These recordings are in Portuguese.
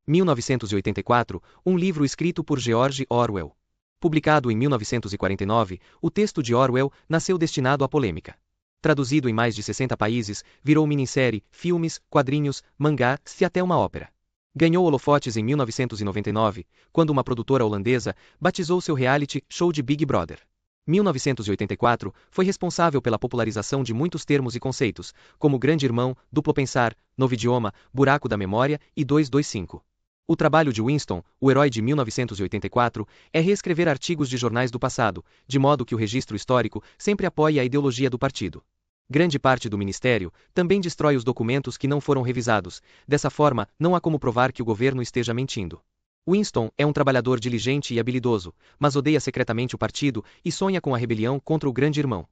1984, um livro escrito por George Orwell. Publicado em 1949, o texto de Orwell nasceu destinado à polêmica. Traduzido em mais de 60 países, virou minissérie, filmes, quadrinhos, mangá e até uma ópera. Ganhou holofotes em 1999, quando uma produtora holandesa batizou seu reality show de Big Brother. 1984 foi responsável pela popularização de muitos termos e conceitos, como Grande Irmão, Duplo Pensar, Novo Idioma, Buraco da Memória e 225. O trabalho de Winston, o herói de 1984, é reescrever artigos de jornais do passado, de modo que o registro histórico sempre apoie a ideologia do partido. Grande parte do ministério também destrói os documentos que não foram revisados, dessa forma não há como provar que o governo esteja mentindo. Winston é um trabalhador diligente e habilidoso, mas odeia secretamente o partido e sonha com a rebelião contra o Grande Irmão.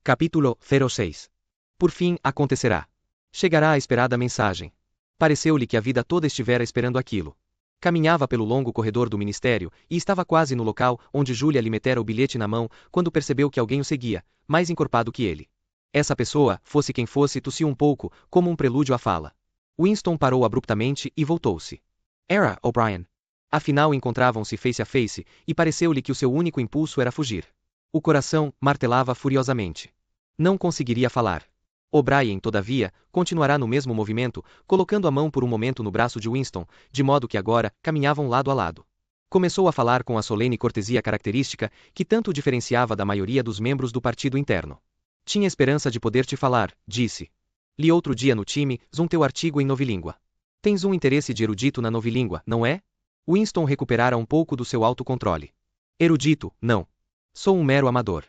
Capítulo 06. Por fim, acontecerá. Chegará a esperada mensagem. Pareceu-lhe que a vida toda estivera esperando aquilo. Caminhava pelo longo corredor do ministério, e estava quase no local onde Julia lhe metera o bilhete na mão, quando percebeu que alguém o seguia, mais encorpado que ele. Essa pessoa, fosse quem fosse, tossiu um pouco, como um prelúdio à fala. Winston parou abruptamente e voltou-se. Era O'Brien. Afinal encontravam-se face a face, e pareceu-lhe que o seu único impulso era fugir. O coração martelava furiosamente. Não conseguiria falar. O'Brien, todavia, continuará no mesmo movimento, colocando a mão por um momento no braço de Winston, de modo que agora caminhavam lado a lado. Começou a falar com a solene cortesia característica que tanto o diferenciava da maioria dos membros do partido interno. Tinha esperança de poder te falar, disse. Li outro dia no time, teu artigo em novilíngua. Tens um interesse de erudito na novilíngua, não é? Winston recuperara um pouco do seu autocontrole. Erudito, não. Sou um mero amador.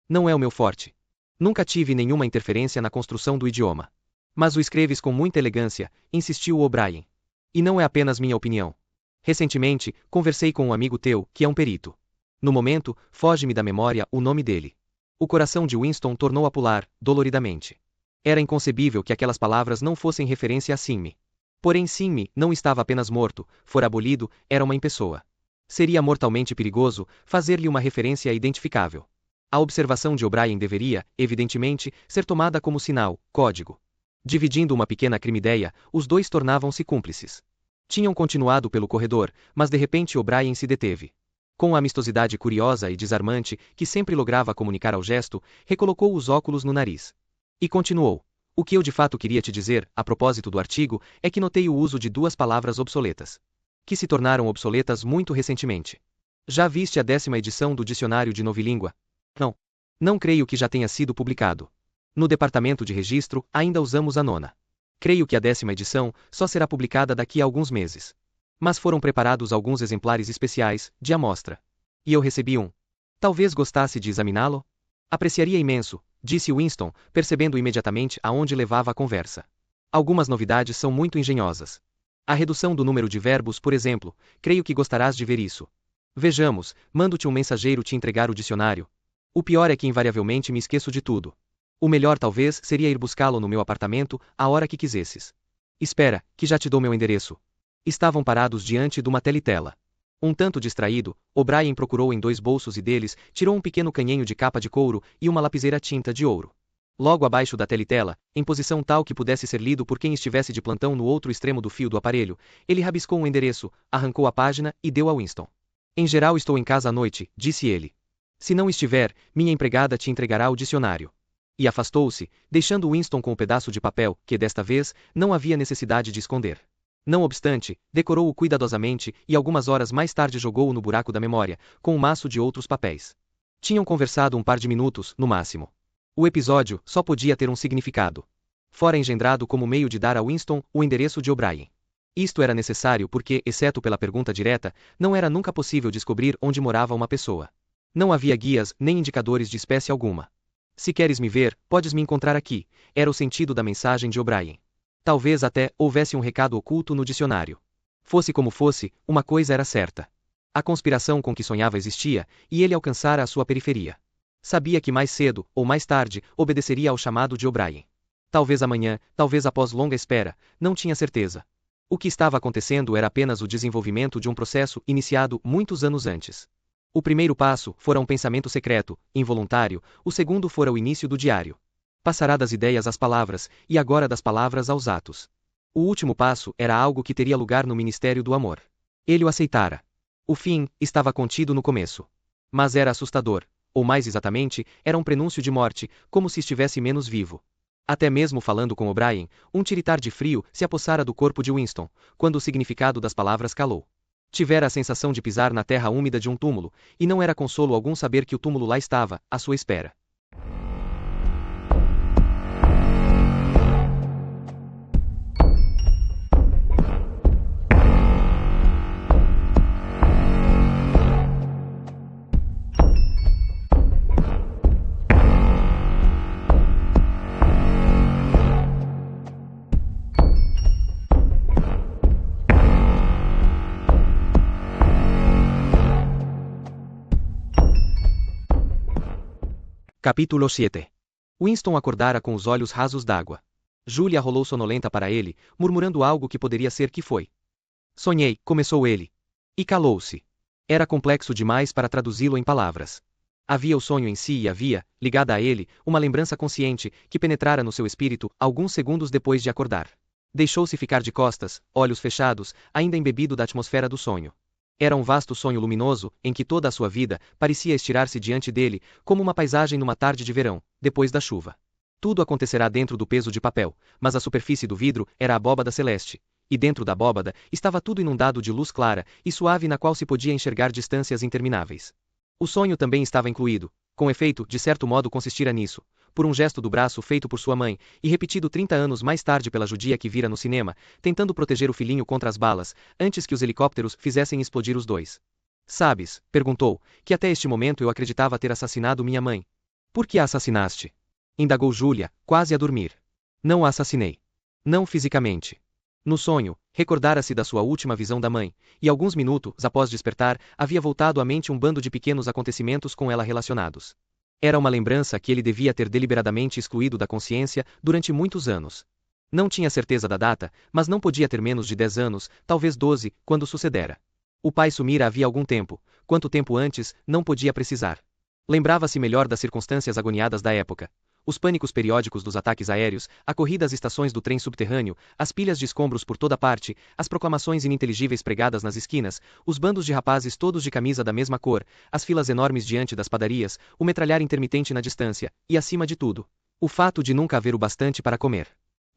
Não é o meu forte. Nunca tive nenhuma interferência na construção do idioma. Mas o escreves com muita elegância, insistiu O'Brien. E não é apenas minha opinião. Recentemente, conversei com um amigo teu, que é um perito. No momento, foge-me da memória o nome dele. O coração de Winston tornou a pular, doloridamente. Era inconcebível que aquelas palavras não fossem referência a Sinme. Porém Sinme não estava apenas morto, fora abolido, era uma impessoa. Seria mortalmente perigoso fazer-lhe uma referência identificável. A observação de O'Brien deveria, evidentemente, ser tomada como sinal, código. Dividindo uma pequena crimideia, os dois tornavam-se cúmplices. Tinham continuado pelo corredor, mas de repente O'Brien se deteve. Com a amistosidade curiosa e desarmante que sempre lograva comunicar ao gesto, recolocou os óculos no nariz. E continuou. O que eu de fato queria te dizer, a propósito do artigo, é que notei o uso de duas palavras obsoletas. Que se tornaram obsoletas muito recentemente. Já viste a 10ª edição do Dicionário de Novilíngua? Não. Não creio que já tenha sido publicado. No departamento de registro, ainda usamos a 9ª. Creio que a 10ª edição só será publicada daqui a alguns meses. Mas foram preparados alguns exemplares especiais, de amostra. E eu recebi um. Talvez gostasse de examiná-lo? Apreciaria imenso, disse Winston, percebendo imediatamente aonde levava a conversa. Algumas novidades são muito engenhosas. A redução do número de verbos, por exemplo, creio que gostarás de ver isso. Vejamos, mando-te um mensageiro te entregar o dicionário. O pior é que invariavelmente me esqueço de tudo. O melhor talvez seria ir buscá-lo no meu apartamento, a hora que quisesses. Espera, que já te dou meu endereço. Estavam parados diante de uma teletela. Um tanto distraído, O'Brien procurou em 2 bolsos e deles tirou um pequeno canhenho de capa de couro e uma lapiseira tinta de ouro. Logo abaixo da teletela, em posição tal que pudesse ser lido por quem estivesse de plantão no outro extremo do fio do aparelho, ele rabiscou um endereço, arrancou a página e deu a Winston. Em geral estou em casa à noite, disse ele. Se não estiver, minha empregada te entregará o dicionário. E afastou-se, deixando Winston com o pedaço de papel, que desta vez, não havia necessidade de esconder. Não obstante, decorou-o cuidadosamente e algumas horas mais tarde jogou-o no buraco da memória, com um maço de outros papéis. Tinham conversado um par de minutos, no máximo. O episódio só podia ter um significado. Fora engendrado como meio de dar a Winston o endereço de O'Brien. Isto era necessário porque, exceto pela pergunta direta, não era nunca possível descobrir onde morava uma pessoa. Não havia guias nem indicadores de espécie alguma. Se queres me ver, podes me encontrar aqui, era o sentido da mensagem de O'Brien. Talvez até houvesse um recado oculto no dicionário. Fosse como fosse, uma coisa era certa. A conspiração com que sonhava existia, e ele alcançara a sua periferia. Sabia que mais cedo, ou mais tarde, obedeceria ao chamado de O'Brien. Talvez amanhã, talvez após longa espera, não tinha certeza. O que estava acontecendo era apenas o desenvolvimento de um processo iniciado muitos anos antes. O primeiro passo fora um pensamento secreto, involuntário, o segundo fora o início do diário. Passará das ideias às palavras, e agora das palavras aos atos. O último passo era algo que teria lugar no Ministério do Amor. Ele o aceitara. O fim estava contido no começo. Mas era assustador, ou mais exatamente, era um prenúncio de morte, como se estivesse menos vivo. Até mesmo falando com O'Brien, um tiritar de frio se apossara do corpo de Winston, quando o significado das palavras calou. Tivera a sensação de pisar na terra úmida de um túmulo, e não era consolo algum saber que o túmulo lá estava, à sua espera. Capítulo 7. Winston acordara com os olhos rasos d'água. Julia rolou sonolenta para ele, murmurando algo que poderia ser que foi. Sonhei, começou ele. E calou-se. Era complexo demais para traduzi-lo em palavras. Havia o sonho em si e havia, ligada a ele, uma lembrança consciente, que penetrara no seu espírito, alguns segundos depois de acordar. Deixou-se ficar de costas, olhos fechados, ainda embebido da atmosfera do sonho. Era um vasto sonho luminoso, em que toda a sua vida parecia estirar-se diante dele, como uma paisagem numa tarde de verão, depois da chuva. Tudo acontecerá dentro do peso de papel, mas a superfície do vidro era a abóbada celeste, e dentro da abóbada estava tudo inundado de luz clara e suave na qual se podia enxergar distâncias intermináveis. O sonho também estava incluído, com efeito, de certo modo consistira nisso, por um gesto do braço feito por sua mãe, e repetido 30 anos mais tarde pela judia que vira no cinema, tentando proteger o filhinho contra as balas, antes que os helicópteros fizessem explodir os dois. Sabes, perguntou, que até este momento eu acreditava ter assassinado minha mãe. Por que a assassinaste? Indagou Julia, quase a dormir. Não a assassinei. Não fisicamente. No sonho, recordara-se da sua última visão da mãe, e alguns minutos após despertar, havia voltado à mente um bando de pequenos acontecimentos com ela relacionados. Era uma lembrança que ele devia ter deliberadamente excluído da consciência durante muitos anos. Não tinha certeza da data, mas não podia ter menos de 10 anos, talvez 12, quando sucedera. O pai sumira havia algum tempo, quanto tempo antes, não podia precisar. Lembrava-se melhor das circunstâncias agoniadas da época. Os pânicos periódicos dos ataques aéreos, a corrida às estações do trem subterrâneo, as pilhas de escombros por toda parte, as proclamações ininteligíveis pregadas nas esquinas, os bandos de rapazes todos de camisa da mesma cor, as filas enormes diante das padarias, o metralhar intermitente na distância, e acima de tudo, o fato de nunca haver o bastante para comer.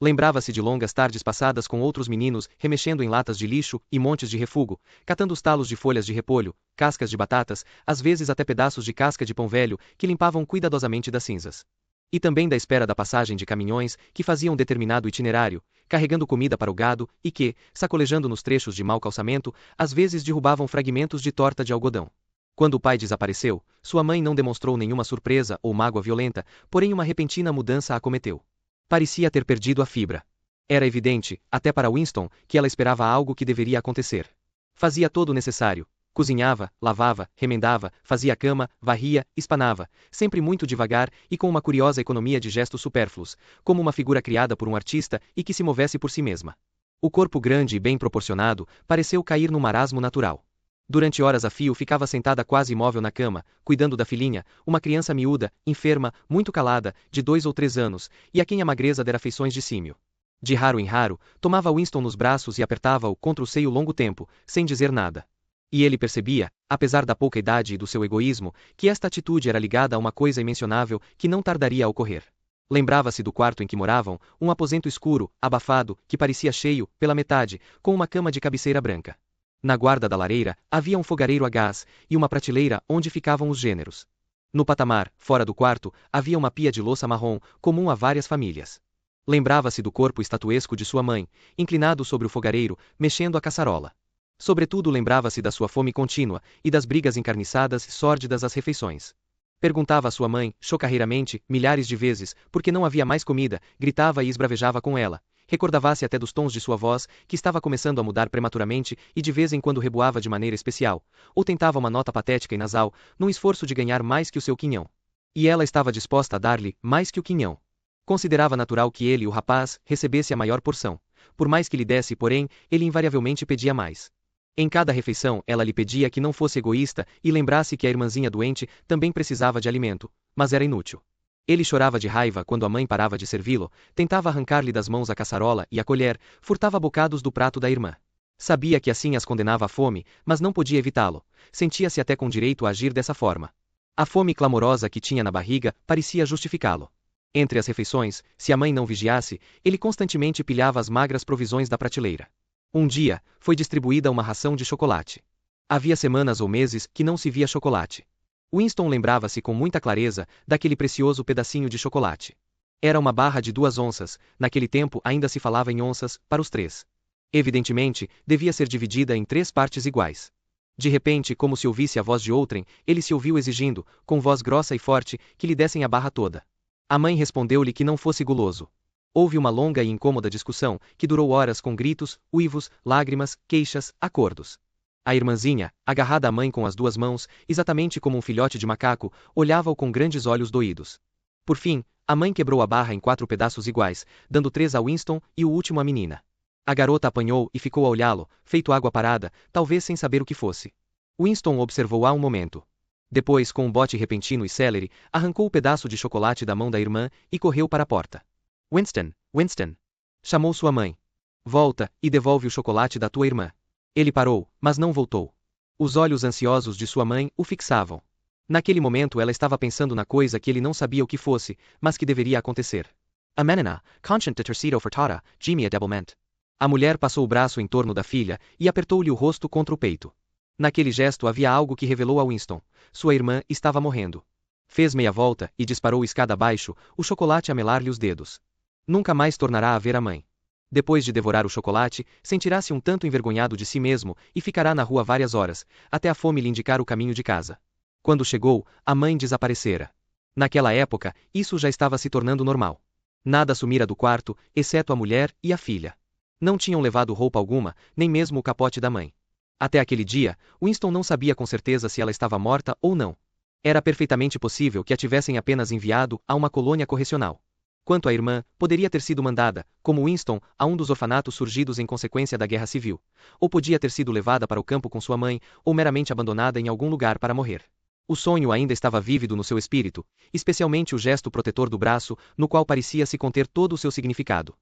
Lembrava-se de longas tardes passadas com outros meninos, remexendo em latas de lixo e montes de refúgio, catando os talos de folhas de repolho, cascas de batatas, às vezes até pedaços de casca de pão velho, que limpavam cuidadosamente das cinzas. E também da espera da passagem de caminhões que faziam determinado itinerário, carregando comida para o gado, e que, sacolejando nos trechos de mau calçamento, às vezes derrubavam fragmentos de torta de algodão. Quando o pai desapareceu, sua mãe não demonstrou nenhuma surpresa ou mágoa violenta, porém uma repentina mudança a acometeu. Parecia ter perdido a fibra. Era evidente, até para Winston, que ela esperava algo que deveria acontecer. Fazia todo o necessário. Cozinhava, lavava, remendava, fazia a cama, varria, espanava, sempre muito devagar e com uma curiosa economia de gestos supérfluos, como uma figura criada por um artista e que se movesse por si mesma. O corpo grande e bem proporcionado pareceu cair num marasmo natural. Durante horas a fio ficava sentada quase imóvel na cama, cuidando da filhinha, uma criança miúda, enferma, muito calada, de 2 ou 3 anos, e a quem a magreza dera feições de símio. De raro em raro, tomava Winston nos braços e apertava-o contra o seio longo tempo, sem dizer nada. E ele percebia, apesar da pouca idade e do seu egoísmo, que esta atitude era ligada a uma coisa imensurável que não tardaria a ocorrer. Lembrava-se do quarto em que moravam, um aposento escuro, abafado, que parecia cheio, pela metade, com uma cama de cabeceira branca. Na guarda da lareira, havia um fogareiro a gás, e uma prateleira onde ficavam os gêneros. No patamar, fora do quarto, havia uma pia de louça marrom, comum a várias famílias. Lembrava-se do corpo estatuesco de sua mãe, inclinado sobre o fogareiro, mexendo a caçarola. Sobretudo lembrava-se da sua fome contínua, e das brigas encarniçadas e sórdidas às refeições. Perguntava à sua mãe, chocarreiramente, milhares de vezes, por que não havia mais comida, gritava e esbravejava com ela, recordava-se até dos tons de sua voz, que estava começando a mudar prematuramente e de vez em quando reboava de maneira especial, ou tentava uma nota patética e nasal, num esforço de ganhar mais que o seu quinhão. E ela estava disposta a dar-lhe mais que o quinhão. Considerava natural que ele, o rapaz, recebesse a maior porção. Por mais que lhe desse, porém, ele invariavelmente pedia mais. Em cada refeição, ela lhe pedia que não fosse egoísta e lembrasse que a irmãzinha doente também precisava de alimento, mas era inútil. Ele chorava de raiva quando a mãe parava de servi-lo, tentava arrancar-lhe das mãos a caçarola e a colher, furtava bocados do prato da irmã. Sabia que assim as condenava à fome, mas não podia evitá-lo. Sentia-se até com direito a agir dessa forma. A fome clamorosa que tinha na barriga parecia justificá-lo. Entre as refeições, se a mãe não vigiasse, ele constantemente pilhava as magras provisões da prateleira. Um dia, foi distribuída uma ração de chocolate. Havia semanas ou meses que não se via chocolate. Winston lembrava-se com muita clareza daquele precioso pedacinho de chocolate. Era uma barra de 2 onças, naquele tempo ainda se falava em onças, para os 3. Evidentemente, devia ser dividida em 3 partes iguais. De repente, como se ouvisse a voz de outrem, ele se ouviu exigindo, com voz grossa e forte, que lhe dessem a barra toda. A mãe respondeu-lhe que não fosse guloso. Houve uma longa e incômoda discussão, que durou horas com gritos, uivos, lágrimas, queixas, acordos. A irmãzinha, agarrada à mãe com as 2 mãos, exatamente como um filhote de macaco, olhava-o com grandes olhos doídos. Por fim, a mãe quebrou a barra em 4 pedaços iguais, dando 3 a Winston e o último à menina. A garota apanhou e ficou a olhá-lo, feito água parada, talvez sem saber o que fosse. Winston observou-a um momento. Depois, com um bote repentino e célere, arrancou o pedaço de chocolate da mão da irmã e correu para a porta. Winston, Winston! Chamou sua mãe. Volta, e devolve o chocolate da tua irmã. Ele parou, mas não voltou. Os olhos ansiosos de sua mãe o fixavam. Naquele momento ela estava pensando na coisa que ele não sabia o que fosse, mas que deveria acontecer. A menina, conscient de ter sido ofertada, gemia debilmente. A mulher passou o braço em torno da filha e apertou-lhe o rosto contra o peito. Naquele gesto havia algo que revelou a Winston. Sua irmã estava morrendo. Fez meia volta e disparou escada abaixo, o chocolate a melar-lhe os dedos. Nunca mais tornará a ver a mãe. Depois de devorar o chocolate, sentirá-se um tanto envergonhado de si mesmo e ficará na rua várias horas, até a fome lhe indicar o caminho de casa. Quando chegou, a mãe desaparecera. Naquela época, isso já estava se tornando normal. Nada sumira do quarto, exceto a mulher e a filha. Não tinham levado roupa alguma, nem mesmo o capote da mãe. Até aquele dia, Winston não sabia com certeza se ela estava morta ou não. Era perfeitamente possível que a tivessem apenas enviado a uma colônia correcional. Quanto à irmã, poderia ter sido mandada, como Winston, a um dos orfanatos surgidos em consequência da Guerra Civil. Ou podia ter sido levada para o campo com sua mãe, ou meramente abandonada em algum lugar para morrer. O sonho ainda estava vívido no seu espírito, especialmente o gesto protetor do braço, no qual parecia se conter todo o seu significado.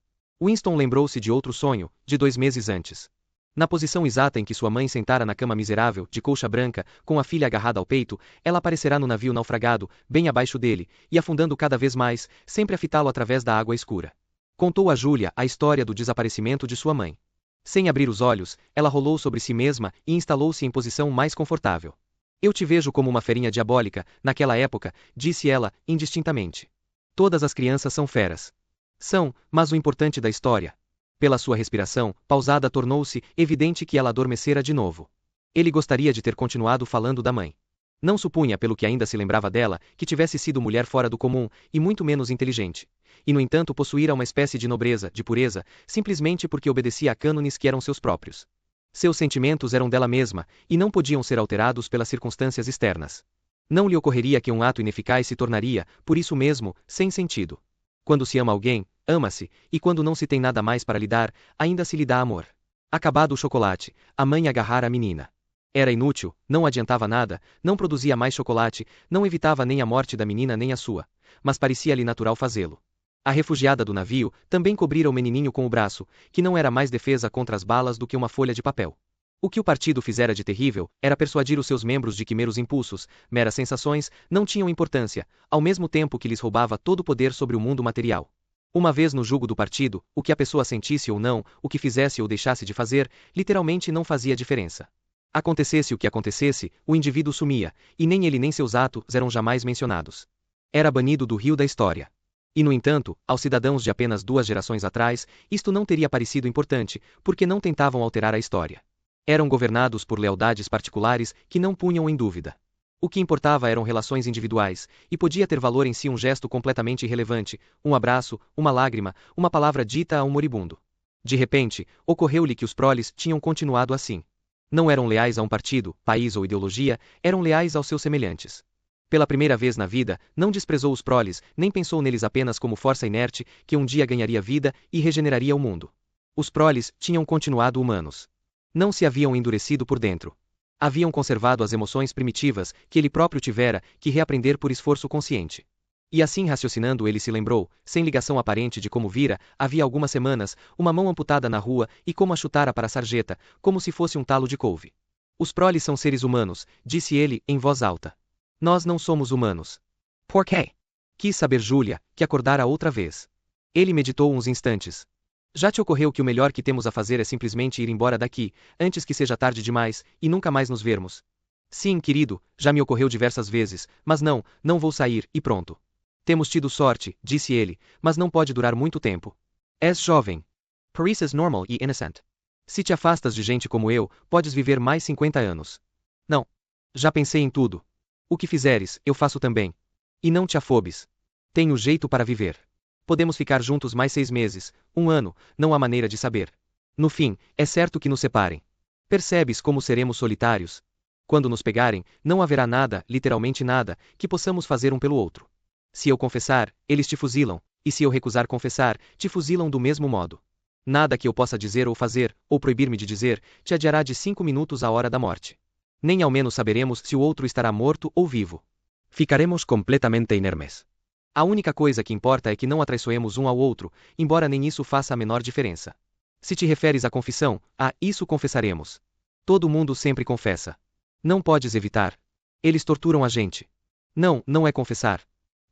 Winston lembrou-se de outro sonho, de 2 meses antes. Na posição exata em que sua mãe sentara na cama miserável, de colcha branca, com a filha agarrada ao peito, ela aparecerá no navio naufragado, bem abaixo dele, e afundando cada vez mais, sempre a fitá-lo através da água escura. Contou a Júlia a história do desaparecimento de sua mãe. Sem abrir os olhos, ela rolou sobre si mesma e instalou-se em posição mais confortável. Eu te vejo como uma ferinha diabólica, naquela época, disse ela, indistintamente. Todas as crianças são feras. São, mas o importante da história. Pela sua respiração, pausada, tornou-se evidente que ela adormecera de novo. Ele gostaria de ter continuado falando da mãe. Não supunha, pelo que ainda se lembrava dela, que tivesse sido mulher fora do comum, e muito menos inteligente. E no entanto possuíra uma espécie de nobreza, de pureza, simplesmente porque obedecia a cânones que eram seus próprios. Seus sentimentos eram dela mesma, e não podiam ser alterados pelas circunstâncias externas. Não lhe ocorreria que um ato ineficaz se tornaria, por isso mesmo, sem sentido. Quando se ama alguém, ama-se, e quando não se tem nada mais para lhe dar, ainda se lhe dá amor. Acabado o chocolate, a mãe agarrara a menina. Era inútil, não adiantava nada, não produzia mais chocolate, não evitava nem a morte da menina nem a sua, mas parecia-lhe natural fazê-lo. A refugiada do navio também cobrira o menininho com o braço, que não era mais defesa contra as balas do que uma folha de papel. O que o partido fizera de terrível, era persuadir os seus membros de que meros impulsos, meras sensações, não tinham importância, ao mesmo tempo que lhes roubava todo o poder sobre o mundo material. Uma vez no jugo do partido, o que a pessoa sentisse ou não, o que fizesse ou deixasse de fazer, literalmente não fazia diferença. Acontecesse o que acontecesse, o indivíduo sumia, e nem ele nem seus atos eram jamais mencionados. Era banido do rio da história. E no entanto, aos cidadãos de apenas 2 gerações atrás, isto não teria parecido importante, porque não tentavam alterar a história. Eram governados por lealdades particulares que não punham em dúvida. O que importava eram relações individuais, e podia ter valor em si um gesto completamente irrelevante, um abraço, uma lágrima, uma palavra dita a um moribundo. De repente, ocorreu-lhe que os proles tinham continuado assim. Não eram leais a um partido, país ou ideologia, eram leais aos seus semelhantes. Pela primeira vez na vida, não desprezou os proles, nem pensou neles apenas como força inerte, que um dia ganharia vida e regeneraria o mundo. Os proles tinham continuado humanos. Não se haviam endurecido por dentro. Haviam conservado as emoções primitivas, que ele próprio tivera que reaprender por esforço consciente. E assim raciocinando ele se lembrou, sem ligação aparente de como vira, havia algumas semanas, uma mão amputada na rua e como a chutara para a sarjeta, como se fosse um talo de couve. Os proles são seres humanos, disse ele, em voz alta. Nós não somos humanos. Por quê? Quis saber Júlia, que acordara outra vez. Ele meditou uns instantes. Já te ocorreu que o melhor que temos a fazer é simplesmente ir embora daqui, antes que seja tarde demais, e nunca mais nos vermos? Sim, querido, já me ocorreu diversas vezes, mas não vou sair, e pronto. Temos tido sorte, disse ele, mas não pode durar muito tempo. És jovem. Pareces normal e innocent. Se te afastas de gente como eu, podes viver mais 50 anos. Não. Já pensei em tudo. O que fizeres, eu faço também. E não te afobes. Tenho jeito para viver. Podemos ficar juntos mais 6 meses, 1 ano, não há maneira de saber. No fim, é certo que nos separem. Percebes como seremos solitários? Quando nos pegarem, não haverá nada, literalmente nada, que possamos fazer um pelo outro. Se eu confessar, eles te fuzilam, e se eu recusar confessar, te fuzilam do mesmo modo. Nada que eu possa dizer ou fazer, ou proibir-me de dizer, te adiará de 5 minutos à hora da morte. Nem ao menos saberemos se o outro estará morto ou vivo. Ficaremos completamente inermes. A única coisa que importa é que não atraiçoemos um ao outro, embora nem isso faça a menor diferença. Se te referes à confissão, isso confessaremos. Todo mundo sempre confessa. Não podes evitar. Eles torturam a gente. Não é confessar.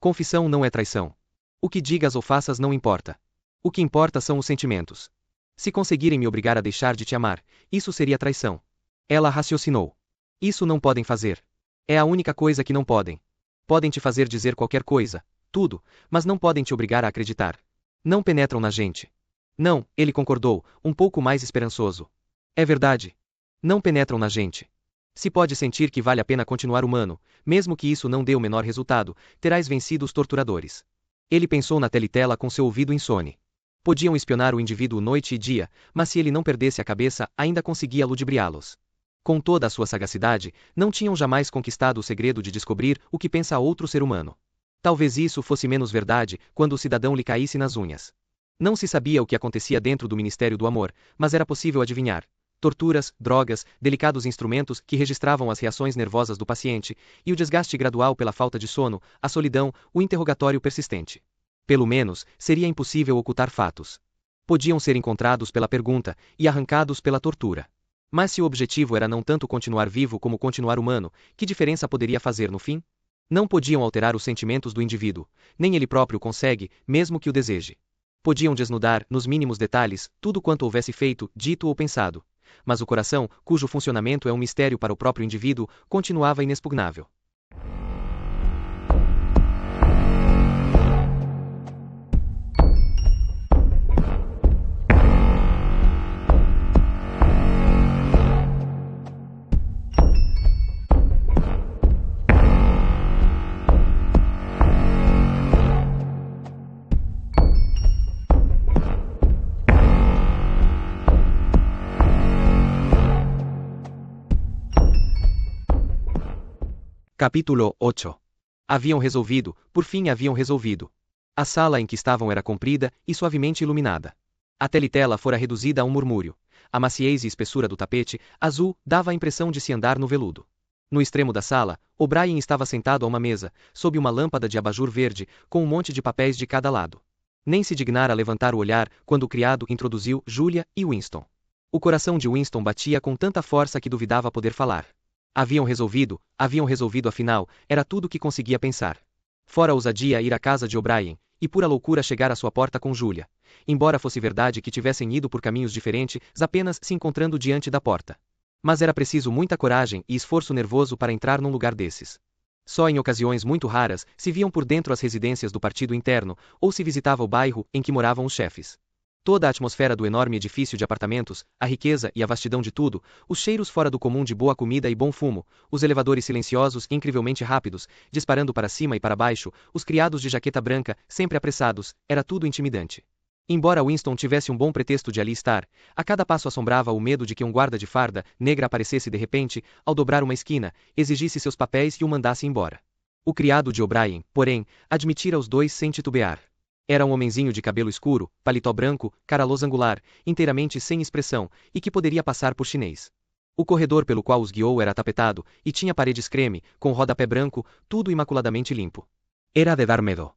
Confissão não é traição. O que digas ou faças não importa. O que importa são os sentimentos. Se conseguirem me obrigar a deixar de te amar, isso seria traição. Ela raciocinou. Isso não podem fazer. É a única coisa que não podem. Podem te fazer dizer qualquer coisa, tudo, mas não podem te obrigar a acreditar. Não penetram na gente. Não, ele concordou, um pouco mais esperançoso. É verdade. Não penetram na gente. Se pode sentir que vale a pena continuar humano, mesmo que isso não dê o menor resultado, terás vencido os torturadores. Ele pensou na telitela com seu ouvido insone. Podiam espionar o indivíduo noite e dia, mas se ele não perdesse a cabeça, ainda conseguia ludibriá-los. Com toda a sua sagacidade, não tinham jamais conquistado o segredo de descobrir o que pensa outro ser humano. Talvez isso fosse menos verdade quando o cidadão lhe caísse nas unhas. Não se sabia o que acontecia dentro do Ministério do Amor, mas era possível adivinhar. Torturas, drogas, delicados instrumentos que registravam as reações nervosas do paciente, e o desgaste gradual pela falta de sono, a solidão, o interrogatório persistente. Pelo menos, seria impossível ocultar fatos. Podiam ser encontrados pela pergunta, e arrancados pela tortura. Mas se o objetivo era não tanto continuar vivo como continuar humano, que diferença poderia fazer no fim? Não podiam alterar os sentimentos do indivíduo, nem ele próprio consegue, mesmo que o deseje. Podiam desnudar, nos mínimos detalhes, tudo quanto houvesse feito, dito ou pensado. Mas o coração, cujo funcionamento é um mistério para o próprio indivíduo, continuava inexpugnável. Capítulo 8. Por fim haviam resolvido. A sala em que estavam era comprida e suavemente iluminada. A telitela fora reduzida a um murmúrio. A maciez e espessura do tapete, azul, dava a impressão de se andar no veludo. No extremo da sala, O'Brien estava sentado a uma mesa, sob uma lâmpada de abajur verde, com um monte de papéis de cada lado. Nem se dignara levantar o olhar quando o criado introduziu Julia e Winston. O coração de Winston batia com tanta força que duvidava poder falar. Haviam resolvido afinal, era tudo que conseguia pensar. Fora a ousadia ir à casa de O'Brien, e pura loucura chegar à sua porta com Julia. Embora fosse verdade que tivessem ido por caminhos diferentes, apenas se encontrando diante da porta. Mas era preciso muita coragem e esforço nervoso para entrar num lugar desses. Só em ocasiões muito raras se viam por dentro as residências do partido interno, ou se visitava o bairro em que moravam os chefes. Toda a atmosfera do enorme edifício de apartamentos, a riqueza e a vastidão de tudo, os cheiros fora do comum de boa comida e bom fumo, os elevadores silenciosos e incrivelmente rápidos, disparando para cima e para baixo, os criados de jaqueta branca, sempre apressados, era tudo intimidante. Embora Winston tivesse um bom pretexto de ali estar, a cada passo assombrava o medo de que um guarda de farda negra aparecesse de repente, ao dobrar uma esquina, exigisse seus papéis e o mandasse embora. O criado de O'Brien, porém, admitira os dois sem titubear. Era um homenzinho de cabelo escuro, paletó branco, cara losangular, inteiramente sem expressão, e que poderia passar por chinês. O corredor pelo qual os guiou era tapetado, e tinha paredes creme, com rodapé branco, tudo imaculadamente limpo. Era de dar medo.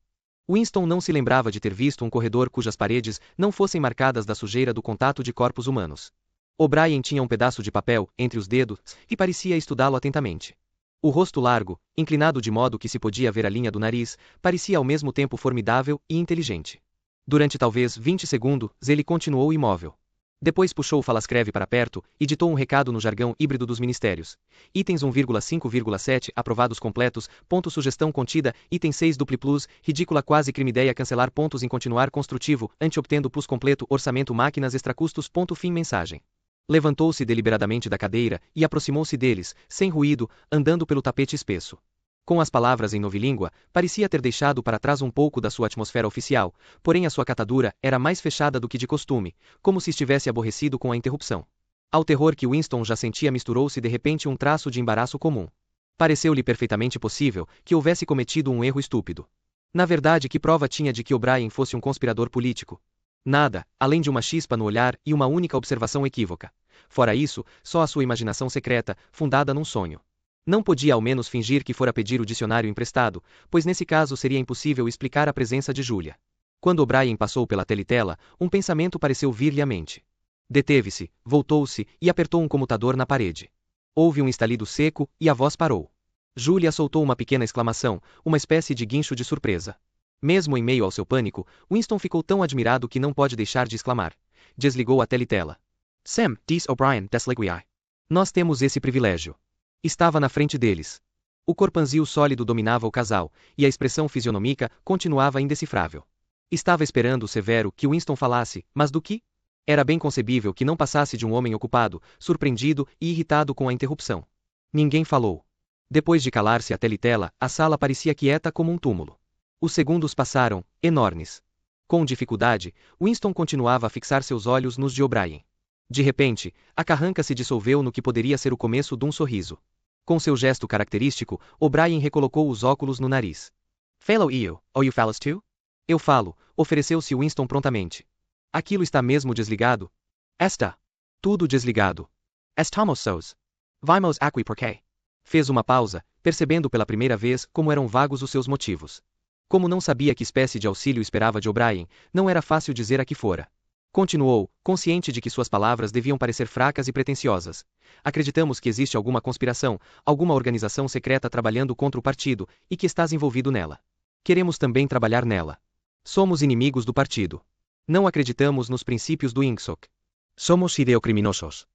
Winston não se lembrava de ter visto um corredor cujas paredes não fossem marcadas da sujeira do contato de corpos humanos. O'Brien tinha um pedaço de papel entre os dedos e parecia estudá-lo atentamente. O rosto largo, inclinado de modo que se podia ver a linha do nariz, parecia ao mesmo tempo formidável e inteligente. Durante talvez 20 segundos, ele continuou imóvel. Depois puxou o falascreve para perto e ditou um recado no jargão híbrido dos ministérios. Itens 1,5,7 aprovados completos, ponto sugestão contida, item 6 dupli plus, ridícula quase crime ideia cancelar pontos em continuar construtivo, ante-obtendo plus completo orçamento máquinas extracustos ponto fim mensagem. Levantou-se deliberadamente da cadeira e aproximou-se deles, sem ruído, andando pelo tapete espesso. Com as palavras em novilíngua, parecia ter deixado para trás um pouco da sua atmosfera oficial, porém a sua catadura era mais fechada do que de costume, como se estivesse aborrecido com a interrupção. Ao terror que Winston já sentia misturou-se de repente um traço de embaraço comum. Pareceu-lhe perfeitamente possível que houvesse cometido um erro estúpido. Na verdade, que prova tinha de que O'Brien fosse um conspirador político? Nada, além de uma chispa no olhar e uma única observação equívoca. Fora isso, só a sua imaginação secreta, fundada num sonho. Não podia ao menos fingir que fora pedir o dicionário emprestado, pois nesse caso seria impossível explicar a presença de Julia. Quando O'Brien passou pela teletela, um pensamento pareceu vir-lhe à mente. Deteve-se, voltou-se e apertou um comutador na parede. Houve um estalido seco e a voz parou. Julia soltou uma pequena exclamação, uma espécie de guincho de surpresa. Mesmo em meio ao seu pânico, Winston ficou tão admirado que não pode deixar de exclamar. Desligou a teletela. Sam, disse O'Brien, desligue-a. Nós temos esse privilégio. Estava na frente deles. O corpanzil sólido dominava o casal, e a expressão fisionômica continuava indecifrável. Estava esperando o severo que Winston falasse, mas do que? Era bem concebível que não passasse de um homem ocupado, surpreendido e irritado com a interrupção. Ninguém falou. Depois de calar-se a teletela, a sala parecia quieta como um túmulo. Os segundos passaram, enormes. Com dificuldade, Winston continuava a fixar seus olhos nos de O'Brien. De repente, a carranca se dissolveu no que poderia ser o começo de um sorriso. Com seu gesto característico, O'Brien recolocou os óculos no nariz. Fellow you, or you fellas too? Eu falo, ofereceu-se Winston prontamente. Aquilo está mesmo desligado? Está. Tudo desligado. Estamos sós. Vamos aqui porque. Fez uma pausa, percebendo pela primeira vez como eram vagos os seus motivos. Como não sabia que espécie de auxílio esperava de O'Brien, não era fácil dizer a que fora. Continuou, consciente de que suas palavras deviam parecer fracas e pretensiosas. Acreditamos que existe alguma conspiração, alguma organização secreta trabalhando contra o partido, e que estás envolvido nela. Queremos também trabalhar nela. Somos inimigos do partido. Não acreditamos nos princípios do INCSOC. Somos ideocriminosos.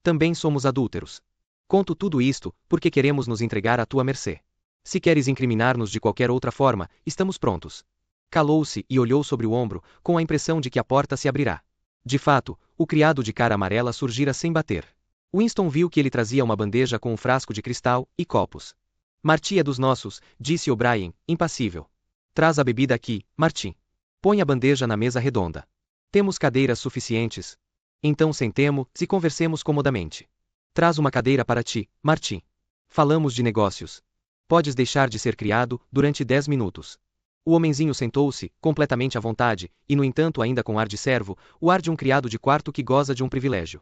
Também somos adúlteros. Conto tudo isto, porque queremos nos entregar à tua mercê. Se queres incriminar-nos de qualquer outra forma, estamos prontos. Calou-se e olhou sobre o ombro, com a impressão de que a porta se abrirá. De fato, o criado de cara amarela surgira sem bater. Winston viu que ele trazia uma bandeja com um frasco de cristal e copos. Martim é dos nossos, disse O'Brien, impassível. Traz a bebida aqui, Martim. Põe a bandeja na mesa redonda. Temos cadeiras suficientes. Então sentemo-nos e conversemos comodamente. Traz uma cadeira para ti, Martim. Falamos de negócios. Podes deixar de ser criado, durante 10 minutos. O homenzinho sentou-se, completamente à vontade, e no entanto ainda com ar de servo, o ar de um criado de quarto que goza de um privilégio.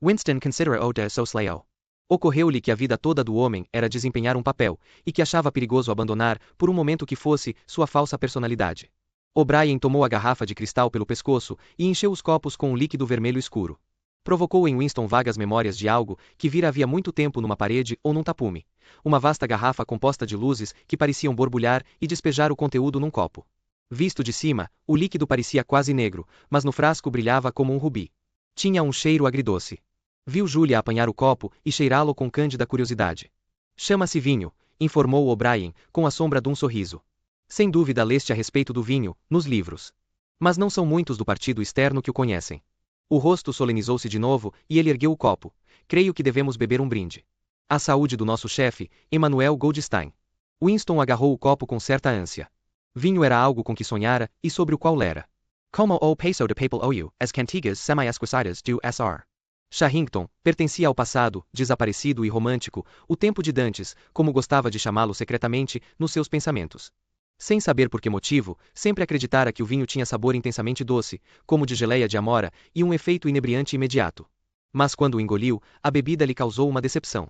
Winston considera-o de sosleo. Ocorreu-lhe que a vida toda do homem era desempenhar um papel, e que achava perigoso abandonar, por um momento que fosse, sua falsa personalidade. O'Brien tomou a garrafa de cristal pelo pescoço, e encheu os copos com um líquido vermelho escuro. Provocou em Winston vagas memórias de algo que vira havia muito tempo numa parede ou num tapume. Uma vasta garrafa composta de luzes que pareciam borbulhar e despejar o conteúdo num copo. Visto de cima, o líquido parecia quase negro, mas no frasco brilhava como um rubi. Tinha um cheiro agridoce. Viu Julia apanhar o copo e cheirá-lo com cândida curiosidade. Chama-se vinho, informou O'Brien, com a sombra de um sorriso. Sem dúvida leste a respeito do vinho, nos livros. Mas não são muitos do partido externo que o conhecem. O rosto solenizou-se de novo, e ele ergueu o copo. Creio que devemos beber um brinde. À saúde do nosso chefe, Emmanuel Goldstein. Winston agarrou o copo com certa ânsia. Vinho era algo com que sonhara, e sobre o qual lera. Como o peso de papel ou as cantigas semi-esquecidas do Sr. Charrington pertencia ao passado, desaparecido e romântico, o tempo de Dantes, como gostava de chamá-lo secretamente, nos seus pensamentos. Sem saber por que motivo, sempre acreditara que o vinho tinha sabor intensamente doce, como de geleia de amora, e um efeito inebriante imediato. Mas quando o engoliu, a bebida lhe causou uma decepção.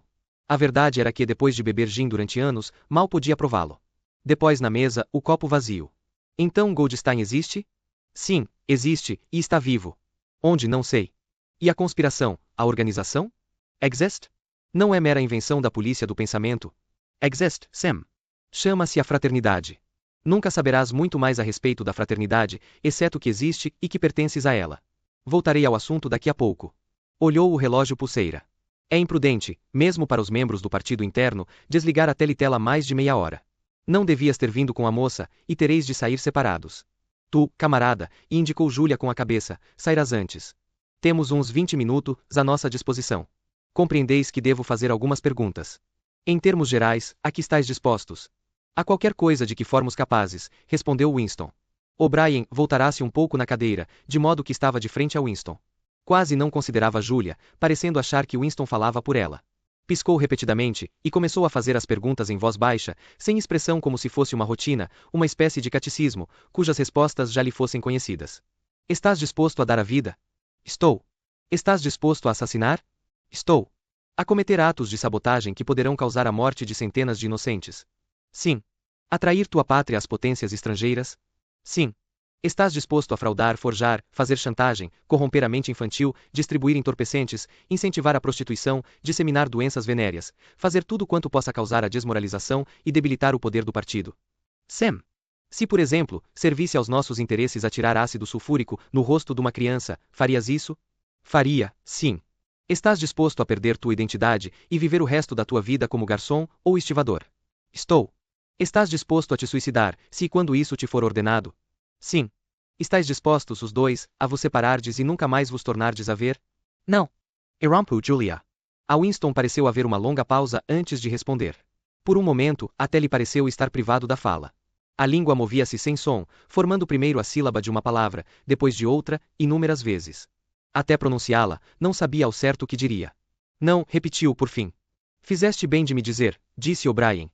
A verdade era que, depois de beber gin durante anos, mal podia prová-lo. Depois na mesa, o copo vazio. Então Goldstein existe? Sim, existe, e está vivo. Onde não sei. E a conspiração, a organização? Existe? Não é mera invenção da polícia do pensamento. Existe, Sam. Chama-se a fraternidade. Nunca saberás muito mais a respeito da fraternidade, exceto que existe e que pertences a ela. Voltarei ao assunto daqui a pouco. Olhou o relógio pulseira. É imprudente, mesmo para os membros do partido interno, desligar a teletela mais de meia hora. Não devias ter vindo com a moça, e tereis de sair separados. Tu, camarada, e indicou Júlia com a cabeça, sairás antes. Temos uns 20 minutos à nossa disposição. Compreendeis que devo fazer algumas perguntas. Em termos gerais, a que estáis dispostos? A qualquer coisa de que formos capazes, respondeu Winston. O'Brien voltará-se um pouco na cadeira, de modo que estava de frente a Winston. Quase não considerava Júlia, parecendo achar que Winston falava por ela. Piscou repetidamente, e começou a fazer as perguntas em voz baixa, sem expressão como se fosse uma rotina, uma espécie de catecismo, cujas respostas já lhe fossem conhecidas. Estás disposto a dar a vida? Estou. Estás disposto a assassinar? Estou. A cometer atos de sabotagem que poderão causar a morte de centenas de inocentes? Sim. Atrair tua pátria às potências estrangeiras? Sim. Estás disposto a fraudar, forjar, fazer chantagem, corromper a mente infantil, distribuir entorpecentes, incentivar a prostituição, disseminar doenças venéreas, fazer tudo quanto possa causar a desmoralização e debilitar o poder do partido? Sam. Se, por exemplo, servisse aos nossos interesses atirar ácido sulfúrico no rosto de uma criança, farias isso? Faria, sim. Estás disposto a perder tua identidade e viver o resto da tua vida como garçom ou estivador? Estou. Estás disposto a te suicidar, se e quando isso te for ordenado? Sim. Estais dispostos os dois a vos separardes e nunca mais vos tornardes a ver? Não. Interrompeu Julia. A Winston pareceu haver uma longa pausa antes de responder. Por um momento, até lhe pareceu estar privado da fala. A língua movia-se sem som, formando primeiro a sílaba de uma palavra, depois de outra, inúmeras vezes. Até pronunciá-la, não sabia ao certo o que diria. Não, repetiu por fim. Fizeste bem de me dizer, disse O'Brien.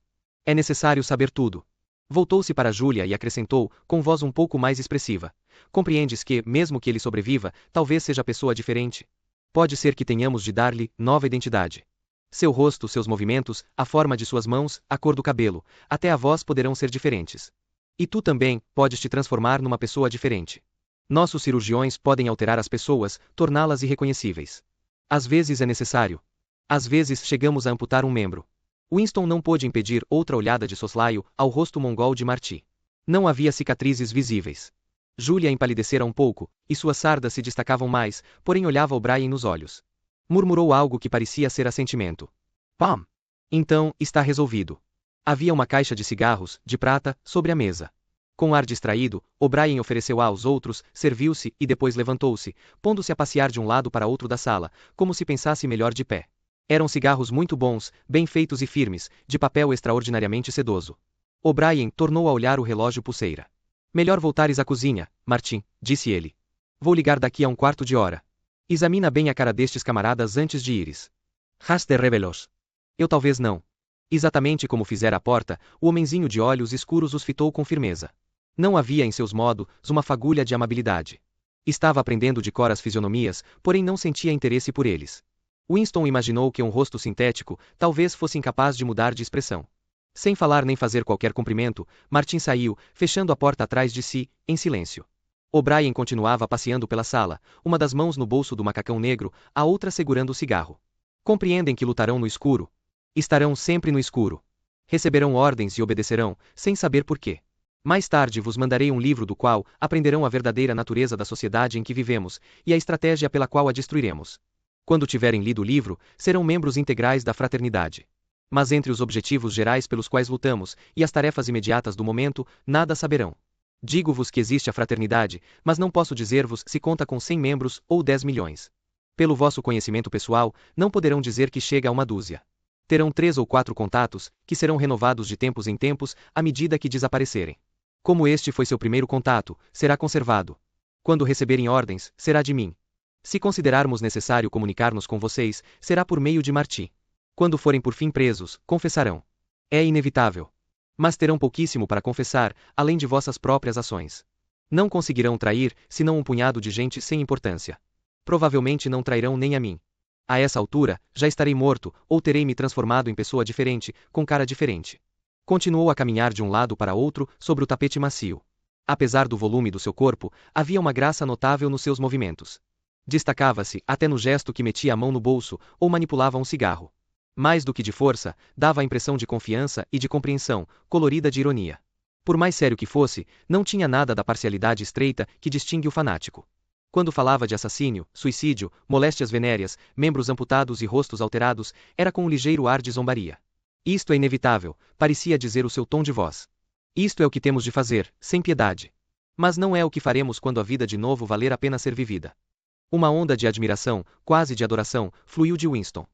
É necessário saber tudo. Voltou-se para Júlia e acrescentou, com voz um pouco mais expressiva. Compreendes que, mesmo que ele sobreviva, talvez seja pessoa diferente? Pode ser que tenhamos de dar-lhe nova identidade. Seu rosto, seus movimentos, a forma de suas mãos, a cor do cabelo, até a voz poderão ser diferentes. E tu também, podes te transformar numa pessoa diferente. Nossos cirurgiões podem alterar as pessoas, torná-las irreconhecíveis. Às vezes é necessário. Às vezes chegamos a amputar um membro. Winston não pôde impedir outra olhada de soslaio ao rosto mongol de Marty. Não havia cicatrizes visíveis. Júlia empalidecera um pouco, e suas sardas se destacavam mais, porém olhava O'Brien nos olhos. Murmurou algo que parecia ser assentimento. Pam! Então, está resolvido. Havia uma caixa de cigarros, de prata, sobre a mesa. Com ar distraído, O'Brien ofereceu aos outros, serviu-se e depois levantou-se, pondo-se a passear de um lado para outro da sala, como se pensasse melhor de pé. Eram cigarros muito bons, bem feitos e firmes, de papel extraordinariamente sedoso. O'Brien tornou a olhar o relógio pulseira. Melhor voltares à cozinha, Martin, disse ele. Vou ligar daqui a um quarto de hora. Examina bem a cara destes camaradas antes de ires. Has de revelos. Eu talvez não. Exatamente como fizera a porta, o homenzinho de olhos escuros os fitou com firmeza. Não havia em seus modos uma fagulha de amabilidade. Estava aprendendo de cor as fisionomias, porém não sentia interesse por eles. Winston imaginou que um rosto sintético talvez fosse incapaz de mudar de expressão. Sem falar nem fazer qualquer cumprimento, Martin saiu, fechando a porta atrás de si, em silêncio. O'Brien continuava passeando pela sala, uma das mãos no bolso do macacão negro, a outra segurando o cigarro. Compreendem que lutarão no escuro? Estarão sempre no escuro. Receberão ordens e obedecerão, sem saber por quê. Mais tarde vos mandarei um livro do qual aprenderão a verdadeira natureza da sociedade em que vivemos, e a estratégia pela qual a destruiremos. Quando tiverem lido o livro, serão membros integrais da fraternidade. Mas entre os objetivos gerais pelos quais lutamos, e as tarefas imediatas do momento, nada saberão. Digo-vos que existe a fraternidade, mas não posso dizer-vos se conta com 100 membros ou 10 milhões. Pelo vosso conhecimento pessoal, não poderão dizer que chega a uma dúzia. Terão 3 ou 4 contatos, que serão renovados de tempos em tempos, à medida que desaparecerem. Como este foi seu primeiro contato, será conservado. Quando receberem ordens, será de mim. Se considerarmos necessário comunicar-nos com vocês, será por meio de Marti. Quando forem por fim presos, confessarão. É inevitável. Mas terão pouquíssimo para confessar, além de vossas próprias ações. Não conseguirão trair, senão um punhado de gente sem importância. Provavelmente não trairão nem a mim. A essa altura, já estarei morto, ou terei me transformado em pessoa diferente, com cara diferente. Continuou a caminhar de um lado para outro, sobre o tapete macio. Apesar do volume do seu corpo, havia uma graça notável nos seus movimentos. Destacava-se, até no gesto que metia a mão no bolso, ou manipulava um cigarro. Mais do que de força, dava a impressão de confiança e de compreensão, colorida de ironia. Por mais sério que fosse, não tinha nada da parcialidade estreita que distingue o fanático. Quando falava de assassínio, suicídio, moléstias venéreas, membros amputados e rostos alterados, era com um ligeiro ar de zombaria. Isto é inevitável, parecia dizer o seu tom de voz. Isto é o que temos de fazer, sem piedade. Mas não é o que faremos quando a vida de novo valer a pena ser vivida. Uma onda de admiração, quase de adoração, fluiu de Winston.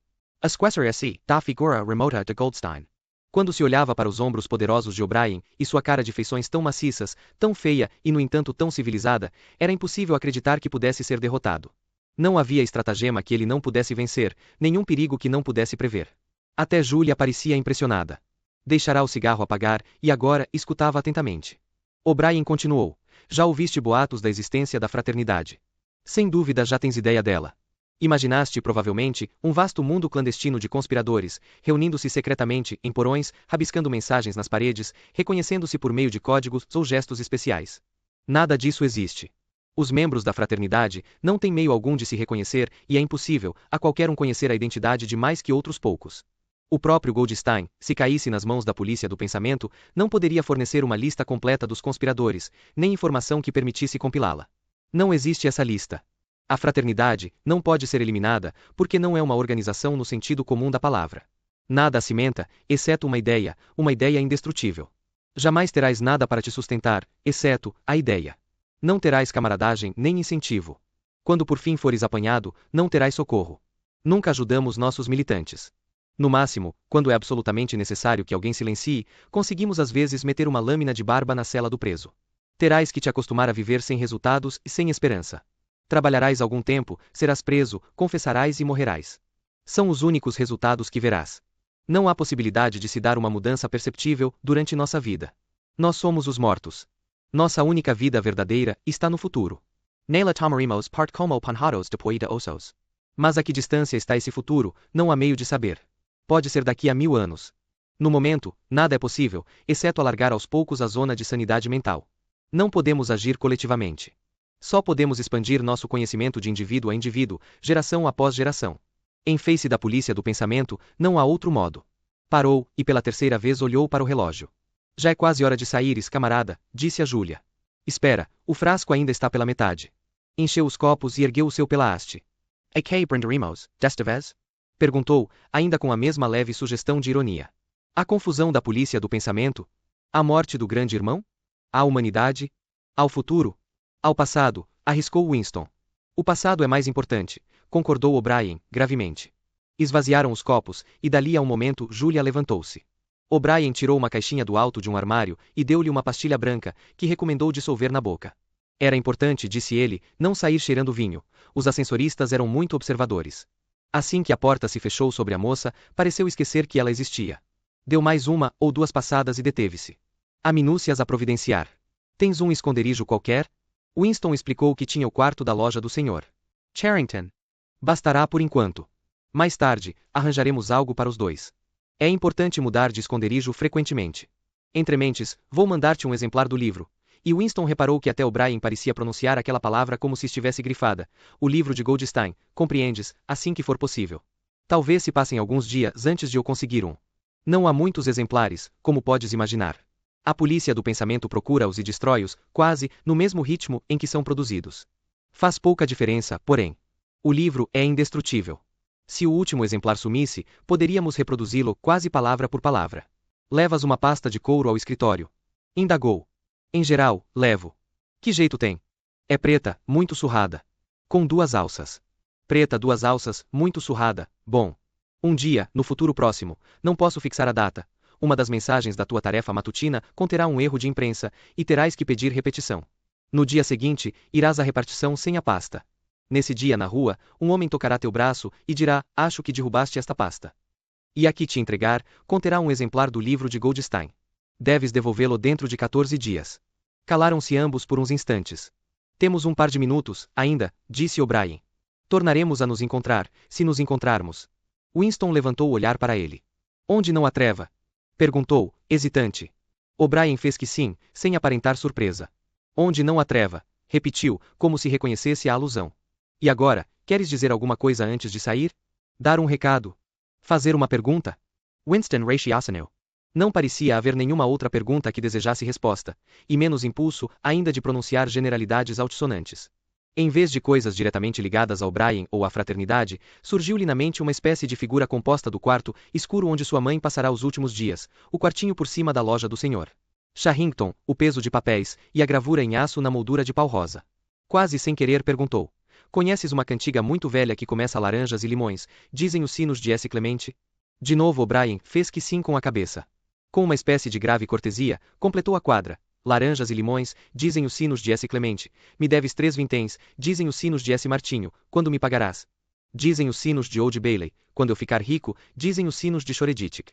Esquecer-se da figura remota de Goldstein. Quando se olhava para os ombros poderosos de O'Brien, e sua cara de feições tão maciças, tão feia e no entanto tão civilizada, era impossível acreditar que pudesse ser derrotado. Não havia estratagema que ele não pudesse vencer, nenhum perigo que não pudesse prever. Até Julia parecia impressionada. Deixará o cigarro apagar, e agora escutava atentamente. O'Brien continuou. Já ouviste boatos da existência da fraternidade. Sem dúvida já tens ideia dela. Imaginaste, provavelmente, um vasto mundo clandestino de conspiradores, reunindo-se secretamente, em porões, rabiscando mensagens nas paredes, reconhecendo-se por meio de códigos ou gestos especiais. Nada disso existe. Os membros da fraternidade não têm meio algum de se reconhecer e é impossível a qualquer um conhecer a identidade de mais que outros poucos. O próprio Goldstein, se caísse nas mãos da polícia do pensamento, não poderia fornecer uma lista completa dos conspiradores, nem informação que permitisse compilá-la. Não existe essa lista. A fraternidade não pode ser eliminada, porque não é uma organização no sentido comum da palavra. Nada a cimenta, exceto uma ideia indestrutível. Jamais terás nada para te sustentar, exceto a ideia. Não terás camaradagem nem incentivo. Quando por fim fores apanhado, não terás socorro. Nunca ajudamos nossos militantes. No máximo, quando é absolutamente necessário que alguém silencie, conseguimos às vezes meter uma lâmina de barba na cela do preso. Terás que te acostumar a viver sem resultados e sem esperança. Trabalharás algum tempo, serás preso, confessarás e morrerás. São os únicos resultados que verás. Não há possibilidade de se dar uma mudança perceptível durante nossa vida. Nós somos os mortos. Nossa única vida verdadeira está no futuro. Nela tomaremos parte como panhados depois de ossos. Mas a que distância está esse futuro, não há meio de saber. Pode ser daqui a 1000 anos. No momento, nada é possível, exceto alargar aos poucos a zona de sanidade mental. Não podemos agir coletivamente. Só podemos expandir nosso conhecimento de indivíduo a indivíduo, geração após geração. Em face da polícia do pensamento, não há outro modo. Parou, e pela terceira vez olhou para o relógio. Já é quase hora de saíres, camarada, disse a Júlia. Espera, o frasco ainda está pela metade. Encheu os copos e ergueu o seu pela haste. "E que brindaremos, desta vez?" perguntou, ainda com a mesma leve sugestão de ironia. A confusão da polícia do pensamento? A morte do grande irmão? A humanidade? Ao futuro? Ao passado, arriscou Winston. O passado é mais importante, concordou O'Brien, gravemente. Esvaziaram os copos, e dali a um momento Julia levantou-se. O'Brien tirou uma caixinha do alto de um armário, e deu-lhe uma pastilha branca, que recomendou dissolver na boca. Era importante, disse ele, não sair cheirando vinho. Os ascensoristas eram muito observadores. Assim que a porta se fechou sobre a moça, pareceu esquecer que ela existia. Deu mais uma ou duas passadas e deteve-se. Há minúcias a providenciar. Tens um esconderijo qualquer? Winston explicou que tinha o quarto da loja do Sr. Charrington. Bastará por enquanto. Mais tarde, arranjaremos algo para os dois. É importante mudar de esconderijo frequentemente. Entre mentes, vou mandar-te um exemplar do livro. E Winston reparou que até O'Brien parecia pronunciar aquela palavra como se estivesse grifada. O livro de Goldstein, compreendes, assim que for possível. Talvez se passem alguns dias antes de eu conseguir um. Não há muitos exemplares, como podes imaginar. A polícia do pensamento procura-os e destrói-os, quase, no mesmo ritmo em que são produzidos. Faz pouca diferença, porém. O livro é indestrutível. Se o último exemplar sumisse, poderíamos reproduzi-lo quase palavra por palavra. Levas uma pasta de couro ao escritório? Indagou. Em geral, levo. Que jeito tem? É preta, muito surrada. Com 2 alças. Preta, 2 alças, muito surrada, bom. Um dia, no futuro próximo, não posso fixar a data. Uma das mensagens da tua tarefa matutina conterá um erro de imprensa, e terás que pedir repetição. No dia seguinte, irás à repartição sem a pasta. Nesse dia na rua, um homem tocará teu braço e dirá: acho que derrubaste esta pasta. E aqui te entregar, conterá um exemplar do livro de Goldstein. Deves devolvê-lo dentro de 14 dias. Calaram-se ambos por uns instantes. Temos um par de minutos, ainda, disse O'Brien. Tornaremos a nos encontrar, se nos encontrarmos. Winston levantou o olhar para ele. Onde não há treva? Perguntou, hesitante. O'Brien fez que sim, sem aparentar surpresa. Onde não há treva, repetiu, como se reconhecesse a alusão. E agora, queres dizer alguma coisa antes de sair? Dar um recado? Fazer uma pergunta? Winston ratiocineu. Não parecia haver nenhuma outra pergunta que desejasse resposta, e menos impulso ainda de pronunciar generalidades altissonantes. Em vez de coisas diretamente ligadas ao O'Brien ou à fraternidade, surgiu-lhe na mente uma espécie de figura composta do quarto escuro onde sua mãe passará os últimos dias, o quartinho por cima da loja do senhor Charrington, o peso de papéis, e a gravura em aço na moldura de pau rosa. Quase sem querer perguntou: conheces uma cantiga muito velha que começa laranjas e limões, dizem os sinos de S. Clemente? De novo O'Brien fez que sim com a cabeça. Com uma espécie de grave cortesia, completou a quadra. Laranjas e limões, dizem os sinos de S. Clemente. Me deves 3 vinténs, dizem os sinos de S. Martinho. Quando me pagarás? Dizem os sinos de Old Bailey. Quando eu ficar rico, dizem os sinos de Shoreditch.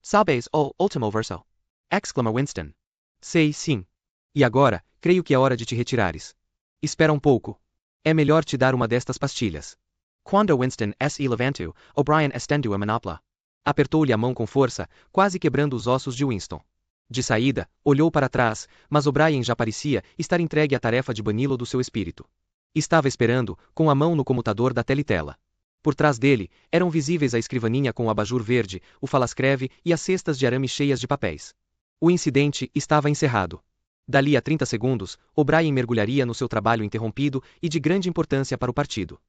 Sabes o último verso? Exclama Winston. Sei, sim. E agora, creio que é hora de te retirares. Espera um pouco. É melhor te dar uma destas pastilhas. Quando Winston se levantou, O'Brien estendeu a manopla. Apertou-lhe a mão com força, quase quebrando os ossos de Winston. De saída, olhou para trás, mas O'Brien já parecia estar entregue à tarefa de bani-lo do seu espírito. Estava esperando, com a mão no comutador da teletela. Por trás dele, eram visíveis a escrivaninha com o abajur verde, o falascreve e as cestas de arame cheias de papéis. O incidente estava encerrado. Dali a 30 segundos, O'Brien mergulharia no seu trabalho interrompido e de grande importância para o partido.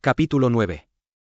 Capítulo 9.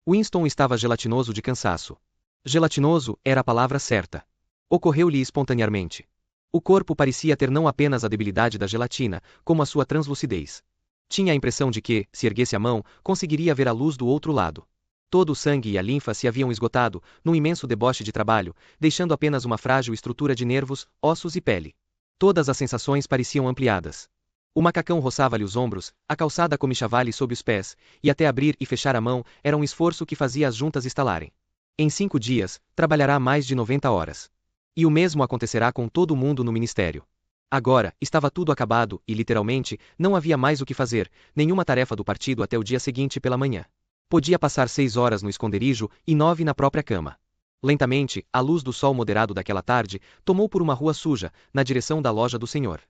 Winston estava gelatinoso de cansaço. Gelatinoso era a palavra certa. Ocorreu-lhe espontaneamente. O corpo parecia ter não apenas a debilidade da gelatina, como a sua translucidez. Tinha a impressão de que, se erguesse a mão, conseguiria ver a luz do outro lado. Todo o sangue e a linfa se haviam esgotado, num imenso deboche de trabalho, deixando apenas uma frágil estrutura de nervos, ossos e pele. Todas as sensações pareciam ampliadas. O macacão roçava-lhe os ombros, a calçada comichava-lhe sob os pés, e até abrir e fechar a mão era um esforço que fazia as juntas estalarem. Em 5 dias, trabalhará mais de 90 horas. E o mesmo acontecerá com todo mundo no ministério. Agora, estava tudo acabado e, literalmente, não havia mais o que fazer, nenhuma tarefa do partido até o dia seguinte pela manhã. Podia passar 6 horas no esconderijo e 9 na própria cama. Lentamente, a luz do sol moderado daquela tarde, tomou por uma rua suja, na direção da loja do senhor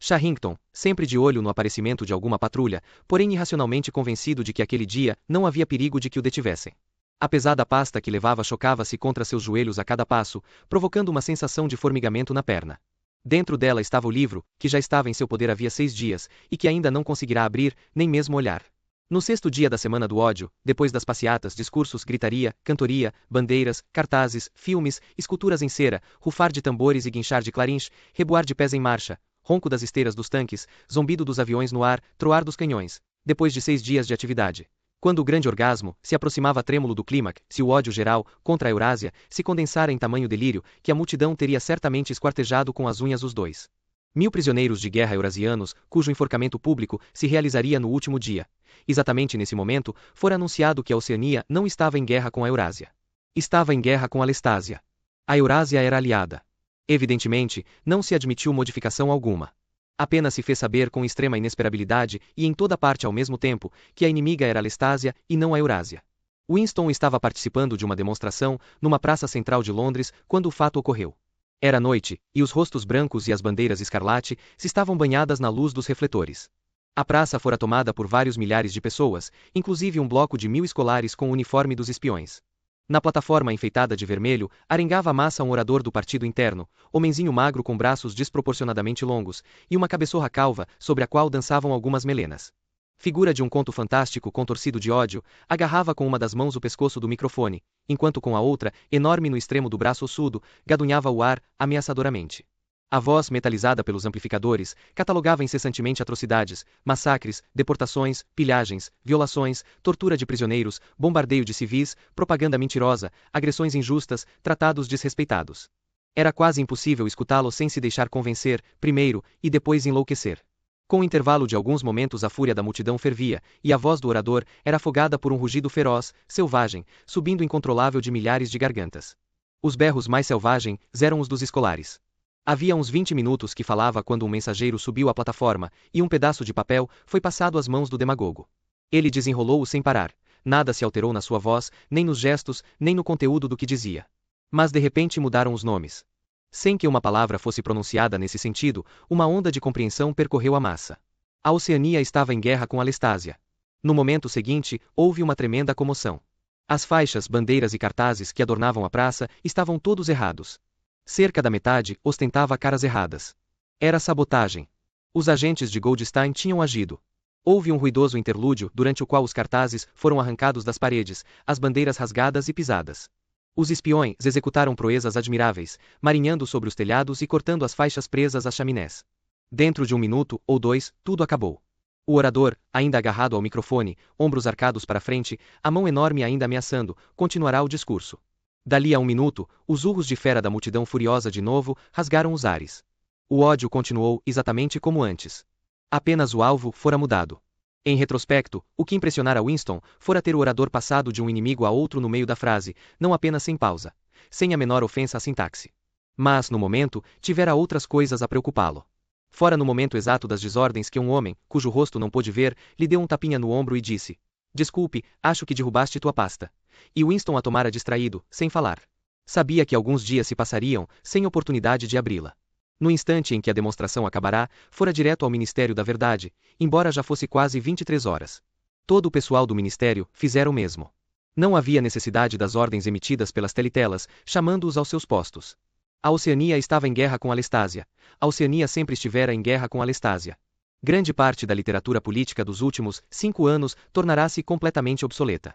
Charrington, sempre de olho no aparecimento de alguma patrulha, porém irracionalmente convencido de que aquele dia não havia perigo de que o detivessem. A pesada pasta que levava chocava-se contra seus joelhos a cada passo, provocando uma sensação de formigamento na perna. Dentro dela estava o livro, que já estava em seu poder havia 6 dias, e que ainda não conseguirá abrir, nem mesmo olhar. No 6º dia da Semana do Ódio, depois das passeatas, discursos, gritaria, cantoria, bandeiras, cartazes, filmes, esculturas em cera, rufar de tambores e guinchar de clarins, reboar de pés em marcha, ronco das esteiras dos tanques, zombido dos aviões no ar, troar dos canhões. Depois de 6 dias de atividade. Quando o grande orgasmo se aproximava trêmulo do clímax, se o ódio geral, contra a Eurásia, se condensara em tamanho delírio, que a multidão teria certamente esquartejado com as unhas os 2.000 prisioneiros de guerra eurasianos, cujo enforcamento público se realizaria no último dia. Exatamente nesse momento, fora anunciado que a Oceania não estava em guerra com a Eurásia. Estava em guerra com a Lestásia. A Eurásia era aliada. Evidentemente, não se admitiu modificação alguma. Apenas se fez saber com extrema inesperabilidade e em toda parte ao mesmo tempo, que a inimiga era a Lestásia e não a Eurásia. Winston estava participando de uma demonstração numa praça central de Londres quando o fato ocorreu. Era noite, e os rostos brancos e as bandeiras escarlate se estavam banhadas na luz dos refletores. A praça fora tomada por vários milhares de pessoas, inclusive um bloco de 1000 escolares com o uniforme dos espiões. Na plataforma enfeitada de vermelho, arengava a massa um orador do partido interno, homenzinho magro com braços desproporcionadamente longos, e uma cabeçorra calva, sobre a qual dançavam algumas melenas. Figura de um conto fantástico contorcido de ódio, agarrava com uma das mãos o pescoço do microfone, enquanto com a outra, enorme no extremo do braço ossudo, gadunhava o ar, ameaçadoramente. A voz, metalizada pelos amplificadores, catalogava incessantemente atrocidades, massacres, deportações, pilhagens, violações, tortura de prisioneiros, bombardeio de civis, propaganda mentirosa, agressões injustas, tratados desrespeitados. Era quase impossível escutá-lo sem se deixar convencer, primeiro, e depois enlouquecer. Com o intervalo de alguns momentos a fúria da multidão fervia, e a voz do orador era afogada por um rugido feroz, selvagem, subindo incontrolável de milhares de gargantas. Os berros mais selvagens eram os dos escolares. Havia uns 20 minutos que falava quando um mensageiro subiu à plataforma, e um pedaço de papel foi passado às mãos do demagogo. Ele desenrolou-o sem parar. Nada se alterou na sua voz, nem nos gestos, nem no conteúdo do que dizia. Mas de repente mudaram os nomes. Sem que uma palavra fosse pronunciada nesse sentido, uma onda de compreensão percorreu a massa. A Oceania estava em guerra com a Lestásia. No momento seguinte, houve uma tremenda comoção. As faixas, bandeiras e cartazes que adornavam a praça estavam todos errados. Cerca da metade ostentava caras erradas. Era sabotagem. Os agentes de Goldstein tinham agido. Houve um ruidoso interlúdio durante o qual os cartazes foram arrancados das paredes, as bandeiras rasgadas e pisadas. Os espiões executaram proezas admiráveis, marinhando sobre os telhados e cortando as faixas presas às chaminés. Dentro de 1 minuto, ou 2, tudo acabou. O orador, ainda agarrado ao microfone, ombros arcados para frente, a mão enorme ainda ameaçando, continuará o discurso. Dali a 1 minuto, os urros de fera da multidão furiosa de novo rasgaram os ares. O ódio continuou exatamente como antes. Apenas o alvo fora mudado. Em retrospecto, o que impressionara Winston fora ter o orador passado de um inimigo a outro no meio da frase, não apenas sem pausa, sem a menor ofensa à sintaxe. Mas, no momento, tivera outras coisas a preocupá-lo. Fora no momento exato das desordens que um homem, cujo rosto não pôde ver, lhe deu um tapinha no ombro e disse: "Desculpe, acho que derrubaste tua pasta." E Winston a tomara distraído, sem falar. Sabia que alguns dias se passariam, sem oportunidade de abri-la. No instante em que a demonstração acabará, fora direto ao Ministério da Verdade, embora já fosse quase 23 horas. Todo o pessoal do Ministério fizera o mesmo. Não havia necessidade das ordens emitidas pelas telitelas, chamando-os aos seus postos. A Oceania estava em guerra com a Lestásia. A Oceania sempre estivera em guerra com a Lestásia. Grande parte da literatura política dos últimos 5 anos tornará-se completamente obsoleta.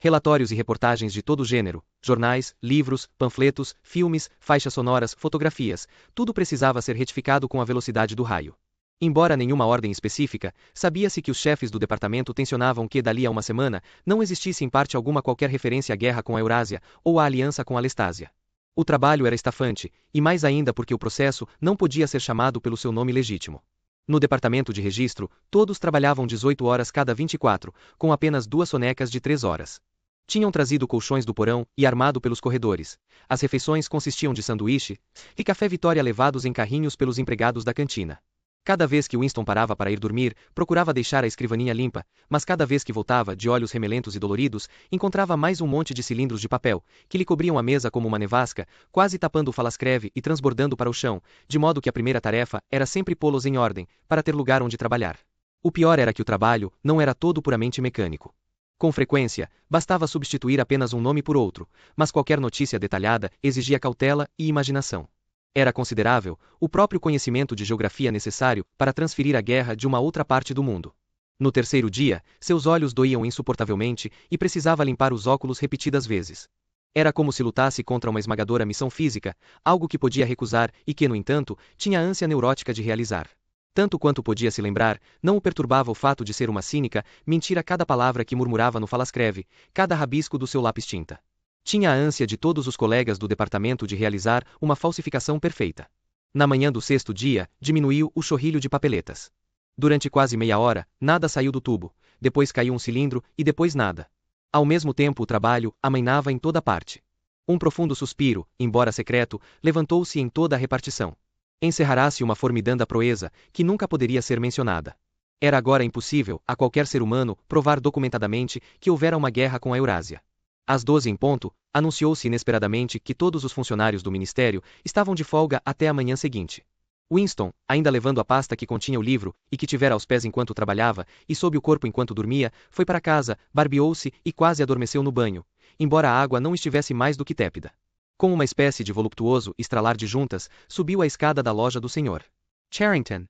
Relatórios e reportagens de todo gênero, jornais, livros, panfletos, filmes, faixas sonoras, fotografias, tudo precisava ser retificado com a velocidade do raio. Embora nenhuma ordem específica, sabia-se que os chefes do departamento tensionavam que dali a uma semana não existisse em parte alguma qualquer referência à guerra com a Eurásia ou à aliança com a Lestásia. O trabalho era estafante, e mais ainda porque o processo não podia ser chamado pelo seu nome legítimo. No departamento de registro, todos trabalhavam 18 horas cada 24, com apenas 2 sonecas de 3 horas. Tinham trazido colchões do porão e armado pelos corredores. As refeições consistiam de sanduíche e café Vitória levados em carrinhos pelos empregados da cantina. Cada vez que Winston parava para ir dormir, procurava deixar a escrivaninha limpa, mas cada vez que voltava, de olhos remelentos e doloridos, encontrava mais um monte de cilindros de papel, que lhe cobriam a mesa como uma nevasca, quase tapando o falascreve e transbordando para o chão, de modo que a primeira tarefa era sempre pô-los em ordem, para ter lugar onde trabalhar. O pior era que o trabalho não era todo puramente mecânico. Com frequência, bastava substituir apenas um nome por outro, mas qualquer notícia detalhada exigia cautela e imaginação. Era considerável o próprio conhecimento de geografia necessário para transferir a guerra de uma outra parte do mundo. No terceiro dia, seus olhos doíam insuportavelmente e precisava limpar os óculos repetidas vezes. Era como se lutasse contra uma esmagadora missão física, algo que podia recusar e que, no entanto, tinha ânsia neurótica de realizar. Tanto quanto podia se lembrar, não o perturbava o fato de ser uma cínica, mentir a cada palavra que murmurava no falascreve, cada rabisco do seu lápis tinta. Tinha a ânsia de todos os colegas do departamento de realizar uma falsificação perfeita. Na manhã do 6º dia, diminuiu o chorrilho de papeletas. Durante quase meia hora, nada saiu do tubo, depois caiu um cilindro, e depois nada. Ao mesmo tempo o trabalho amainava em toda parte. Um profundo suspiro, embora secreto, levantou-se em toda a repartição. Encerrará-se uma formidanda proeza, que nunca poderia ser mencionada. Era agora impossível, a qualquer ser humano, provar documentadamente que houvera uma guerra com a Eurásia. Às 12 em ponto, anunciou-se inesperadamente que todos os funcionários do ministério estavam de folga até a manhã seguinte. Winston, ainda levando a pasta que continha o livro, e que tivera aos pés enquanto trabalhava, e sob o corpo enquanto dormia, foi para casa, barbeou-se e quase adormeceu no banho, embora a água não estivesse mais do que tépida. Com uma espécie de voluptuoso estralar de juntas, subiu a escada da loja do Sr. Charrington.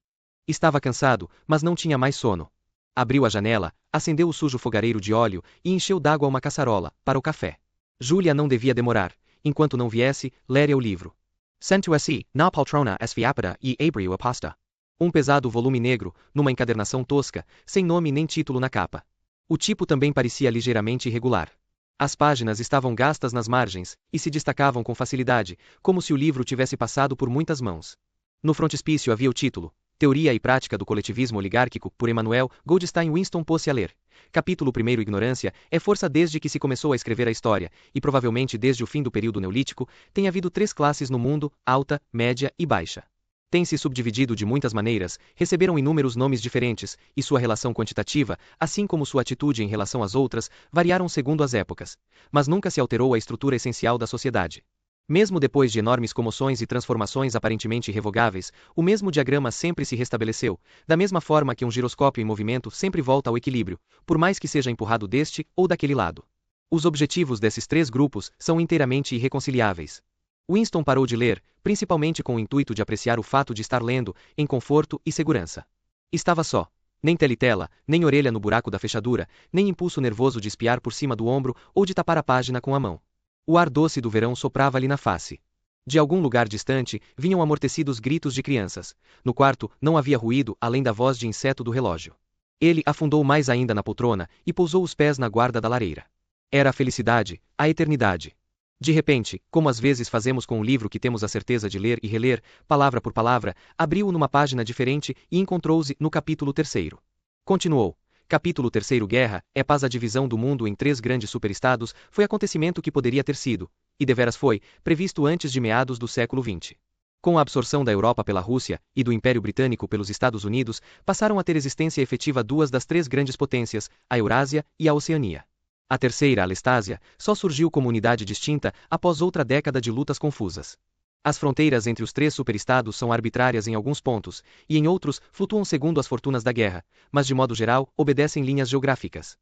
Estava cansado, mas não tinha mais sono. Abriu a janela, acendeu o sujo fogareiro de óleo e encheu d'água uma caçarola, para o café. Júlia não devia demorar. Enquanto não viesse, lera o livro. Centuesi, na poltrona esfiápida e abriu a pasta. Um pesado volume negro, numa encadernação tosca, sem nome nem título na capa. O tipo também parecia ligeiramente irregular. As páginas estavam gastas nas margens, e se destacavam com facilidade, como se o livro tivesse passado por muitas mãos. No frontispício havia o título, Teoria e Prática do Coletivismo Oligárquico, por Emanuel Goldstein. Winston pôs-se a ler. Capítulo 1. Ignorância é força. Desde que se começou a escrever a história, e provavelmente desde o fim do período neolítico, tem havido 3 classes no mundo, alta, média e baixa. Tem-se subdividido de muitas maneiras, receberam inúmeros nomes diferentes, e sua relação quantitativa, assim como sua atitude em relação às outras, variaram segundo as épocas. Mas nunca se alterou a estrutura essencial da sociedade. Mesmo depois de enormes comoções e transformações aparentemente irrevogáveis, o mesmo diagrama sempre se restabeleceu, da mesma forma que um giroscópio em movimento sempre volta ao equilíbrio, por mais que seja empurrado deste ou daquele lado. Os objetivos desses 3 grupos são inteiramente irreconciliáveis. Winston parou de ler, principalmente com o intuito de apreciar o fato de estar lendo, em conforto e segurança. Estava só. Nem teletela, nem orelha no buraco da fechadura, nem impulso nervoso de espiar por cima do ombro ou de tapar a página com a mão. O ar doce do verão soprava-lhe na face. De algum lugar distante, vinham amortecidos gritos de crianças. No quarto, não havia ruído, além da voz de inseto do relógio. Ele afundou mais ainda na poltrona, e pousou os pés na guarda da lareira. Era a felicidade, a eternidade. De repente, como às vezes fazemos com um livro que temos a certeza de ler e reler, palavra por palavra, abriu-o numa página diferente e encontrou-se no capítulo 3. Continuou. Capítulo 3. Guerra, é paz. A divisão do mundo em 3 grandes superestados foi acontecimento que poderia ter sido, e deveras foi, previsto antes de meados do século XX. Com a absorção da Europa pela Rússia, e do Império Britânico pelos Estados Unidos, passaram a ter existência efetiva 2 das 3 grandes potências, a Eurásia e a Oceania. A terceira, a Lestásia, só surgiu como unidade distinta após outra década de lutas confusas. As fronteiras entre os 3 superestados são arbitrárias em alguns pontos, e em outros, flutuam segundo as fortunas da guerra, mas de modo geral, obedecem linhas geográficas.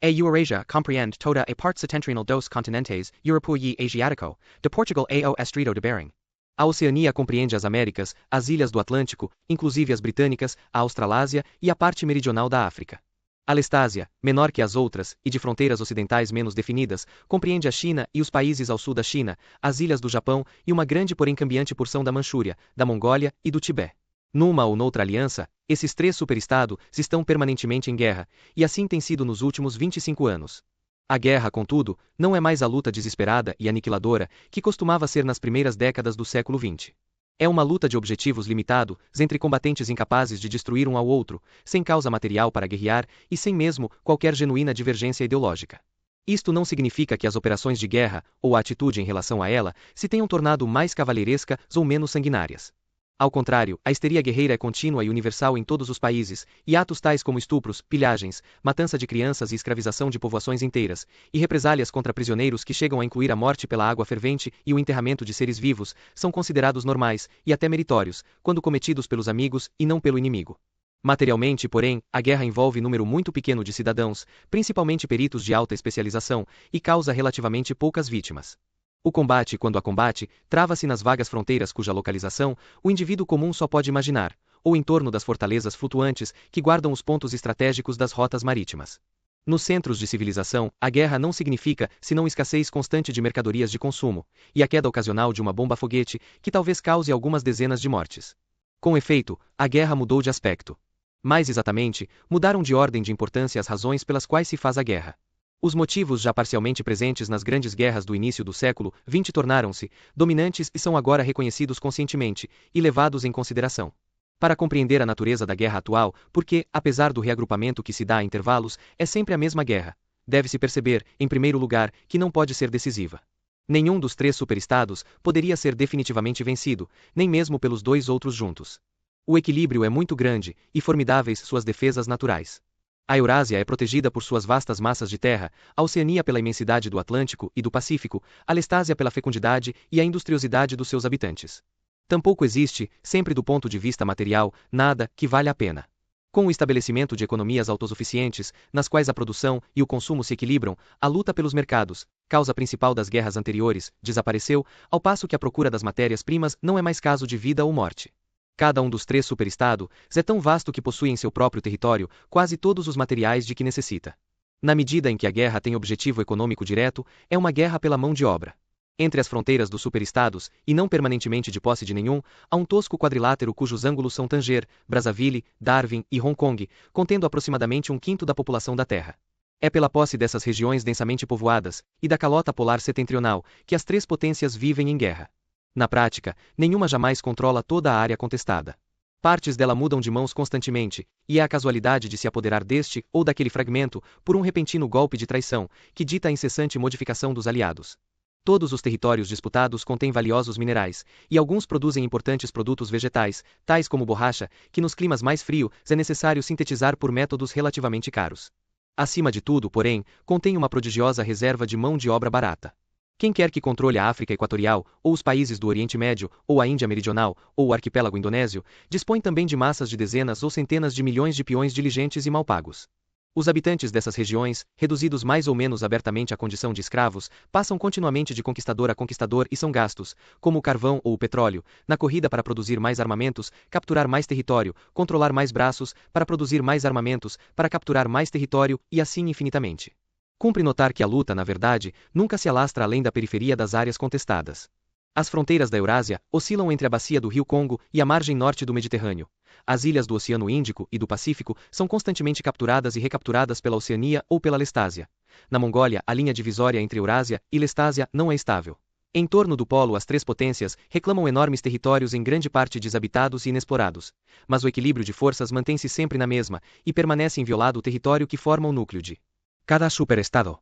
A Eurasia compreende toda a parte setentrional dos continentes, Europeu e Asiático, de Portugal ao Estreito de Bering. A Oceania compreende as Américas, as ilhas do Atlântico, inclusive as britânicas, a Australásia e a parte meridional da África. A Lestásia, menor que as outras, e de fronteiras ocidentais menos definidas, compreende a China e os países ao sul da China, as ilhas do Japão e uma grande porém cambiante porção da Manchúria, da Mongólia e do Tibete. Numa ou noutra aliança, esses 3 superestados estão permanentemente em guerra, e assim tem sido nos últimos 25 anos. A guerra, contudo, não é mais a luta desesperada e aniquiladora que costumava ser nas primeiras décadas do século XX. É uma luta de objetivos limitados entre combatentes incapazes de destruir um ao outro, sem causa material para guerrear e sem mesmo qualquer genuína divergência ideológica. Isto não significa que as operações de guerra, ou a atitude em relação a ela, se tenham tornado mais cavalheirescas ou menos sanguinárias. Ao contrário, a histeria guerreira é contínua e universal em todos os países, e atos tais como estupros, pilhagens, matança de crianças e escravização de povoações inteiras, e represálias contra prisioneiros que chegam a incluir a morte pela água fervente e o enterramento de seres vivos, são considerados normais, e até meritórios, quando cometidos pelos amigos e não pelo inimigo. Materialmente, porém, a guerra envolve número muito pequeno de cidadãos, principalmente peritos de alta especialização, e causa relativamente poucas vítimas. O combate, quando há combate, trava-se nas vagas fronteiras cuja localização o indivíduo comum só pode imaginar, ou em torno das fortalezas flutuantes que guardam os pontos estratégicos das rotas marítimas. Nos centros de civilização, a guerra não significa senão escassez constante de mercadorias de consumo, e a queda ocasional de uma bomba-foguete que talvez cause algumas dezenas de mortes. Com efeito, a guerra mudou de aspecto. Mais exatamente, mudaram de ordem de importância as razões pelas quais se faz a guerra. Os motivos já parcialmente presentes nas grandes guerras do início do século XX tornaram-se dominantes e são agora reconhecidos conscientemente e levados em consideração. Para compreender a natureza da guerra atual, porque, apesar do reagrupamento que se dá a intervalos, é sempre a mesma guerra, deve-se perceber, em primeiro lugar, que não pode ser decisiva. Nenhum dos 3 superestados poderia ser definitivamente vencido, nem mesmo pelos 2 outros juntos. O equilíbrio é muito grande, e formidáveis suas defesas naturais. A Eurásia é protegida por suas vastas massas de terra, a Oceania pela imensidade do Atlântico e do Pacífico, a Lestásia pela fecundidade e a industriosidade dos seus habitantes. Tampouco existe, sempre do ponto de vista material, nada que valha a pena. Com o estabelecimento de economias autossuficientes, nas quais a produção e o consumo se equilibram, a luta pelos mercados, causa principal das guerras anteriores, desapareceu, ao passo que a procura das matérias-primas não é mais caso de vida ou morte. Cada um dos três superestados é tão vasto que possui em seu próprio território quase todos os materiais de que necessita. Na medida em que a guerra tem objetivo econômico direto, é uma guerra pela mão de obra. Entre as fronteiras dos superestados, e não permanentemente de posse de nenhum, há um tosco quadrilátero cujos ângulos são Tanger, Brazzaville, Darwin e Hong Kong, contendo aproximadamente um quinto da população da Terra. É pela posse dessas regiões densamente povoadas, e da calota polar setentrional, que as três potências vivem em guerra. Na prática, nenhuma jamais controla toda a área contestada. Partes dela mudam de mãos constantemente, e é a casualidade de se apoderar deste ou daquele fragmento, por um repentino golpe de traição, que dita a incessante modificação dos aliados. Todos os territórios disputados contêm valiosos minerais, e alguns produzem importantes produtos vegetais, tais como borracha, que nos climas mais frios é necessário sintetizar por métodos relativamente caros. Acima de tudo, porém, contém uma prodigiosa reserva de mão de obra barata. Quem quer que controle a África Equatorial, ou os países do Oriente Médio, ou a Índia Meridional, ou o arquipélago indonésio, dispõe também de massas de dezenas ou centenas de milhões de peões diligentes e mal pagos. Os habitantes dessas regiões, reduzidos mais ou menos abertamente à condição de escravos, passam continuamente de conquistador a conquistador e são gastos, como o carvão ou o petróleo, na corrida para produzir mais armamentos, capturar mais território, controlar mais braços, para produzir mais armamentos, para capturar mais território, e assim infinitamente. Cumpre notar que a luta, na verdade, nunca se alastra além da periferia das áreas contestadas. As fronteiras da Eurásia oscilam entre a bacia do rio Congo e a margem norte do Mediterrâneo. As ilhas do Oceano Índico e do Pacífico são constantemente capturadas e recapturadas pela Oceania ou pela Lestásia. Na Mongólia, a linha divisória entre Eurásia e Lestásia não é estável. Em torno do polo, as três potências reclamam enormes territórios em grande parte desabitados e inexplorados. Mas o equilíbrio de forças mantém-se sempre na mesma, e permanece inviolado o território que forma o núcleo de cada superestado.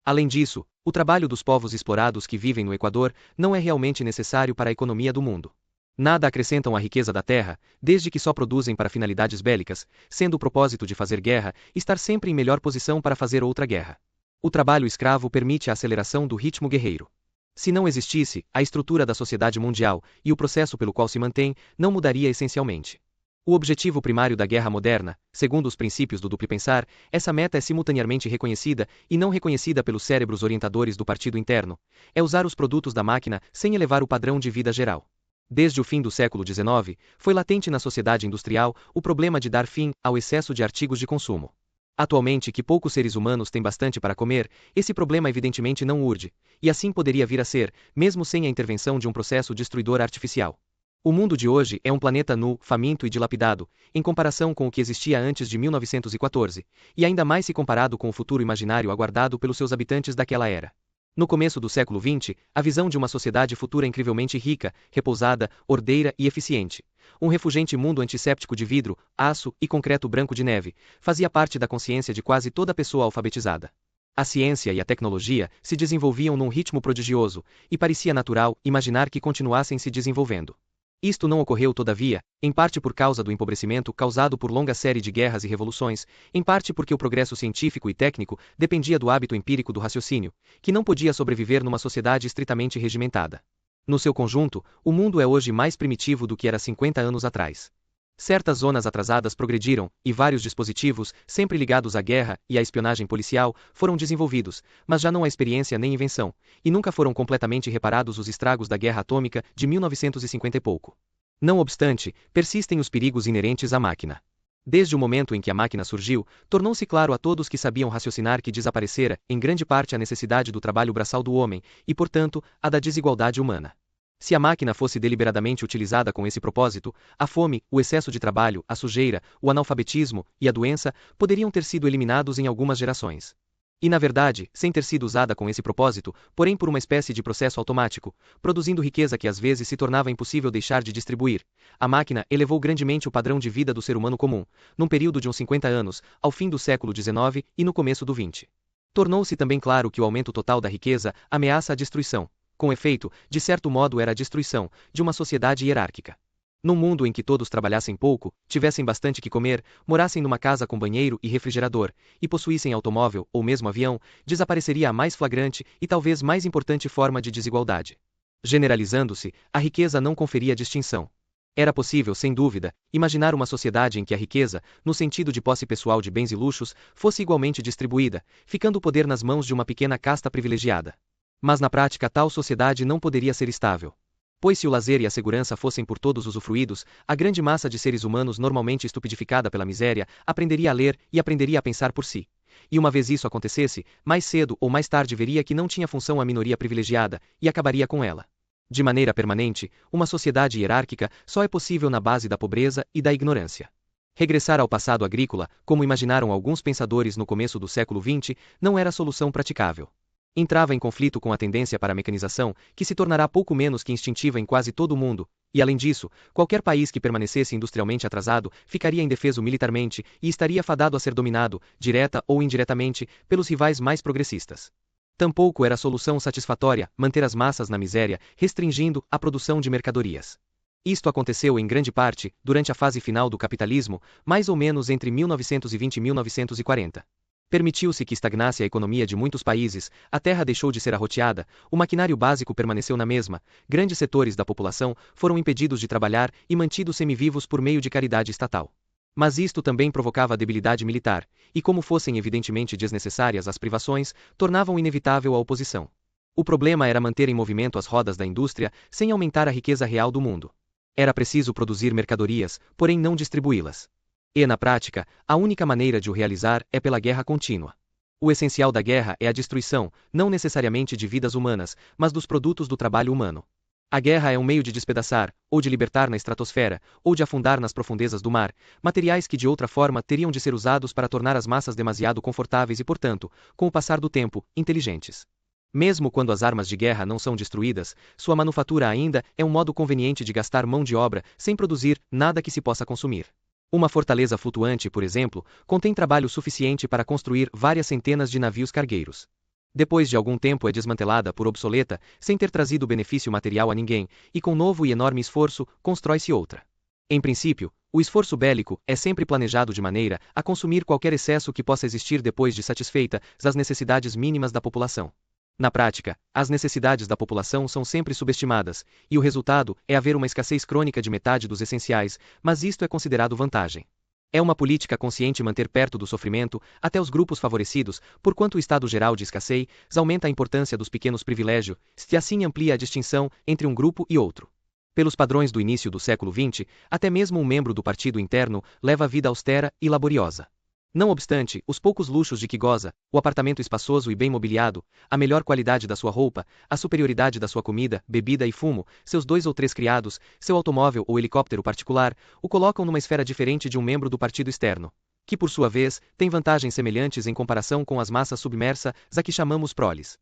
Além disso, o trabalho dos povos explorados que vivem no Equador não é realmente necessário para a economia do mundo. Nada acrescentam à riqueza da terra, desde que só produzem para finalidades bélicas, sendo o propósito de fazer guerra, estar sempre em melhor posição para fazer outra guerra. O trabalho escravo permite a aceleração do ritmo guerreiro. Se não existisse, a estrutura da sociedade mundial, e o processo pelo qual se mantém, não mudaria essencialmente. O objetivo primário da guerra moderna, segundo os princípios do duplo pensar, essa meta é simultaneamente reconhecida e não reconhecida pelos cérebros orientadores do partido interno, é usar os produtos da máquina sem elevar o padrão de vida geral. Desde o fim do século XIX, foi latente na sociedade industrial o problema de dar fim ao excesso de artigos de consumo. Atualmente, que poucos seres humanos têm bastante para comer, esse problema evidentemente não urge, e assim poderia vir a ser, mesmo sem a intervenção de um processo destruidor artificial. O mundo de hoje é um planeta nu, faminto e dilapidado, em comparação com o que existia antes de 1914, e ainda mais se comparado com o futuro imaginário aguardado pelos seus habitantes daquela era. No começo do século XX, a visão de uma sociedade futura incrivelmente rica, repousada, ordeira e eficiente, um refulgente mundo antisséptico de vidro, aço e concreto branco de neve, fazia parte da consciência de quase toda pessoa alfabetizada. A ciência e a tecnologia se desenvolviam num ritmo prodigioso, e parecia natural imaginar que continuassem se desenvolvendo. Isto não ocorreu, todavia, em parte por causa do empobrecimento causado por longa série de guerras e revoluções, em parte porque o progresso científico e técnico dependia do hábito empírico do raciocínio, que não podia sobreviver numa sociedade estritamente regimentada. No seu conjunto, o mundo é hoje mais primitivo do que era 50 anos atrás. Certas zonas atrasadas progrediram, e vários dispositivos, sempre ligados à guerra e à espionagem policial, foram desenvolvidos, mas já não há experiência nem invenção, e nunca foram completamente reparados os estragos da guerra atômica de 1950 e pouco. Não obstante, persistem os perigos inerentes à máquina. Desde o momento em que a máquina surgiu, tornou-se claro a todos que sabiam raciocinar que desaparecera, em grande parte, a necessidade do trabalho braçal do homem, e, portanto, a da desigualdade humana. Se a máquina fosse deliberadamente utilizada com esse propósito, a fome, o excesso de trabalho, a sujeira, o analfabetismo e a doença poderiam ter sido eliminados em algumas gerações. E na verdade, sem ter sido usada com esse propósito, porém por uma espécie de processo automático, produzindo riqueza que às vezes se tornava impossível deixar de distribuir, a máquina elevou grandemente o padrão de vida do ser humano comum, num período de uns 50 anos, ao fim do século XIX e no começo do XX. Tornou-se também claro que o aumento total da riqueza ameaça a destruição. Com efeito, de certo modo era a destruição de uma sociedade hierárquica. Num mundo em que todos trabalhassem pouco, tivessem bastante que comer, morassem numa casa com banheiro e refrigerador, e possuíssem automóvel ou mesmo avião, desapareceria a mais flagrante e talvez mais importante forma de desigualdade. Generalizando-se, a riqueza não conferia distinção. Era possível, sem dúvida, imaginar uma sociedade em que a riqueza, no sentido de posse pessoal de bens e luxos, fosse igualmente distribuída, ficando o poder nas mãos de uma pequena casta privilegiada. Mas na prática tal sociedade não poderia ser estável. Pois se o lazer e a segurança fossem por todos usufruídos, a grande massa de seres humanos normalmente estupidificada pela miséria, aprenderia a ler e aprenderia a pensar por si. E uma vez isso acontecesse, mais cedo ou mais tarde veria que não tinha função a minoria privilegiada, e acabaria com ela. De maneira permanente, uma sociedade hierárquica só é possível na base da pobreza e da ignorância. Regressar ao passado agrícola, como imaginaram alguns pensadores no começo do século XX, não era solução praticável. Entrava em conflito com a tendência para a mecanização, que se tornará pouco menos que instintiva em quase todo o mundo, e além disso, qualquer país que permanecesse industrialmente atrasado ficaria indefeso militarmente e estaria fadado a ser dominado, direta ou indiretamente, pelos rivais mais progressistas. Tampouco era solução satisfatória manter as massas na miséria, restringindo a produção de mercadorias. Isto aconteceu em grande parte, durante a fase final do capitalismo, mais ou menos entre 1920 e 1940. Permitiu-se que estagnasse a economia de muitos países, a terra deixou de ser arroteada, o maquinário básico permaneceu na mesma, grandes setores da população foram impedidos de trabalhar e mantidos semivivos por meio de caridade estatal. Mas isto também provocava debilidade militar, e como fossem evidentemente desnecessárias as privações, tornavam inevitável a oposição. O problema era manter em movimento as rodas da indústria sem aumentar a riqueza real do mundo. Era preciso produzir mercadorias, porém não distribuí-las. E, na prática, a única maneira de o realizar é pela guerra contínua. O essencial da guerra é a destruição, não necessariamente de vidas humanas, mas dos produtos do trabalho humano. A guerra é um meio de despedaçar, ou de libertar na estratosfera, ou de afundar nas profundezas do mar, materiais que de outra forma teriam de ser usados para tornar as massas demasiado confortáveis e, portanto, com o passar do tempo, inteligentes. Mesmo quando as armas de guerra não são destruídas, sua manufatura ainda é um modo conveniente de gastar mão de obra sem produzir nada que se possa consumir. Uma fortaleza flutuante, por exemplo, contém trabalho suficiente para construir várias centenas de navios cargueiros. Depois de algum tempo é desmantelada por obsoleta, sem ter trazido benefício material a ninguém, e com novo e enorme esforço, constrói-se outra. Em princípio, o esforço bélico é sempre planejado de maneira a consumir qualquer excesso que possa existir depois de satisfeitas as necessidades mínimas da população. Na prática, as necessidades da população são sempre subestimadas, e o resultado é haver uma escassez crônica de metade dos essenciais, mas isto é considerado vantagem. É uma política consciente manter perto do sofrimento até os grupos favorecidos, porquanto o estado geral de escassez aumenta a importância dos pequenos privilégios, e assim amplia a distinção entre um grupo e outro. Pelos padrões do início do século XX, até mesmo um membro do partido interno leva a vida austera e laboriosa. Não obstante, os poucos luxos de que goza, o apartamento espaçoso e bem mobiliado, a melhor qualidade da sua roupa, a superioridade da sua comida, bebida e fumo, seus 2 ou 3 criados, seu automóvel ou helicóptero particular, o colocam numa esfera diferente de um membro do partido externo, que por sua vez, tem vantagens semelhantes em comparação com as massas submersas a que chamamos proles.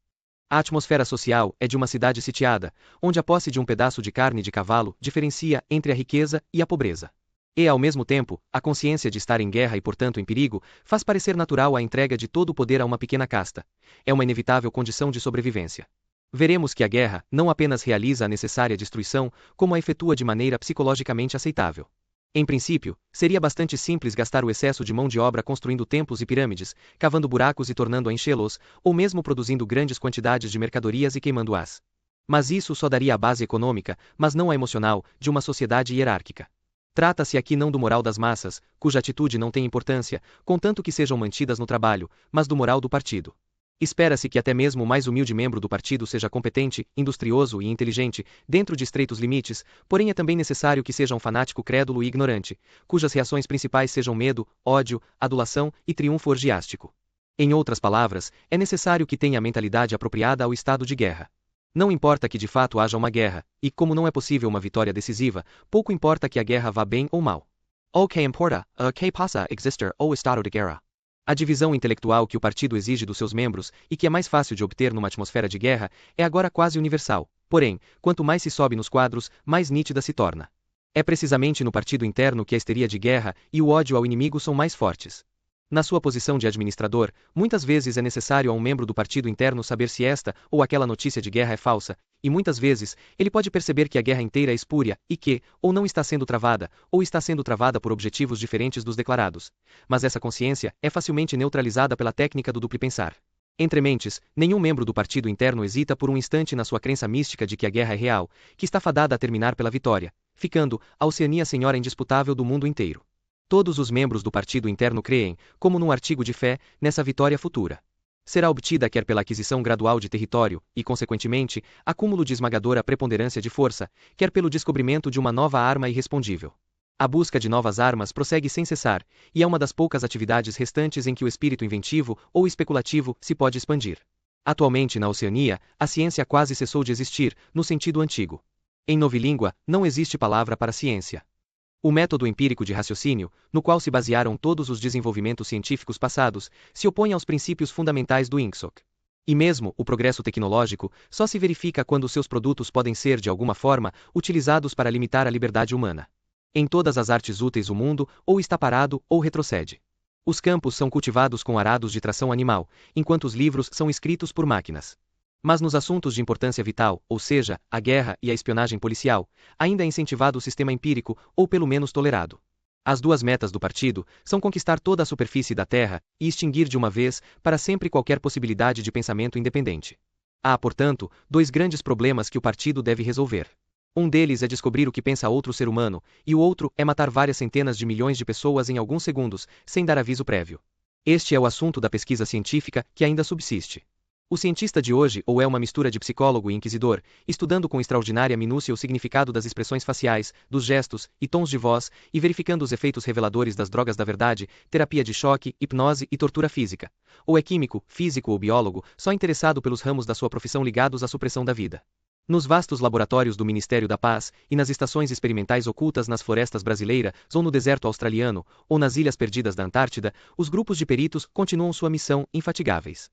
A atmosfera social é de uma cidade sitiada, onde a posse de um pedaço de carne de cavalo diferencia entre a riqueza e a pobreza. E, ao mesmo tempo, a consciência de estar em guerra e, portanto, em perigo, faz parecer natural a entrega de todo o poder a uma pequena casta. É uma inevitável condição de sobrevivência. Veremos que a guerra não apenas realiza a necessária destruição, como a efetua de maneira psicologicamente aceitável. Em princípio, seria bastante simples gastar o excesso de mão de obra construindo templos e pirâmides, cavando buracos e tornando a enchê-los, ou mesmo produzindo grandes quantidades de mercadorias e queimando-as. Mas isso só daria a base econômica, mas não a emocional, de uma sociedade hierárquica. Trata-se aqui não do moral das massas, cuja atitude não tem importância, contanto que sejam mantidas no trabalho, mas do moral do partido. Espera-se que até mesmo o mais humilde membro do partido seja competente, industrioso e inteligente, dentro de estreitos limites, porém é também necessário que seja um fanático crédulo e ignorante, cujas reações principais sejam medo, ódio, adulação e triunfo orgiástico. Em outras palavras, é necessário que tenha a mentalidade apropriada ao estado de guerra. Não importa que de fato haja uma guerra, e como não é possível uma vitória decisiva, pouco importa que a guerra vá bem ou mal. O que importa é que possa existir o estado de guerra. A divisão intelectual que o partido exige dos seus membros, e que é mais fácil de obter numa atmosfera de guerra, é agora quase universal, porém, quanto mais se sobe nos quadros, mais nítida se torna. É precisamente no partido interno que a histeria de guerra e o ódio ao inimigo são mais fortes. Na sua posição de administrador, muitas vezes é necessário a um membro do partido interno saber se esta ou aquela notícia de guerra é falsa, e muitas vezes, ele pode perceber que a guerra inteira é espúria e que, ou não está sendo travada, ou está sendo travada por objetivos diferentes dos declarados. Mas essa consciência é facilmente neutralizada pela técnica do duplo pensar. Entre mentes, nenhum membro do partido interno hesita por um instante na sua crença mística de que a guerra é real, que está fadada a terminar pela vitória, ficando a Oceania senhora indisputável do mundo inteiro. Todos os membros do partido interno creem, como num artigo de fé, nessa vitória futura. Será obtida quer pela aquisição gradual de território, e consequentemente, acúmulo de esmagadora preponderância de força, quer pelo descobrimento de uma nova arma irrespondível. A busca de novas armas prossegue sem cessar, e é uma das poucas atividades restantes em que o espírito inventivo ou especulativo se pode expandir. Atualmente na Oceania, a ciência quase cessou de existir, no sentido antigo. Em novilíngua, não existe palavra para ciência. O método empírico de raciocínio, no qual se basearam todos os desenvolvimentos científicos passados, se opõe aos princípios fundamentais do INCSOC. E mesmo o progresso tecnológico só se verifica quando seus produtos podem ser de alguma forma utilizados para limitar a liberdade humana. Em todas as artes úteis o mundo ou está parado ou retrocede. Os campos são cultivados com arados de tração animal, enquanto os livros são escritos por máquinas. Mas nos assuntos de importância vital, ou seja, a guerra e a espionagem policial, ainda é incentivado o sistema empírico, ou pelo menos tolerado. As duas metas do partido são conquistar toda a superfície da Terra e extinguir de uma vez, para sempre qualquer possibilidade de pensamento independente. Há, portanto, dois grandes problemas que o partido deve resolver. Um deles é descobrir o que pensa outro ser humano, e o outro é matar várias centenas de milhões de pessoas em alguns segundos, sem dar aviso prévio. Este é o assunto da pesquisa científica que ainda subsiste. O cientista de hoje ou é uma mistura de psicólogo e inquisidor, estudando com extraordinária minúcia o significado das expressões faciais, dos gestos e tons de voz, e verificando os efeitos reveladores das drogas da verdade, terapia de choque, hipnose e tortura física. Ou é químico, físico ou biólogo, só interessado pelos ramos da sua profissão ligados à supressão da vida. Nos vastos laboratórios do Ministério da Paz, e nas estações experimentais ocultas nas florestas brasileiras, ou no deserto australiano, ou nas ilhas perdidas da Antártida, os grupos de peritos continuam sua missão infatigáveis.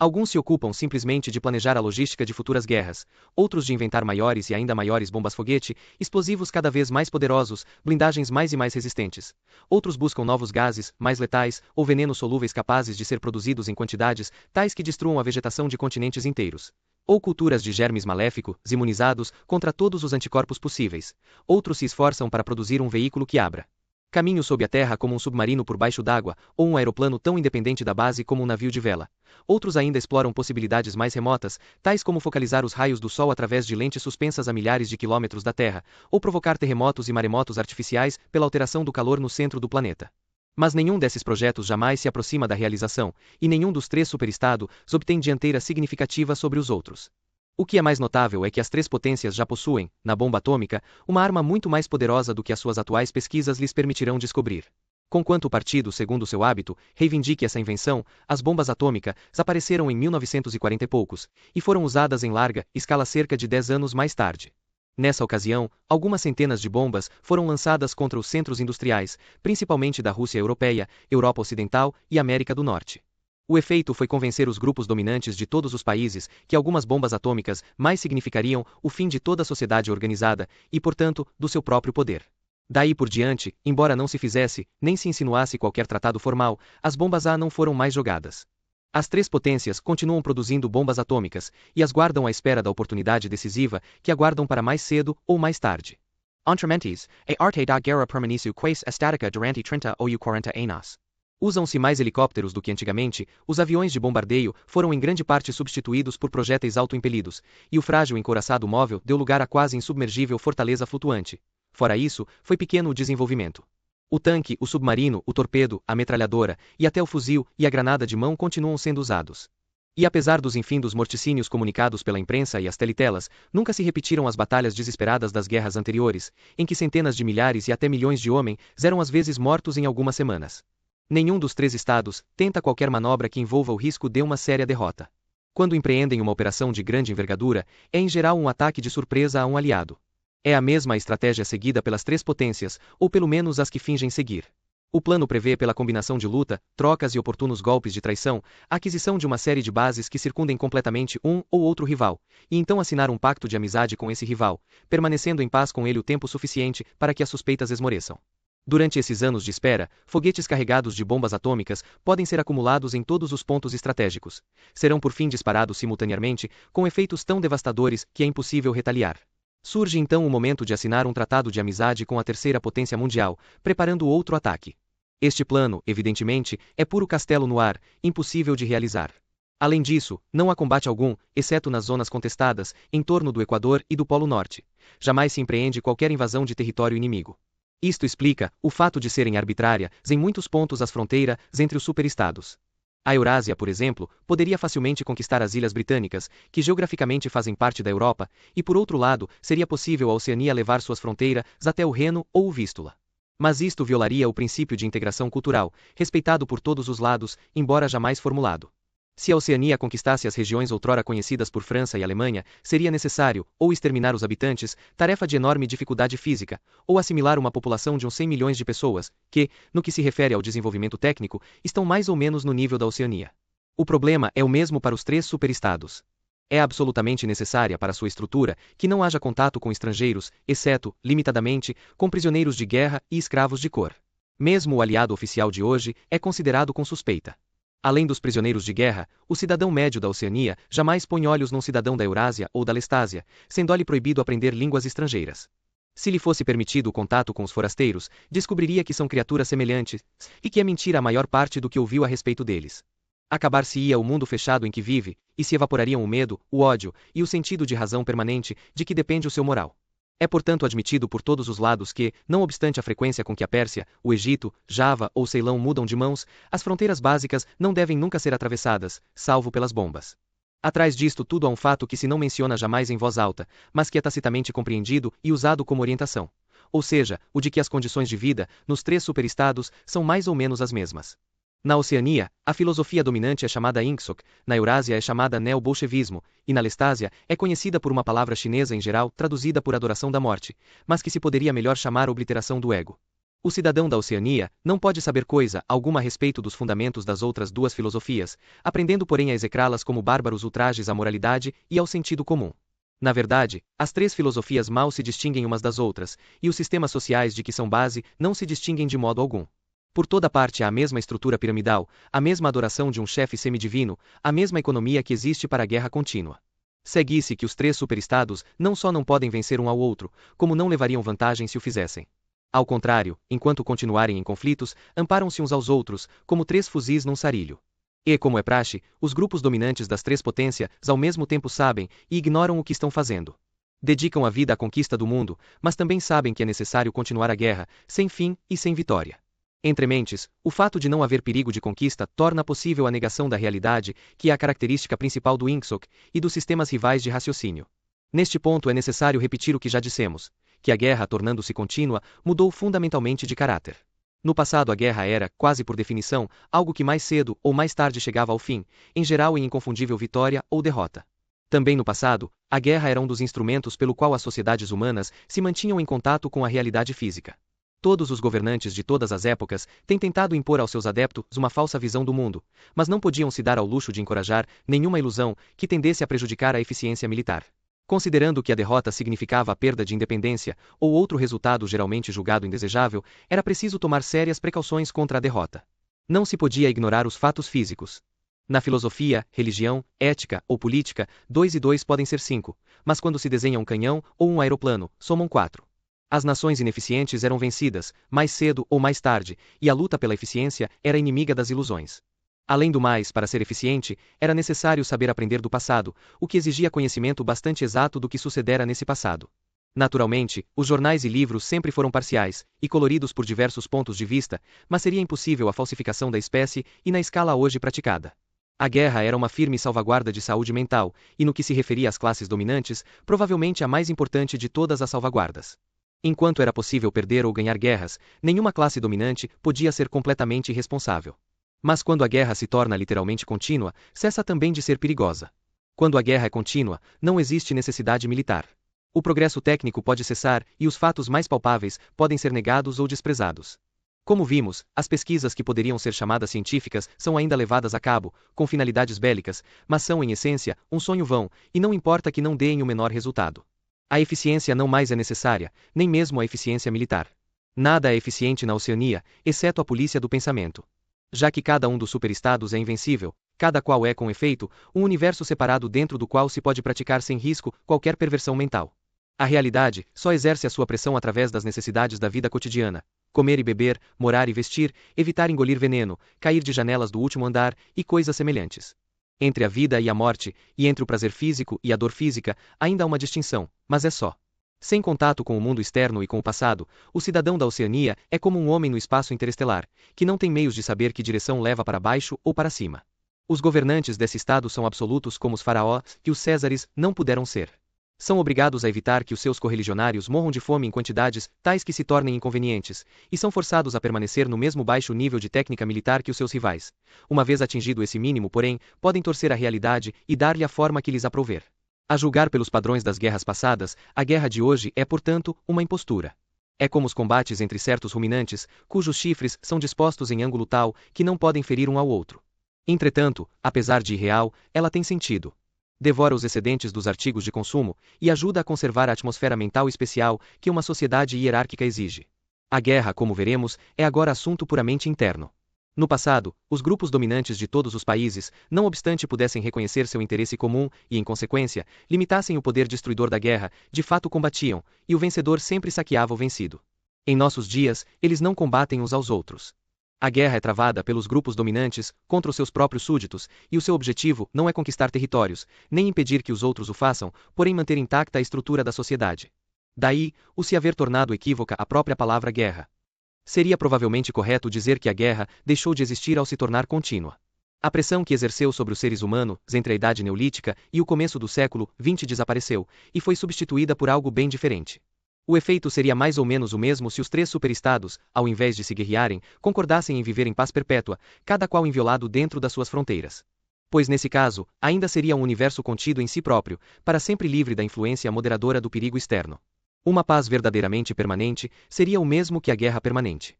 Alguns se ocupam simplesmente de planejar a logística de futuras guerras, outros de inventar maiores e ainda maiores bombas-foguete, explosivos cada vez mais poderosos, blindagens mais e mais resistentes. Outros buscam novos gases, mais letais, ou venenos solúveis capazes de ser produzidos em quantidades tais que destruam a vegetação de continentes inteiros. Ou culturas de germes maléficos, imunizados contra todos os anticorpos possíveis. Outros se esforçam para produzir um veículo que abra caminho sob a terra como um submarino por baixo d'água, ou um aeroplano tão independente da base como um navio de vela. Outros ainda exploram possibilidades mais remotas, tais como focalizar os raios do Sol através de lentes suspensas a milhares de quilômetros da Terra, ou provocar terremotos e maremotos artificiais pela alteração do calor no centro do planeta. Mas nenhum desses projetos jamais se aproxima da realização, e nenhum dos três superestados obtém dianteira significativa sobre os outros. O que é mais notável é que as três potências já possuem, na bomba atômica, uma arma muito mais poderosa do que as suas atuais pesquisas lhes permitirão descobrir. Conquanto o partido, segundo seu hábito, reivindique essa invenção, as bombas atômicas apareceram em 1940 e poucos, e foram usadas em larga escala cerca de 10 anos mais tarde. Nessa ocasião, algumas centenas de bombas foram lançadas contra os centros industriais, principalmente da Rússia europeia, Europa Ocidental e América do Norte. O efeito foi convencer os grupos dominantes de todos os países que algumas bombas atômicas mais significariam o fim de toda a sociedade organizada e, portanto, do seu próprio poder. Daí por diante, embora não se fizesse, nem se insinuasse qualquer tratado formal, as bombas não foram mais jogadas. As três potências continuam produzindo bombas atômicas e as guardam à espera da oportunidade decisiva que aguardam para mais cedo ou mais tarde. Entrementes, a arte da guerra permanece quase estática durante 30 ou 40 anos. Usam-se mais helicópteros do que antigamente, os aviões de bombardeio foram em grande parte substituídos por projéteis autoimpelidos, e o frágil encouraçado móvel deu lugar à quase insubmergível fortaleza flutuante. Fora isso, foi pequeno o desenvolvimento. O tanque, o submarino, o torpedo, a metralhadora, e até o fuzil e a granada de mão continuam sendo usados. E apesar dos infindos morticínios comunicados pela imprensa e as telitelas, nunca se repetiram as batalhas desesperadas das guerras anteriores, em que centenas de milhares e até milhões de homens eram às vezes mortos em algumas semanas. Nenhum dos três estados tenta qualquer manobra que envolva o risco de uma séria derrota. Quando empreendem uma operação de grande envergadura, é em geral um ataque de surpresa a um aliado. É a mesma estratégia seguida pelas três potências, ou pelo menos as que fingem seguir. O plano prevê pela combinação de luta, trocas e oportunos golpes de traição, a aquisição de uma série de bases que circundem completamente um ou outro rival, e então assinar um pacto de amizade com esse rival, permanecendo em paz com ele o tempo suficiente para que as suspeitas esmoreçam. Durante esses anos de espera, foguetes carregados de bombas atômicas podem ser acumulados em todos os pontos estratégicos. Serão por fim disparados simultaneamente, com efeitos tão devastadores que é impossível retaliar. Surge então o momento de assinar um tratado de amizade com a terceira potência mundial, preparando outro ataque. Este plano, evidentemente, é puro castelo no ar, impossível de realizar. Além disso, não há combate algum, exceto nas zonas contestadas, em torno do Equador e do Polo Norte. Jamais se empreende qualquer invasão de território inimigo. Isto explica o fato de serem arbitrárias em muitos pontos as fronteiras entre os superestados. A Eurásia, por exemplo, poderia facilmente conquistar as ilhas britânicas, que geograficamente fazem parte da Europa, e por outro lado, seria possível a Oceania levar suas fronteiras até o Reno ou o Vístula. Mas isto violaria o princípio de integração cultural, respeitado por todos os lados, embora jamais formulado. Se a Oceania conquistasse as regiões outrora conhecidas por França e Alemanha, seria necessário, ou exterminar os habitantes, tarefa de enorme dificuldade física, ou assimilar uma população de uns 100 milhões de pessoas, que, no que se refere ao desenvolvimento técnico, estão mais ou menos no nível da Oceania. O problema é o mesmo para os três superestados. É absolutamente necessária para sua estrutura que não haja contato com estrangeiros, exceto, limitadamente, com prisioneiros de guerra e escravos de cor. Mesmo o aliado oficial de hoje é considerado com suspeita. Além dos prisioneiros de guerra, o cidadão médio da Oceania jamais põe olhos num cidadão da Eurásia ou da Lestásia, sendo-lhe proibido aprender línguas estrangeiras. Se lhe fosse permitido o contato com os forasteiros, descobriria que são criaturas semelhantes, e que é mentira a maior parte do que ouviu a respeito deles. Acabar-se-ia o mundo fechado em que vive, e se evaporariam o medo, o ódio, e o sentido de razão permanente, de que depende o seu moral. É portanto admitido por todos os lados que, não obstante a frequência com que a Pérsia, o Egito, Java ou Ceilão mudam de mãos, as fronteiras básicas não devem nunca ser atravessadas, salvo pelas bombas. Atrás disto tudo há um fato que se não menciona jamais em voz alta, mas que é tacitamente compreendido e usado como orientação. Ou seja, o de que as condições de vida, nos três superestados, são mais ou menos as mesmas. Na Oceania, a filosofia dominante é chamada Ingsoc, na Eurásia é chamada neo-bolchevismo, e na Lestásia é conhecida por uma palavra chinesa em geral traduzida por adoração da morte, mas que se poderia melhor chamar obliteração do ego. O cidadão da Oceania não pode saber coisa alguma a respeito dos fundamentos das outras duas filosofias, aprendendo porém a execrá-las como bárbaros ultrajes à moralidade e ao sentido comum. Na verdade, as três filosofias mal se distinguem umas das outras, e os sistemas sociais de que são base não se distinguem de modo algum. Por toda parte há a mesma estrutura piramidal, a mesma adoração de um chefe semidivino, a mesma economia que existe para a guerra contínua. Segue-se que os três superestados não só não podem vencer um ao outro, como não levariam vantagem se o fizessem. Ao contrário, enquanto continuarem em conflitos, amparam-se uns aos outros, como três fuzis num sarilho. E, como é praxe, os grupos dominantes das três potências ao mesmo tempo sabem e ignoram o que estão fazendo. Dedicam a vida à conquista do mundo, mas também sabem que é necessário continuar a guerra, sem fim e sem vitória. Entre mentes, o fato de não haver perigo de conquista torna possível a negação da realidade, que é a característica principal do Ingsoc, e dos sistemas rivais de raciocínio. Neste ponto é necessário repetir o que já dissemos, que a guerra, tornando-se contínua, mudou fundamentalmente de caráter. No passado a guerra era, quase por definição, algo que mais cedo ou mais tarde chegava ao fim, em geral em inconfundível vitória ou derrota. Também no passado, a guerra era um dos instrumentos pelo qual as sociedades humanas se mantinham em contato com a realidade física. Todos os governantes de todas as épocas têm tentado impor aos seus adeptos uma falsa visão do mundo, mas não podiam se dar ao luxo de encorajar nenhuma ilusão que tendesse a prejudicar a eficiência militar. Considerando que a derrota significava a perda de independência, ou outro resultado geralmente julgado indesejável, era preciso tomar sérias precauções contra a derrota. Não se podia ignorar os fatos físicos. Na filosofia, religião, ética ou política, 2 e 2 podem ser 5, mas quando se desenha um canhão ou um aeroplano, somam 4. As nações ineficientes eram vencidas, mais cedo ou mais tarde, e a luta pela eficiência era inimiga das ilusões. Além do mais, para ser eficiente, era necessário saber aprender do passado, o que exigia conhecimento bastante exato do que sucedera nesse passado. Naturalmente, os jornais e livros sempre foram parciais, e coloridos por diversos pontos de vista, mas seria impossível a falsificação da espécie e na escala hoje praticada. A guerra era uma firme salvaguarda de saúde mental, e no que se referia às classes dominantes, provavelmente a mais importante de todas as salvaguardas. Enquanto era possível perder ou ganhar guerras, nenhuma classe dominante podia ser completamente irresponsável. Mas quando a guerra se torna literalmente contínua, cessa também de ser perigosa. Quando a guerra é contínua, não existe necessidade militar. O progresso técnico pode cessar e os fatos mais palpáveis podem ser negados ou desprezados. Como vimos, as pesquisas que poderiam ser chamadas científicas são ainda levadas a cabo, com finalidades bélicas, mas são, em essência, um sonho vão, e não importa que não deem o menor resultado. A eficiência não mais é necessária, nem mesmo a eficiência militar. Nada é eficiente na Oceania, exceto a polícia do pensamento. Já que cada um dos superestados é invencível, cada qual é, com efeito, um universo separado dentro do qual se pode praticar sem risco qualquer perversão mental. A realidade só exerce a sua pressão através das necessidades da vida cotidiana: comer e beber, morar e vestir, evitar engolir veneno, cair de janelas do último andar e coisas semelhantes. Entre a vida e a morte, e entre o prazer físico e a dor física, ainda há uma distinção, mas é só. Sem contato com o mundo externo e com o passado, o cidadão da Oceania é como um homem no espaço interestelar, que não tem meios de saber que direção leva para baixo ou para cima. Os governantes desse estado são absolutos como os faraós, e os césares não puderam ser. São obrigados a evitar que os seus correligionários morram de fome em quantidades tais que se tornem inconvenientes, e são forçados a permanecer no mesmo baixo nível de técnica militar que os seus rivais. Uma vez atingido esse mínimo, porém, podem torcer a realidade e dar-lhe a forma que lhes aprouver. A julgar pelos padrões das guerras passadas, a guerra de hoje é, portanto, uma impostura. É como os combates entre certos ruminantes, cujos chifres são dispostos em ângulo tal que não podem ferir um ao outro. Entretanto, apesar de irreal, ela tem sentido. Devora os excedentes dos artigos de consumo e ajuda a conservar a atmosfera mental especial que uma sociedade hierárquica exige. A guerra, como veremos, é agora assunto puramente interno. No passado, os grupos dominantes de todos os países, não obstante pudessem reconhecer seu interesse comum e, em consequência, limitassem o poder destruidor da guerra, de fato combatiam, e o vencedor sempre saqueava o vencido. Em nossos dias, eles não combatem uns aos outros. A guerra é travada pelos grupos dominantes contra os seus próprios súditos, e o seu objetivo não é conquistar territórios, nem impedir que os outros o façam, porém manter intacta a estrutura da sociedade. Daí, o se haver tornado equívoca a própria palavra guerra. Seria provavelmente correto dizer que a guerra deixou de existir ao se tornar contínua. A pressão que exerceu sobre os seres humanos entre a Idade Neolítica e o começo do século XX desapareceu, e foi substituída por algo bem diferente. O efeito seria mais ou menos o mesmo se os três superestados, ao invés de se guerrearem, concordassem em viver em paz perpétua, cada qual inviolado dentro das suas fronteiras. Pois nesse caso, ainda seria um universo contido em si próprio, para sempre livre da influência moderadora do perigo externo. Uma paz verdadeiramente permanente seria o mesmo que a guerra permanente.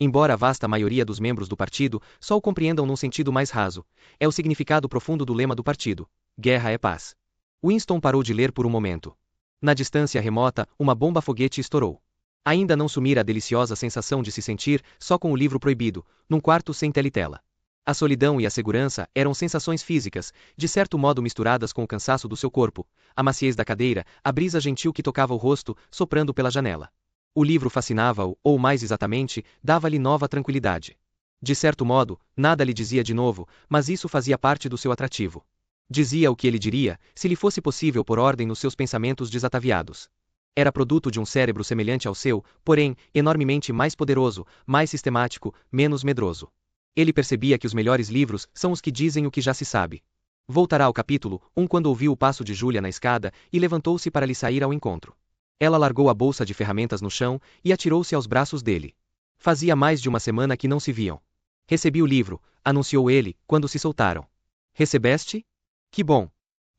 Embora a vasta maioria dos membros do partido só o compreendam num sentido mais raso, é o significado profundo do lema do partido: guerra é paz. Winston parou de ler por um momento. Na distância remota, uma bomba-foguete estourou. Ainda não sumira a deliciosa sensação de se sentir só com o livro proibido, num quarto sem teletela. A solidão e a segurança eram sensações físicas, de certo modo misturadas com o cansaço do seu corpo, a maciez da cadeira, a brisa gentil que tocava o rosto, soprando pela janela. O livro fascinava-o, ou mais exatamente, dava-lhe nova tranquilidade. De certo modo, nada lhe dizia de novo, mas isso fazia parte do seu atrativo. Dizia o que ele diria, se lhe fosse possível pôr ordem nos seus pensamentos desataviados. Era produto de um cérebro semelhante ao seu, porém, enormemente mais poderoso, mais sistemático, menos medroso. Ele percebia que os melhores livros são os que dizem o que já se sabe. Voltará ao capítulo 1 quando ouviu o passo de Júlia na escada e levantou-se para lhe sair ao encontro. Ela largou a bolsa de ferramentas no chão e atirou-se aos braços dele. Fazia mais de uma semana que não se viam. Recebi o livro, anunciou ele, quando se soltaram. Recebeste? Que bom!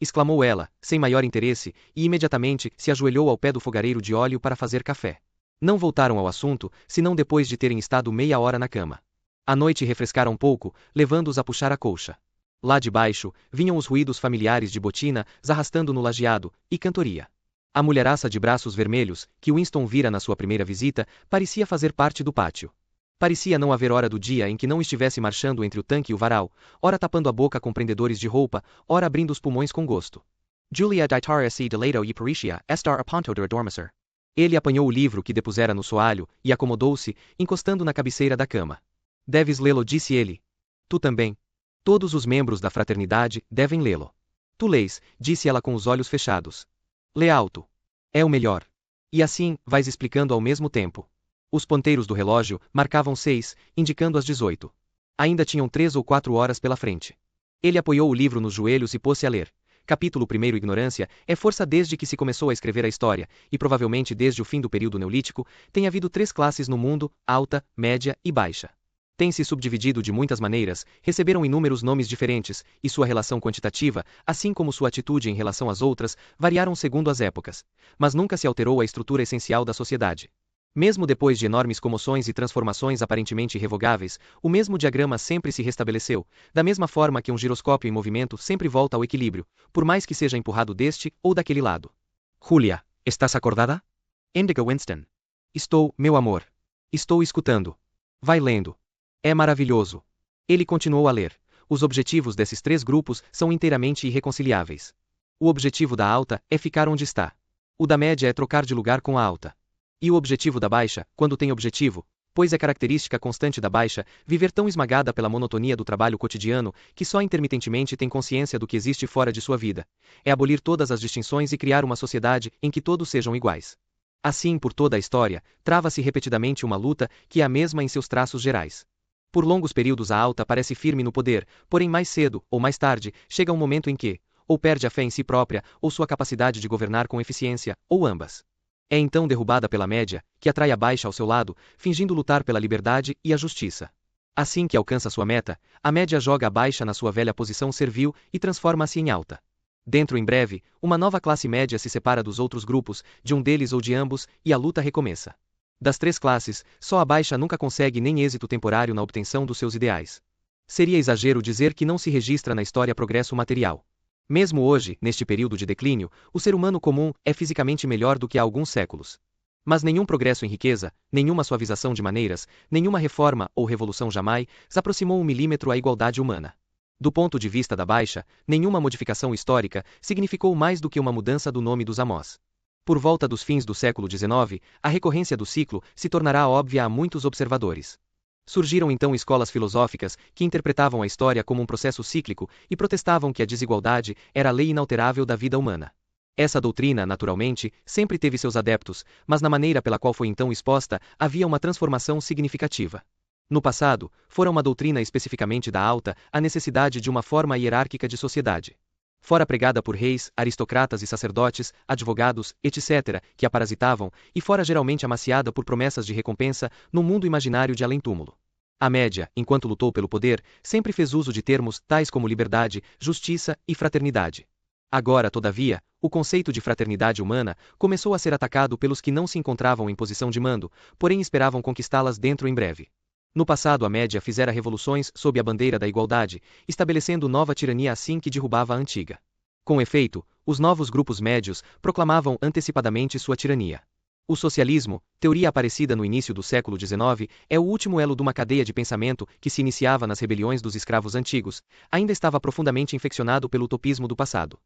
Exclamou ela, sem maior interesse, e imediatamente se ajoelhou ao pé do fogareiro de óleo para fazer café. Não voltaram ao assunto, senão depois de terem estado meia hora na cama. À noite refrescara um pouco, levando-os a puxar a colcha. Lá de baixo, vinham os ruídos familiares de botina, arrastando no lajeado, e cantoria. A mulheraça de braços vermelhos, que Winston vira na sua primeira visita, parecia fazer parte do pátio. Parecia não haver hora do dia em que não estivesse marchando entre o tanque e o varal, ora tapando a boca com prendedores de roupa, ora abrindo os pulmões com gosto. Julia ditar si deleito e pericia estar a ponto de adormecer. Ele apanhou o livro que depusera no soalho, e acomodou-se, encostando na cabeceira da cama. Deves lê-lo, disse ele. Tu também. Todos os membros da fraternidade devem lê-lo. Tu lês, disse ela com os olhos fechados. Lê alto. É o melhor. E assim, vais explicando ao mesmo tempo. Os ponteiros do relógio marcavam 6, indicando as 18. Ainda tinham 3 ou 4 horas pela frente. Ele apoiou o livro nos joelhos e pôs-se a ler. Capítulo 1. Ignorância é força. Desde que se começou a escrever a história, e provavelmente desde o fim do período neolítico, tem havido 3 classes no mundo: alta, média e baixa. Tem-se subdividido de muitas maneiras, receberam inúmeros nomes diferentes, e sua relação quantitativa, assim como sua atitude em relação às outras, variaram segundo as épocas. Mas nunca se alterou a estrutura essencial da sociedade. Mesmo depois de enormes comoções e transformações aparentemente irrevogáveis, o mesmo diagrama sempre se restabeleceu, da mesma forma que um giroscópio em movimento sempre volta ao equilíbrio, por mais que seja empurrado deste ou daquele lado. Julia, estás acordada? Indica Winston. Meu amor. Estou escutando. Vai lendo. É maravilhoso. Ele continuou a ler. Os objetivos desses três grupos são inteiramente irreconciliáveis. O objetivo da alta é ficar onde está. O da média é trocar de lugar com a alta. E o objetivo da baixa, quando tem objetivo, pois é característica constante da baixa, viver tão esmagada pela monotonia do trabalho cotidiano, que só intermitentemente tem consciência do que existe fora de sua vida, é abolir todas as distinções e criar uma sociedade em que todos sejam iguais. Assim, por toda a história, trava-se repetidamente uma luta que é a mesma em seus traços gerais. Por longos períodos a alta parece firme no poder, porém mais cedo, ou mais tarde, chega um momento em que, ou perde a fé em si própria, ou sua capacidade de governar com eficiência, ou ambas. É então derrubada pela média, que atrai a baixa ao seu lado, fingindo lutar pela liberdade e a justiça. Assim que alcança sua meta, a média joga a baixa na sua velha posição servil e transforma-se em alta. Dentro em breve, uma nova classe média se separa dos outros grupos, de um deles ou de ambos, e a luta recomeça. Das três classes, só a baixa nunca consegue nem êxito temporário na obtenção dos seus ideais. Seria exagero dizer que não se registra na história progresso material. Mesmo hoje, neste período de declínio, o ser humano comum é fisicamente melhor do que há alguns séculos. Mas nenhum progresso em riqueza, nenhuma suavização de maneiras, nenhuma reforma ou revolução jamais se aproximou 1 milímetro à igualdade humana. Do ponto de vista da baixa, nenhuma modificação histórica significou mais do que uma mudança do nome dos Amós. Por volta dos fins do século XIX, a recorrência do ciclo se tornará óbvia a muitos observadores. Surgiram então escolas filosóficas que interpretavam a história como um processo cíclico e protestavam que a desigualdade era a lei inalterável da vida humana. Essa doutrina, naturalmente, sempre teve seus adeptos, mas na maneira pela qual foi então exposta, havia uma transformação significativa. No passado, fora uma doutrina especificamente da alta, a necessidade de uma forma hierárquica de sociedade. Fora pregada por reis, aristocratas e sacerdotes, advogados, etc., que a parasitavam, e fora geralmente amaciada por promessas de recompensa, num mundo imaginário de além-túmulo. A média, enquanto lutou pelo poder, sempre fez uso de termos tais como liberdade, justiça e fraternidade. Agora, todavia, o conceito de fraternidade humana começou a ser atacado pelos que não se encontravam em posição de mando, porém esperavam conquistá-las dentro em breve. No passado a média fizera revoluções sob a bandeira da igualdade, estabelecendo nova tirania assim que derrubava a antiga. Com efeito, os novos grupos médios proclamavam antecipadamente sua tirania. O socialismo, teoria aparecida no início do século XIX, é o último elo de uma cadeia de pensamento que se iniciava nas rebeliões dos escravos antigos, ainda estava profundamente infeccionado pelo utopismo do passado.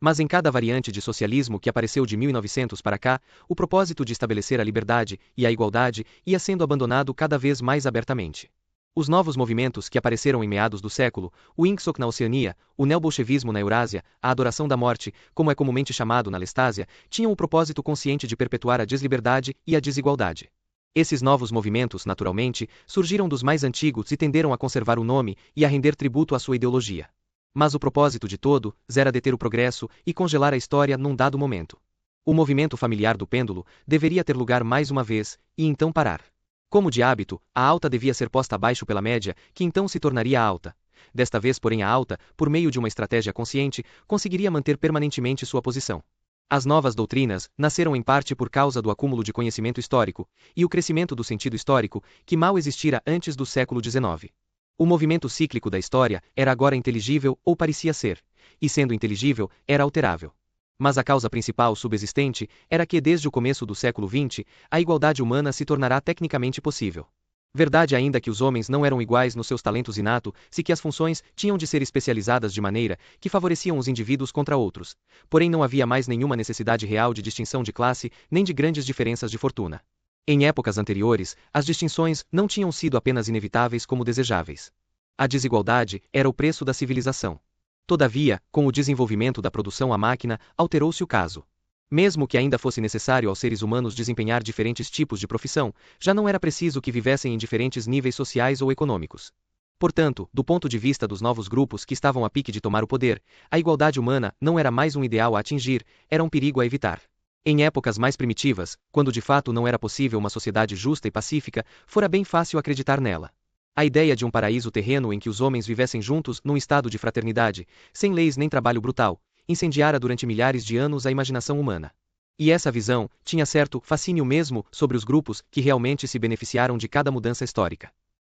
Mas em cada variante de socialismo que apareceu de 1900 para cá, o propósito de estabelecer a liberdade e a igualdade ia sendo abandonado cada vez mais abertamente. Os novos movimentos que apareceram em meados do século, o Ingsoc na Oceania, o neobolchevismo na Eurásia, a adoração da morte, como é comumente chamado na Lestásia, tinham o propósito consciente de perpetuar a desliberdade e a desigualdade. Esses novos movimentos, naturalmente, surgiram dos mais antigos e tenderam a conservar o nome e a render tributo à sua ideologia. Mas o propósito de todo era deter o progresso e congelar a história num dado momento. O movimento familiar do pêndulo deveria ter lugar mais uma vez, e então parar. Como de hábito, a alta devia ser posta abaixo pela média, que então se tornaria alta. Desta vez, porém, a alta, por meio de uma estratégia consciente, conseguiria manter permanentemente sua posição. As novas doutrinas nasceram em parte por causa do acúmulo de conhecimento histórico, e o crescimento do sentido histórico, que mal existira antes do século XIX. O movimento cíclico da história era agora inteligível ou parecia ser, e sendo inteligível, era alterável. Mas a causa principal subsistente era que desde o começo do século XX, a igualdade humana se tornará tecnicamente possível. Verdade ainda que os homens não eram iguais nos seus talentos inatos, se que as funções tinham de ser especializadas de maneira que favoreciam os indivíduos contra outros, porém não havia mais nenhuma necessidade real de distinção de classe, nem de grandes diferenças de fortuna. Em épocas anteriores, as distinções não tinham sido apenas inevitáveis como desejáveis. A desigualdade era o preço da civilização. Todavia, com o desenvolvimento da produção à máquina, alterou-se o caso. Mesmo que ainda fosse necessário aos seres humanos desempenhar diferentes tipos de profissão, já não era preciso que vivessem em diferentes níveis sociais ou econômicos. Portanto, do ponto de vista dos novos grupos que estavam a pique de tomar o poder, a igualdade humana não era mais um ideal a atingir, era um perigo a evitar. Em épocas mais primitivas, quando de fato não era possível uma sociedade justa e pacífica, fora bem fácil acreditar nela. A ideia de um paraíso terreno em que os homens vivessem juntos num estado de fraternidade, sem leis nem trabalho brutal, incendiara durante milhares de anos a imaginação humana. E essa visão tinha certo fascínio mesmo sobre os grupos que realmente se beneficiaram de cada mudança histórica.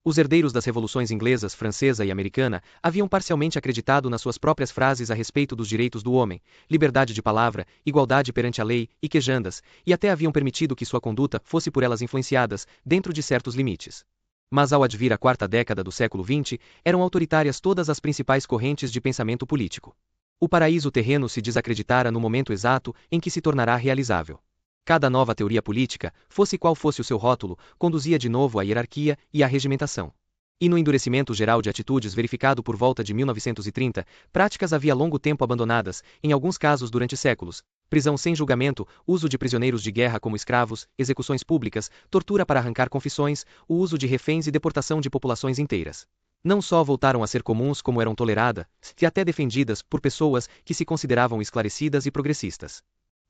Os herdeiros das revoluções inglesas, francesa e americana haviam parcialmente acreditado nas suas próprias frases a respeito dos direitos do homem, liberdade de palavra, igualdade perante a lei e quejandas, e até haviam permitido que sua conduta fosse por elas influenciadas, dentro de certos limites. Mas ao advir a quarta década do século XX, eram autoritárias todas as principais correntes de pensamento político. O paraíso terreno se desacreditara no momento exato em que se tornará realizável. Cada nova teoria política, fosse qual fosse o seu rótulo, conduzia de novo à hierarquia e à regimentação. E no endurecimento geral de atitudes verificado por volta de 1930, práticas havia longo tempo abandonadas, em alguns casos durante séculos: prisão sem julgamento, uso de prisioneiros de guerra como escravos, execuções públicas, tortura para arrancar confissões, o uso de reféns e deportação de populações inteiras. Não só voltaram a ser comuns como eram toleradas, e até defendidas, por pessoas que se consideravam esclarecidas e progressistas.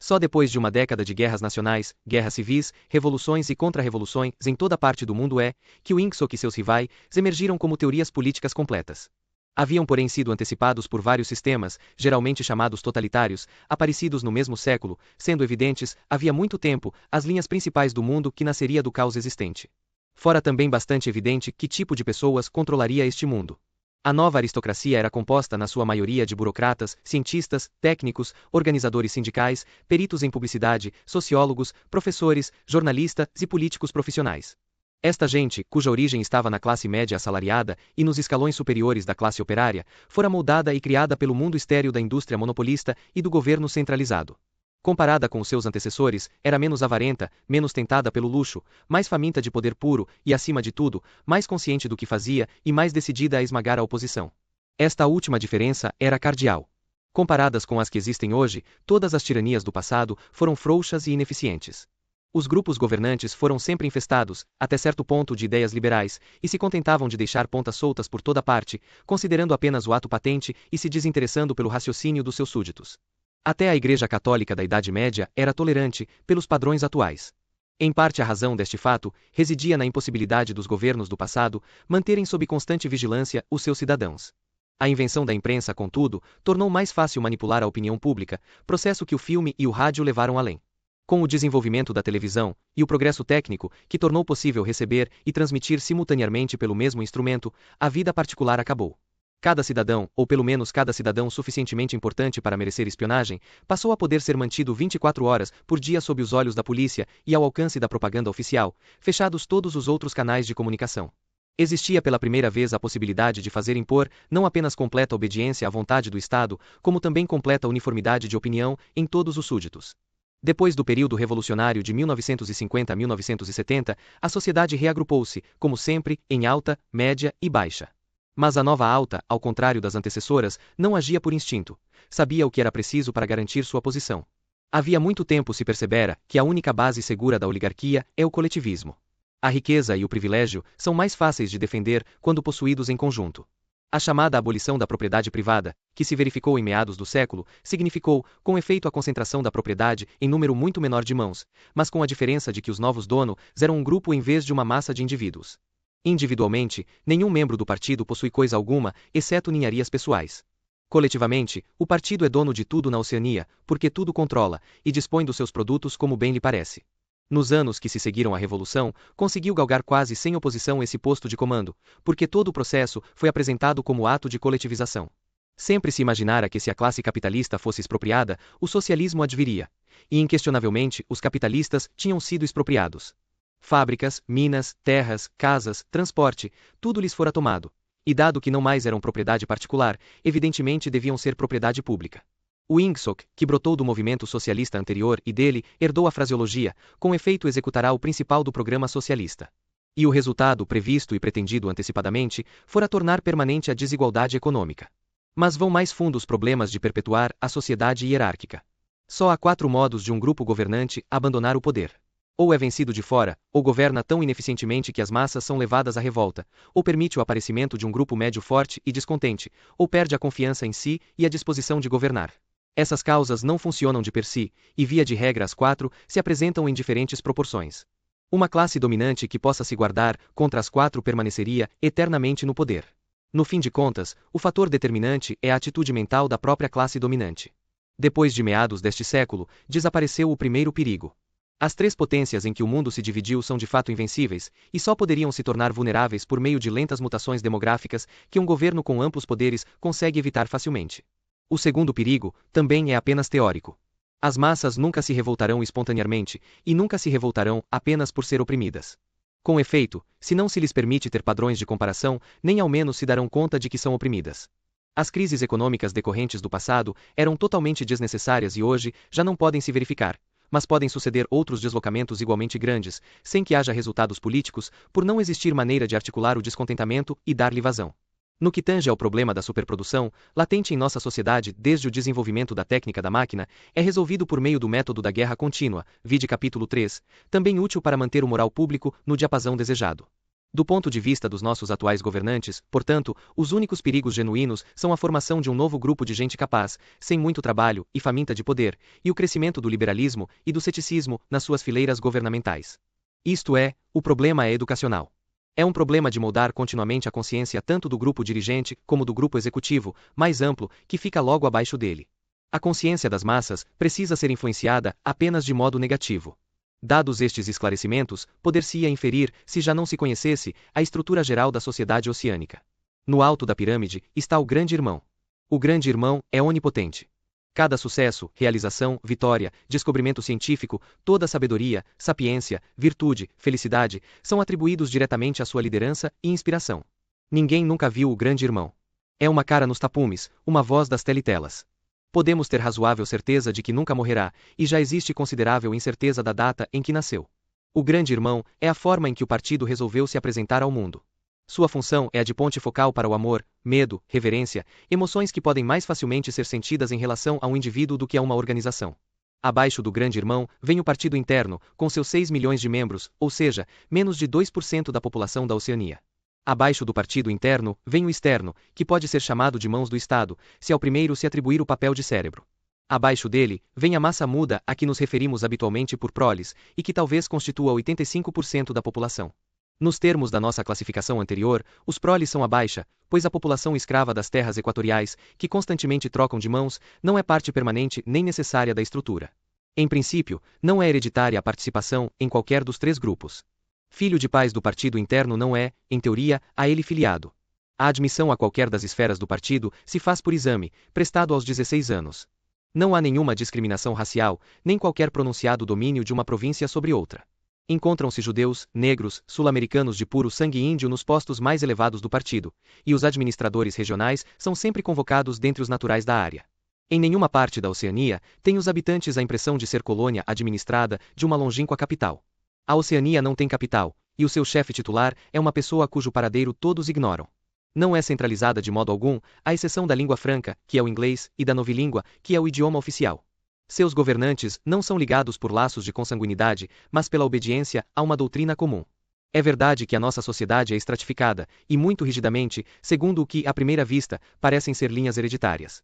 Só depois de uma década de guerras nacionais, guerras civis, revoluções e contra-revoluções em toda parte do mundo que o Ingsoc e seus rivais emergiram como teorias políticas completas. Haviam porém sido antecipados por vários sistemas, geralmente chamados totalitários, aparecidos no mesmo século, sendo evidentes, havia muito tempo, as linhas principais do mundo que nasceria do caos existente. Fora também bastante evidente que tipo de pessoas controlaria este mundo. A nova aristocracia era composta na sua maioria de burocratas, cientistas, técnicos, organizadores sindicais, peritos em publicidade, sociólogos, professores, jornalistas e políticos profissionais. Esta gente, cuja origem estava na classe média assalariada e nos escalões superiores da classe operária, fora moldada e criada pelo mundo estéril da indústria monopolista e do governo centralizado. Comparada com os seus antecessores, era menos avarenta, menos tentada pelo luxo, mais faminta de poder puro e, acima de tudo, mais consciente do que fazia e mais decidida a esmagar a oposição. Esta última diferença era cardeal. Comparadas com as que existem hoje, todas as tiranias do passado foram frouxas e ineficientes. Os grupos governantes foram sempre infestados, até certo ponto, de ideias liberais, e se contentavam de deixar pontas soltas por toda parte, considerando apenas o ato patente e se desinteressando pelo raciocínio dos seus súditos. Até a Igreja Católica da Idade Média era tolerante, pelos padrões atuais. Em parte a razão deste fato residia na impossibilidade dos governos do passado manterem sob constante vigilância os seus cidadãos. A invenção da imprensa, contudo, tornou mais fácil manipular a opinião pública, processo que o filme e o rádio levaram além. Com o desenvolvimento da televisão e o progresso técnico, que tornou possível receber e transmitir simultaneamente pelo mesmo instrumento, a vida particular acabou. Cada cidadão, ou pelo menos cada cidadão suficientemente importante para merecer espionagem, passou a poder ser mantido 24 horas por dia sob os olhos da polícia e ao alcance da propaganda oficial, fechados todos os outros canais de comunicação. Existia pela primeira vez a possibilidade de fazer impor não apenas completa obediência à vontade do Estado, como também completa uniformidade de opinião em todos os súditos. Depois do período revolucionário de 1950 a 1970, a sociedade reagrupou-se, como sempre, em alta, média e baixa. Mas a nova alta, ao contrário das antecessoras, não agia por instinto. Sabia o que era preciso para garantir sua posição. Havia muito tempo se percebera que a única base segura da oligarquia é o coletivismo. A riqueza e o privilégio são mais fáceis de defender quando possuídos em conjunto. A chamada abolição da propriedade privada, que se verificou em meados do século, significou, com efeito, a concentração da propriedade em número muito menor de mãos, mas com a diferença de que os novos donos eram um grupo em vez de uma massa de indivíduos. Individualmente, nenhum membro do partido possui coisa alguma, exceto ninharias pessoais. Coletivamente, o partido é dono de tudo na Oceania, porque tudo controla, e dispõe dos seus produtos como bem lhe parece. Nos anos que se seguiram à Revolução, conseguiu galgar quase sem oposição esse posto de comando, porque todo o processo foi apresentado como ato de coletivização. Sempre se imaginara que se a classe capitalista fosse expropriada, o socialismo adviria. E inquestionavelmente, os capitalistas tinham sido expropriados. Fábricas, minas, terras, casas, transporte, tudo lhes fora tomado. E dado que não mais eram propriedade particular, evidentemente deviam ser propriedade pública. O Ingsoc, que brotou do movimento socialista anterior e dele, herdou a fraseologia, com efeito executará o principal do programa socialista. E o resultado, previsto e pretendido antecipadamente, fora tornar permanente a desigualdade econômica. Mas vão mais fundo os problemas de perpetuar a sociedade hierárquica. Só há 4 modos de um grupo governante abandonar o poder. Ou é vencido de fora, ou governa tão ineficientemente que as massas são levadas à revolta, ou permite o aparecimento de um grupo médio forte e descontente, ou perde a confiança em si e a disposição de governar. Essas causas não funcionam de per si, e via de regra as 4 se apresentam em diferentes proporções. Uma classe dominante que possa se guardar contra as 4 permaneceria eternamente no poder. No fim de contas, o fator determinante é a atitude mental da própria classe dominante. Depois de meados deste século, desapareceu o primeiro perigo. As três potências em que o mundo se dividiu são de fato invencíveis, e só poderiam se tornar vulneráveis por meio de lentas mutações demográficas que um governo com amplos poderes consegue evitar facilmente. O segundo perigo também é apenas teórico. As massas nunca se revoltarão espontaneamente, e nunca se revoltarão apenas por ser oprimidas. Com efeito, se não se lhes permite ter padrões de comparação, nem ao menos se darão conta de que são oprimidas. As crises econômicas decorrentes do passado eram totalmente desnecessárias e hoje já não podem se verificar, mas podem suceder outros deslocamentos igualmente grandes, sem que haja resultados políticos, por não existir maneira de articular o descontentamento e dar-lhe vazão. No que tange ao problema da superprodução, latente em nossa sociedade desde o desenvolvimento da técnica da máquina, é resolvido por meio do método da guerra contínua, vide capítulo 3, também útil para manter o moral público no diapasão desejado. Do ponto de vista dos nossos atuais governantes, portanto, os únicos perigos genuínos são a formação de um novo grupo de gente capaz, sem muito trabalho e faminta de poder, e o crescimento do liberalismo e do ceticismo nas suas fileiras governamentais. Isto é, o problema é educacional. É um problema de moldar continuamente a consciência tanto do grupo dirigente como do grupo executivo, mais amplo, que fica logo abaixo dele. A consciência das massas precisa ser influenciada apenas de modo negativo. Dados estes esclarecimentos, poder-se-ia inferir, se já não se conhecesse, a estrutura geral da sociedade oceânica. No alto da pirâmide está o Grande Irmão. O Grande Irmão é onipotente. Cada sucesso, realização, vitória, descobrimento científico, toda sabedoria, sapiência, virtude, felicidade, são atribuídos diretamente à sua liderança e inspiração. Ninguém nunca viu o Grande Irmão. É uma cara nos tapumes, uma voz das telitelas. Podemos ter razoável certeza de que nunca morrerá, e já existe considerável incerteza da data em que nasceu. O Grande Irmão é a forma em que o partido resolveu se apresentar ao mundo. Sua função é a de ponte focal para o amor, medo, reverência, emoções que podem mais facilmente ser sentidas em relação a um indivíduo do que a uma organização. Abaixo do Grande Irmão vem o partido interno, com seus 6 milhões de membros, ou seja, menos de 2% da população da Oceania. Abaixo do partido interno vem o externo, que pode ser chamado de mãos do Estado, se ao primeiro se atribuir o papel de cérebro. Abaixo dele vem a massa muda a que nos referimos habitualmente por proles, e que talvez constitua 85% da população. Nos termos da nossa classificação anterior, os proles são a baixa, pois a população escrava das terras equatoriais, que constantemente trocam de mãos, não é parte permanente nem necessária da estrutura. Em princípio, não é hereditária a participação em qualquer dos três grupos. Filho de pais do partido interno não é, em teoria, a ele filiado. A admissão a qualquer das esferas do partido se faz por exame, prestado aos 16 anos. Não há nenhuma discriminação racial, nem qualquer pronunciado domínio de uma província sobre outra. Encontram-se judeus, negros, sul-americanos de puro sangue índio nos postos mais elevados do partido, e os administradores regionais são sempre convocados dentre os naturais da área. Em nenhuma parte da Oceania têm os habitantes a impressão de ser colônia administrada de uma longínqua capital. A Oceania não tem capital, e o seu chefe titular é uma pessoa cujo paradeiro todos ignoram. Não é centralizada de modo algum, à exceção da língua franca, que é o inglês, e da novilíngua, que é o idioma oficial. Seus governantes não são ligados por laços de consanguinidade, mas pela obediência a uma doutrina comum. É verdade que a nossa sociedade é estratificada, e muito rigidamente, segundo o que, à primeira vista, parecem ser linhas hereditárias.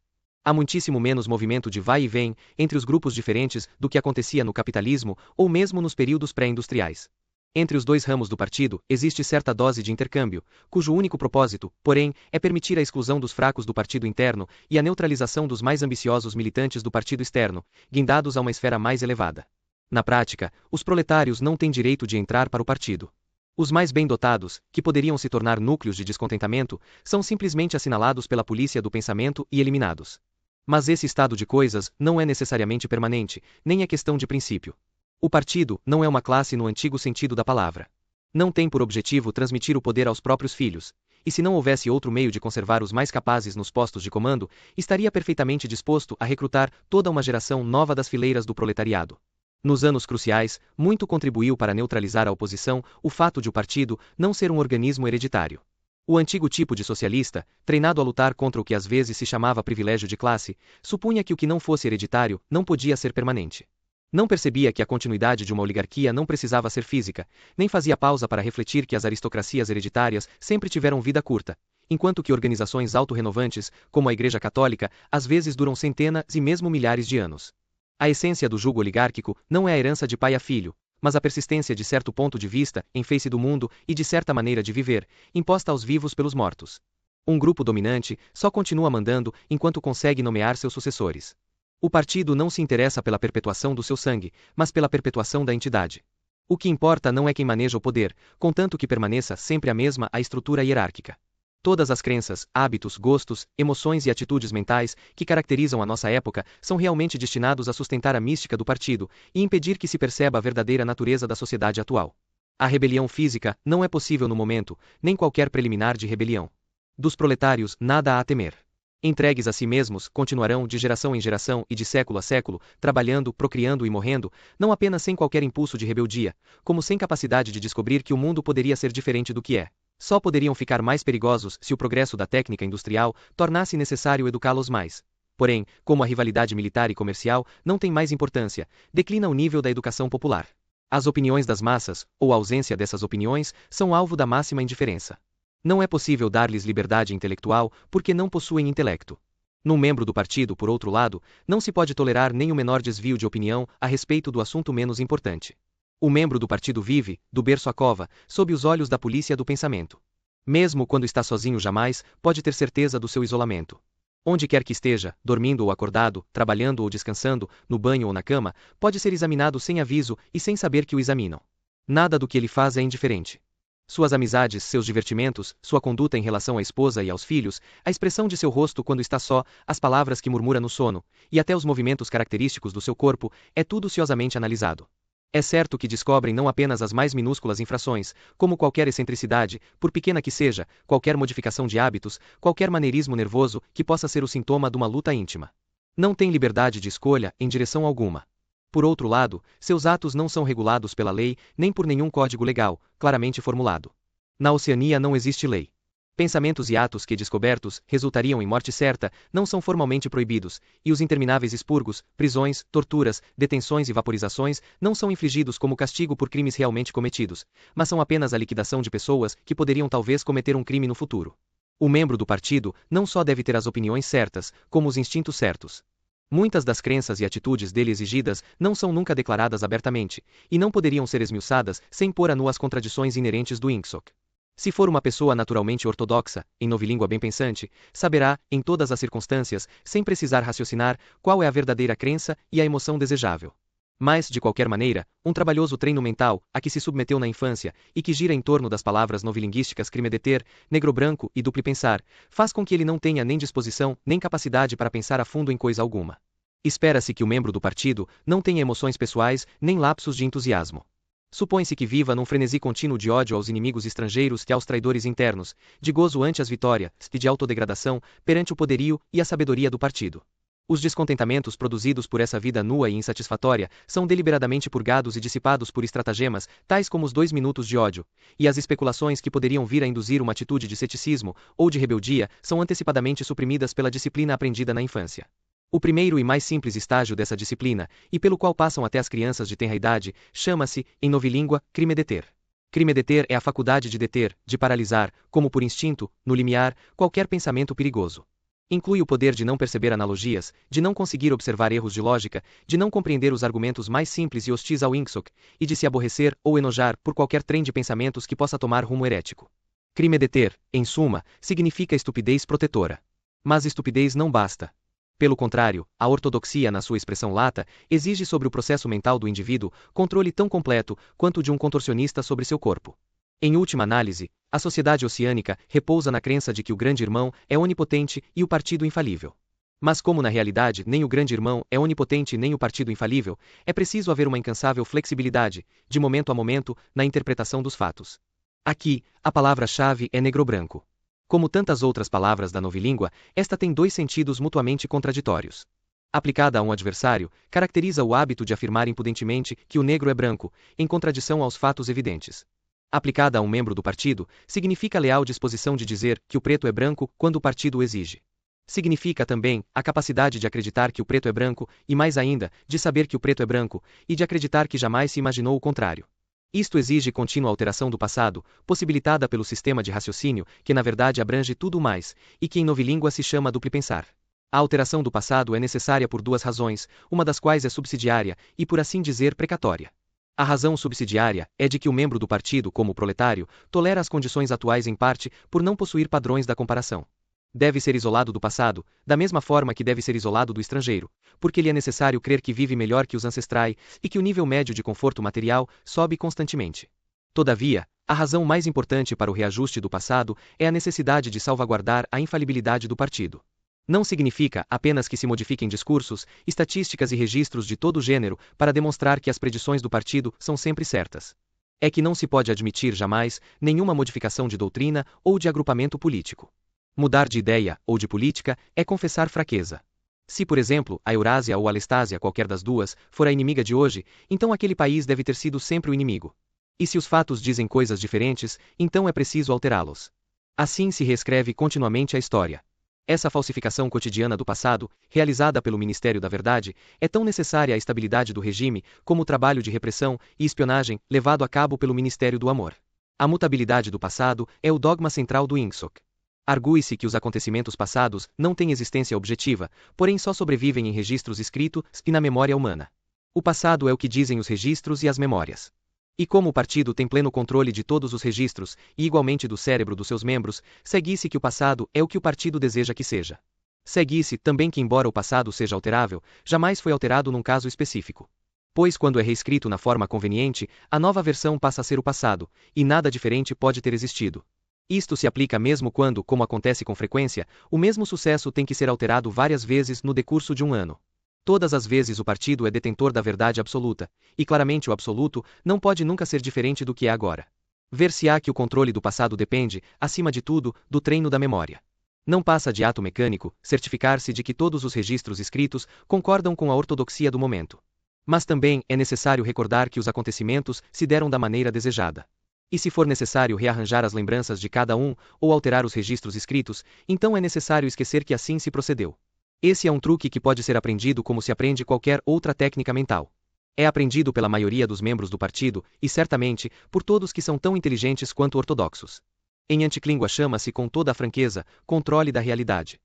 Há muitíssimo menos movimento de vai e vem entre os grupos diferentes do que acontecia no capitalismo ou mesmo nos períodos pré-industriais. Entre os dois ramos do partido existe certa dose de intercâmbio, cujo único propósito, porém, é permitir a exclusão dos fracos do partido interno e a neutralização dos mais ambiciosos militantes do partido externo, guindados a uma esfera mais elevada. Na prática, os proletários não têm direito de entrar para o partido. Os mais bem dotados, que poderiam se tornar núcleos de descontentamento, são simplesmente assinalados pela polícia do pensamento e eliminados. Mas esse estado de coisas não é necessariamente permanente, nem é questão de princípio. O partido não é uma classe no antigo sentido da palavra. Não tem por objetivo transmitir o poder aos próprios filhos, e se não houvesse outro meio de conservar os mais capazes nos postos de comando, estaria perfeitamente disposto a recrutar toda uma geração nova das fileiras do proletariado. Nos anos cruciais, muito contribuiu para neutralizar a oposição o fato de o partido não ser um organismo hereditário. O antigo tipo de socialista, treinado a lutar contra o que às vezes se chamava privilégio de classe, supunha que o que não fosse hereditário não podia ser permanente. Não percebia que a continuidade de uma oligarquia não precisava ser física, nem fazia pausa para refletir que as aristocracias hereditárias sempre tiveram vida curta, enquanto que organizações autorrenovantes, como a Igreja Católica, às vezes duram centenas e mesmo milhares de anos. A essência do jugo oligárquico não é a herança de pai a filho, mas a persistência de certo ponto de vista em face do mundo e de certa maneira de viver, imposta aos vivos pelos mortos. Um grupo dominante só continua mandando enquanto consegue nomear seus sucessores. O partido não se interessa pela perpetuação do seu sangue, mas pela perpetuação da entidade. O que importa não é quem maneja o poder, contanto que permaneça sempre a mesma a estrutura hierárquica. Todas as crenças, hábitos, gostos, emoções e atitudes mentais que caracterizam a nossa época são realmente destinados a sustentar a mística do partido e impedir que se perceba a verdadeira natureza da sociedade atual. A rebelião física não é possível no momento, nem qualquer preliminar de rebelião. Dos proletários, nada há a temer. Entregues a si mesmos, continuarão de geração em geração e de século a século, trabalhando, procriando e morrendo, não apenas sem qualquer impulso de rebeldia, como sem capacidade de descobrir que o mundo poderia ser diferente do que é. Só poderiam ficar mais perigosos se o progresso da técnica industrial tornasse necessário educá-los mais. Porém, como a rivalidade militar e comercial não tem mais importância, declina o nível da educação popular. As opiniões das massas, ou a ausência dessas opiniões, são alvo da máxima indiferença. Não é possível dar-lhes liberdade intelectual porque não possuem intelecto. Num membro do partido, por outro lado, não se pode tolerar nem o menor desvio de opinião a respeito do assunto menos importante. O membro do partido vive, do berço à cova, sob os olhos da polícia do pensamento. Mesmo quando está sozinho jamais, pode ter certeza do seu isolamento. Onde quer que esteja, dormindo ou acordado, trabalhando ou descansando, no banho ou na cama, pode ser examinado sem aviso e sem saber que o examinam. Nada do que ele faz é indiferente. Suas amizades, seus divertimentos, sua conduta em relação à esposa e aos filhos, a expressão de seu rosto quando está só, as palavras que murmura no sono, e até os movimentos característicos do seu corpo, é tudo ciosamente analisado. É certo que descobrem não apenas as mais minúsculas infrações, como qualquer excentricidade, por pequena que seja, qualquer modificação de hábitos, qualquer maneirismo nervoso que possa ser o sintoma de uma luta íntima. Não tem liberdade de escolha em direção alguma. Por outro lado, seus atos não são regulados pela lei, nem por nenhum código legal, claramente formulado. Na Oceania não existe lei. Pensamentos e atos que, descobertos, resultariam em morte certa, não são formalmente proibidos, e os intermináveis expurgos, prisões, torturas, detenções e vaporizações não são infligidos como castigo por crimes realmente cometidos, mas são apenas a liquidação de pessoas que poderiam talvez cometer um crime no futuro. O membro do partido não só deve ter as opiniões certas, como os instintos certos. Muitas das crenças e atitudes dele exigidas não são nunca declaradas abertamente, e não poderiam ser esmiuçadas sem pôr a nu as contradições inerentes do INCSOC. Se for uma pessoa naturalmente ortodoxa, em novilíngua bem pensante, saberá, em todas as circunstâncias, sem precisar raciocinar, qual é a verdadeira crença e a emoção desejável. Mas, de qualquer maneira, um trabalhoso treino mental, a que se submeteu na infância, e que gira em torno das palavras novilinguísticas crime de ter, negro branco e duplo pensar, faz com que ele não tenha nem disposição, nem capacidade para pensar a fundo em coisa alguma. Espera-se que o membro do partido não tenha emoções pessoais, nem lapsos de entusiasmo. Supõe-se que viva num frenesi contínuo de ódio aos inimigos estrangeiros e aos traidores internos, de gozo ante as vitórias e de autodegradação perante o poderio e a sabedoria do partido. Os descontentamentos produzidos por essa vida nua e insatisfatória são deliberadamente purgados e dissipados por estratagemas, tais como os 2 minutos de ódio, e as especulações que poderiam vir a induzir uma atitude de ceticismo ou de rebeldia são antecipadamente suprimidas pela disciplina aprendida na infância. O primeiro e mais simples estágio dessa disciplina, e pelo qual passam até as crianças de tenra idade, chama-se, em novilíngua, crime de ter. Crime de ter é a faculdade de deter, de paralisar, como por instinto, no limiar, qualquer pensamento perigoso. Inclui o poder de não perceber analogias, de não conseguir observar erros de lógica, de não compreender os argumentos mais simples e hostis ao INCSOC, e de se aborrecer ou enojar por qualquer trem de pensamentos que possa tomar rumo herético. Crime de ter, em suma, significa estupidez protetora. Mas estupidez não basta. Pelo contrário, a ortodoxia na sua expressão lata, exige sobre o processo mental do indivíduo controle tão completo quanto o de um contorcionista sobre seu corpo. Em última análise, a sociedade oceânica repousa na crença de que o grande irmão é onipotente e o partido infalível. Mas como na realidade nem o grande irmão é onipotente nem o partido infalível, é preciso haver uma incansável flexibilidade, de momento a momento, na interpretação dos fatos. Aqui, a palavra-chave é negro-branco. Como tantas outras palavras da novilíngua, esta tem 2 sentidos mutuamente contraditórios. Aplicada a um adversário, caracteriza o hábito de afirmar impudentemente que o negro é branco, em contradição aos fatos evidentes. Aplicada a um membro do partido, significa a leal disposição de dizer que o preto é branco quando o partido o exige. Significa também a capacidade de acreditar que o preto é branco, e mais ainda, de saber que o preto é branco, e de acreditar que jamais se imaginou o contrário. Isto exige contínua alteração do passado, possibilitada pelo sistema de raciocínio, que na verdade abrange tudo mais, e que em novilíngua se chama duplo pensar. A alteração do passado é necessária por 2 razões, uma das quais é subsidiária, e por assim dizer precatória. A razão subsidiária é de que o membro do partido, como proletário, tolera as condições atuais em parte por não possuir padrões da comparação. Deve ser isolado do passado, da mesma forma que deve ser isolado do estrangeiro, porque lhe é necessário crer que vive melhor que os ancestrais e que o nível médio de conforto material sobe constantemente. Todavia, a razão mais importante para o reajuste do passado é a necessidade de salvaguardar a infalibilidade do partido. Não significa apenas que se modifiquem discursos, estatísticas e registros de todo gênero para demonstrar que as predições do partido são sempre certas. É que não se pode admitir jamais nenhuma modificação de doutrina ou de agrupamento político. Mudar de ideia ou de política é confessar fraqueza. Se, por exemplo, a Eurásia ou a Lestásia, qualquer das duas, for a inimiga de hoje, então aquele país deve ter sido sempre o inimigo. E se os fatos dizem coisas diferentes, então é preciso alterá-los. Assim se reescreve continuamente a história. Essa falsificação cotidiana do passado, realizada pelo Ministério da Verdade, é tão necessária à estabilidade do regime como o trabalho de repressão e espionagem levado a cabo pelo Ministério do Amor. A mutabilidade do passado é o dogma central do INCSOC. Argue-se que os acontecimentos passados não têm existência objetiva, porém só sobrevivem em registros escritos e na memória humana. O passado é o que dizem os registros e as memórias. E como o partido tem pleno controle de todos os registros, e igualmente do cérebro dos seus membros, segue-se que o passado é o que o partido deseja que seja. Segue-se também que, embora o passado seja alterável, jamais foi alterado num caso específico. Pois quando é reescrito na forma conveniente, a nova versão passa a ser o passado, e nada diferente pode ter existido. Isto se aplica mesmo quando, como acontece com frequência, o mesmo sucesso tem que ser alterado várias vezes no decurso de um ano. Todas as vezes o partido é detentor da verdade absoluta, e claramente o absoluto não pode nunca ser diferente do que é agora. Ver-se-á que o controle do passado depende, acima de tudo, do treino da memória. Não passa de ato mecânico certificar-se de que todos os registros escritos concordam com a ortodoxia do momento. Mas também é necessário recordar que os acontecimentos se deram da maneira desejada. E se for necessário rearranjar as lembranças de cada um, ou alterar os registros escritos, então é necessário esquecer que assim se procedeu. Esse é um truque que pode ser aprendido como se aprende qualquer outra técnica mental. É aprendido pela maioria dos membros do partido, e certamente, por todos que são tão inteligentes quanto ortodoxos. Em anticlíngua chama-se com toda a franqueza, controle da realidade.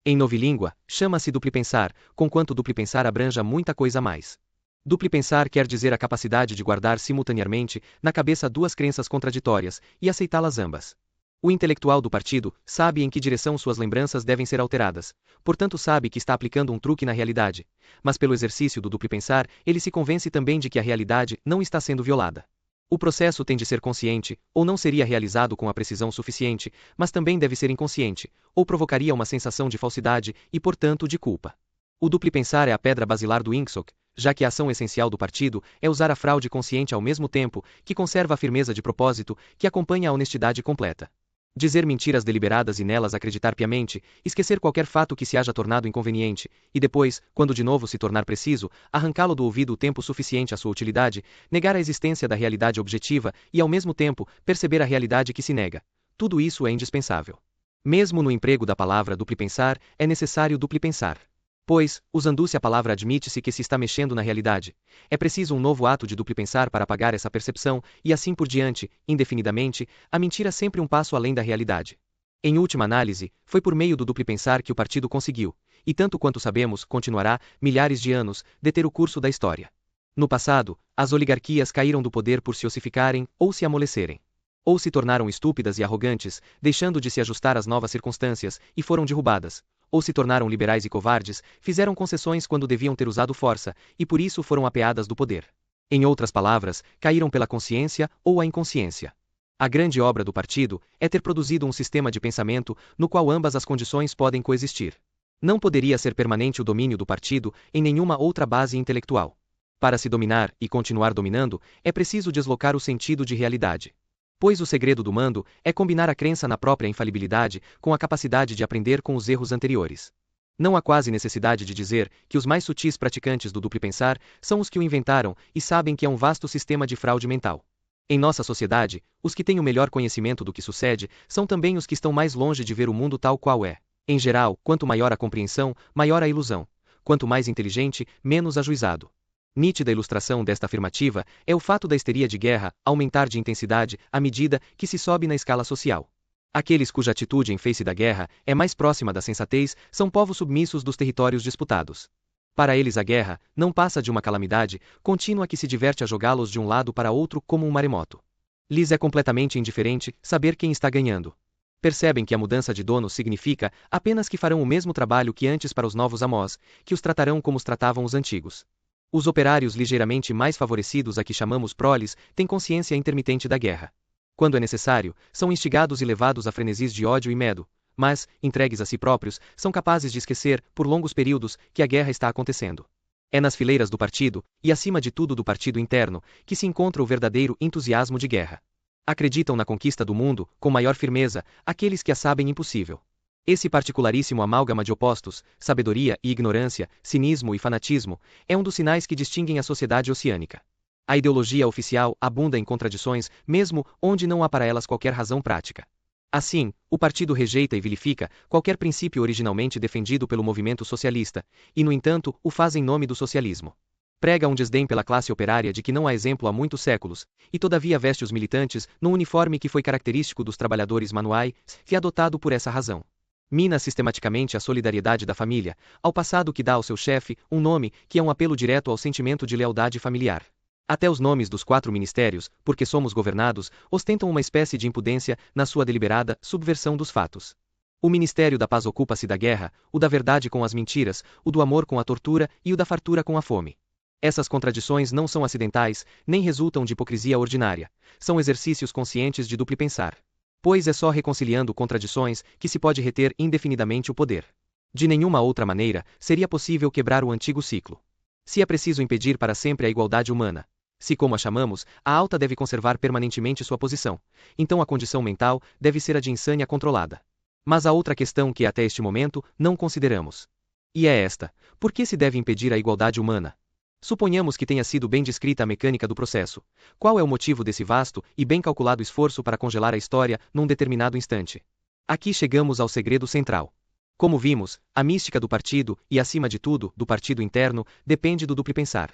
Em novilíngua, chama-se duplipensar, conquanto duplipensar abranja muita coisa a mais. Duplipensar quer dizer a capacidade de guardar simultaneamente na cabeça duas crenças contraditórias, e aceitá-las ambas. O intelectual do partido sabe em que direção suas lembranças devem ser alteradas, portanto sabe que está aplicando um truque na realidade, mas pelo exercício do duplipensar ele se convence também de que a realidade não está sendo violada. O processo tem de ser consciente, ou não seria realizado com a precisão suficiente, mas também deve ser inconsciente, ou provocaria uma sensação de falsidade e, portanto, de culpa. O duplipensar é a pedra basilar do INCSOC, já que a ação essencial do partido é usar a fraude consciente ao mesmo tempo que conserva a firmeza de propósito que acompanha a honestidade completa. Dizer mentiras deliberadas e nelas acreditar piamente, esquecer qualquer fato que se haja tornado inconveniente, e depois, quando de novo se tornar preciso, arrancá-lo do ouvido o tempo suficiente à sua utilidade, negar a existência da realidade objetiva e, ao mesmo tempo, perceber a realidade que se nega. Tudo isso é indispensável. Mesmo no emprego da palavra duplipensar, é necessário duplipensar. Pois, usando-se a palavra admite-se que se está mexendo na realidade. É preciso um novo ato de duplipensar para apagar essa percepção, e assim por diante, indefinidamente, a mentira sempre um passo além da realidade. Em última análise, foi por meio do duplipensar que o partido conseguiu, e tanto quanto sabemos, continuará, milhares de anos, deter o curso da história. No passado, as oligarquias caíram do poder por se ossificarem, ou se amolecerem. Ou se tornaram estúpidas e arrogantes, deixando de se ajustar às novas circunstâncias, e foram derrubadas. Ou se tornaram liberais e covardes, fizeram concessões quando deviam ter usado força, e por isso foram apeadas do poder. Em outras palavras, caíram pela consciência ou a inconsciência. A grande obra do partido é ter produzido um sistema de pensamento no qual ambas as condições podem coexistir. Não poderia ser permanente o domínio do partido em nenhuma outra base intelectual. Para se dominar e continuar dominando, é preciso deslocar o sentido de realidade. Pois o segredo do mando é combinar a crença na própria infalibilidade com a capacidade de aprender com os erros anteriores. Não há quase necessidade de dizer que os mais sutis praticantes do duplipensar são os que o inventaram e sabem que é um vasto sistema de fraude mental. Em nossa sociedade, os que têm o melhor conhecimento do que sucede são também os que estão mais longe de ver o mundo tal qual é. Em geral, quanto maior a compreensão, maior a ilusão. Quanto mais inteligente, menos ajuizado. Nítida ilustração desta afirmativa é o fato da histeria de guerra aumentar de intensidade à medida que se sobe na escala social. Aqueles cuja atitude em face da guerra é mais próxima da sensatez são povos submissos dos territórios disputados. Para eles a guerra não passa de uma calamidade contínua que se diverte a jogá-los de um lado para outro como um maremoto. Lhes é completamente indiferente saber quem está ganhando. Percebem que a mudança de dono significa apenas que farão o mesmo trabalho que antes para os novos amos, que os tratarão como os tratavam os antigos. Os operários ligeiramente mais favorecidos a que chamamos proles têm consciência intermitente da guerra. Quando é necessário, são instigados e levados a frenesis de ódio e medo, mas, entregues a si próprios, são capazes de esquecer, por longos períodos, que a guerra está acontecendo. É nas fileiras do partido, e acima de tudo do partido interno, que se encontra o verdadeiro entusiasmo de guerra. Acreditam na conquista do mundo, com maior firmeza, aqueles que a sabem impossível. Esse particularíssimo amálgama de opostos, sabedoria e ignorância, cinismo e fanatismo, é um dos sinais que distinguem a sociedade oceânica. A ideologia oficial abunda em contradições, mesmo onde não há para elas qualquer razão prática. Assim, o partido rejeita e vilifica qualquer princípio originalmente defendido pelo movimento socialista, e no entanto, o faz em nome do socialismo. Prega um desdém pela classe operária de que não há exemplo há muitos séculos, e todavia veste os militantes num uniforme que foi característico dos trabalhadores manuais, e adotado por essa razão. Mina sistematicamente a solidariedade da família, ao passado que dá ao seu chefe um nome que é um apelo direto ao sentimento de lealdade familiar. Até os nomes dos 4 ministérios, porque somos governados, ostentam uma espécie de impudência na sua deliberada subversão dos fatos. O Ministério da Paz ocupa-se da guerra, o da verdade com as mentiras, o do amor com a tortura e o da fartura com a fome. Essas contradições não são acidentais, nem resultam de hipocrisia ordinária. São exercícios conscientes de duplo pensar. Pois é só reconciliando contradições que se pode reter indefinidamente o poder. De nenhuma outra maneira, seria possível quebrar o antigo ciclo. Se é preciso impedir para sempre a igualdade humana, se como a chamamos, a alta deve conservar permanentemente sua posição, então a condição mental deve ser a de insânia controlada. Mas há outra questão que até este momento não consideramos. E é esta: por que se deve impedir a igualdade humana? Suponhamos que tenha sido bem descrita a mecânica do processo. Qual é o motivo desse vasto e bem calculado esforço para congelar a história num determinado instante? Aqui chegamos ao segredo central. Como vimos, a mística do partido, e acima de tudo, do partido interno, depende do duplo pensar.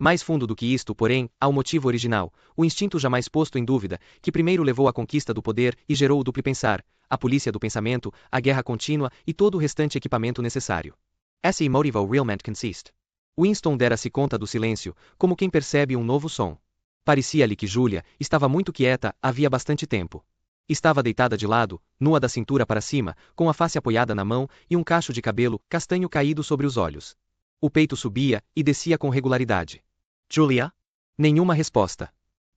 Mais fundo do que isto, porém, há o motivo original, o instinto jamais posto em dúvida, que primeiro levou à conquista do poder e gerou o duplo pensar, a polícia do pensamento, a guerra contínua e todo o restante equipamento necessário. Esse motivo realmente consiste. Winston dera-se conta do silêncio, como quem percebe um novo som. Parecia-lhe que Júlia estava muito quieta havia bastante tempo. Estava deitada de lado, nua da cintura para cima, com a face apoiada na mão e um cacho de cabelo castanho caído sobre os olhos. O peito subia e descia com regularidade. Julia? Nenhuma resposta.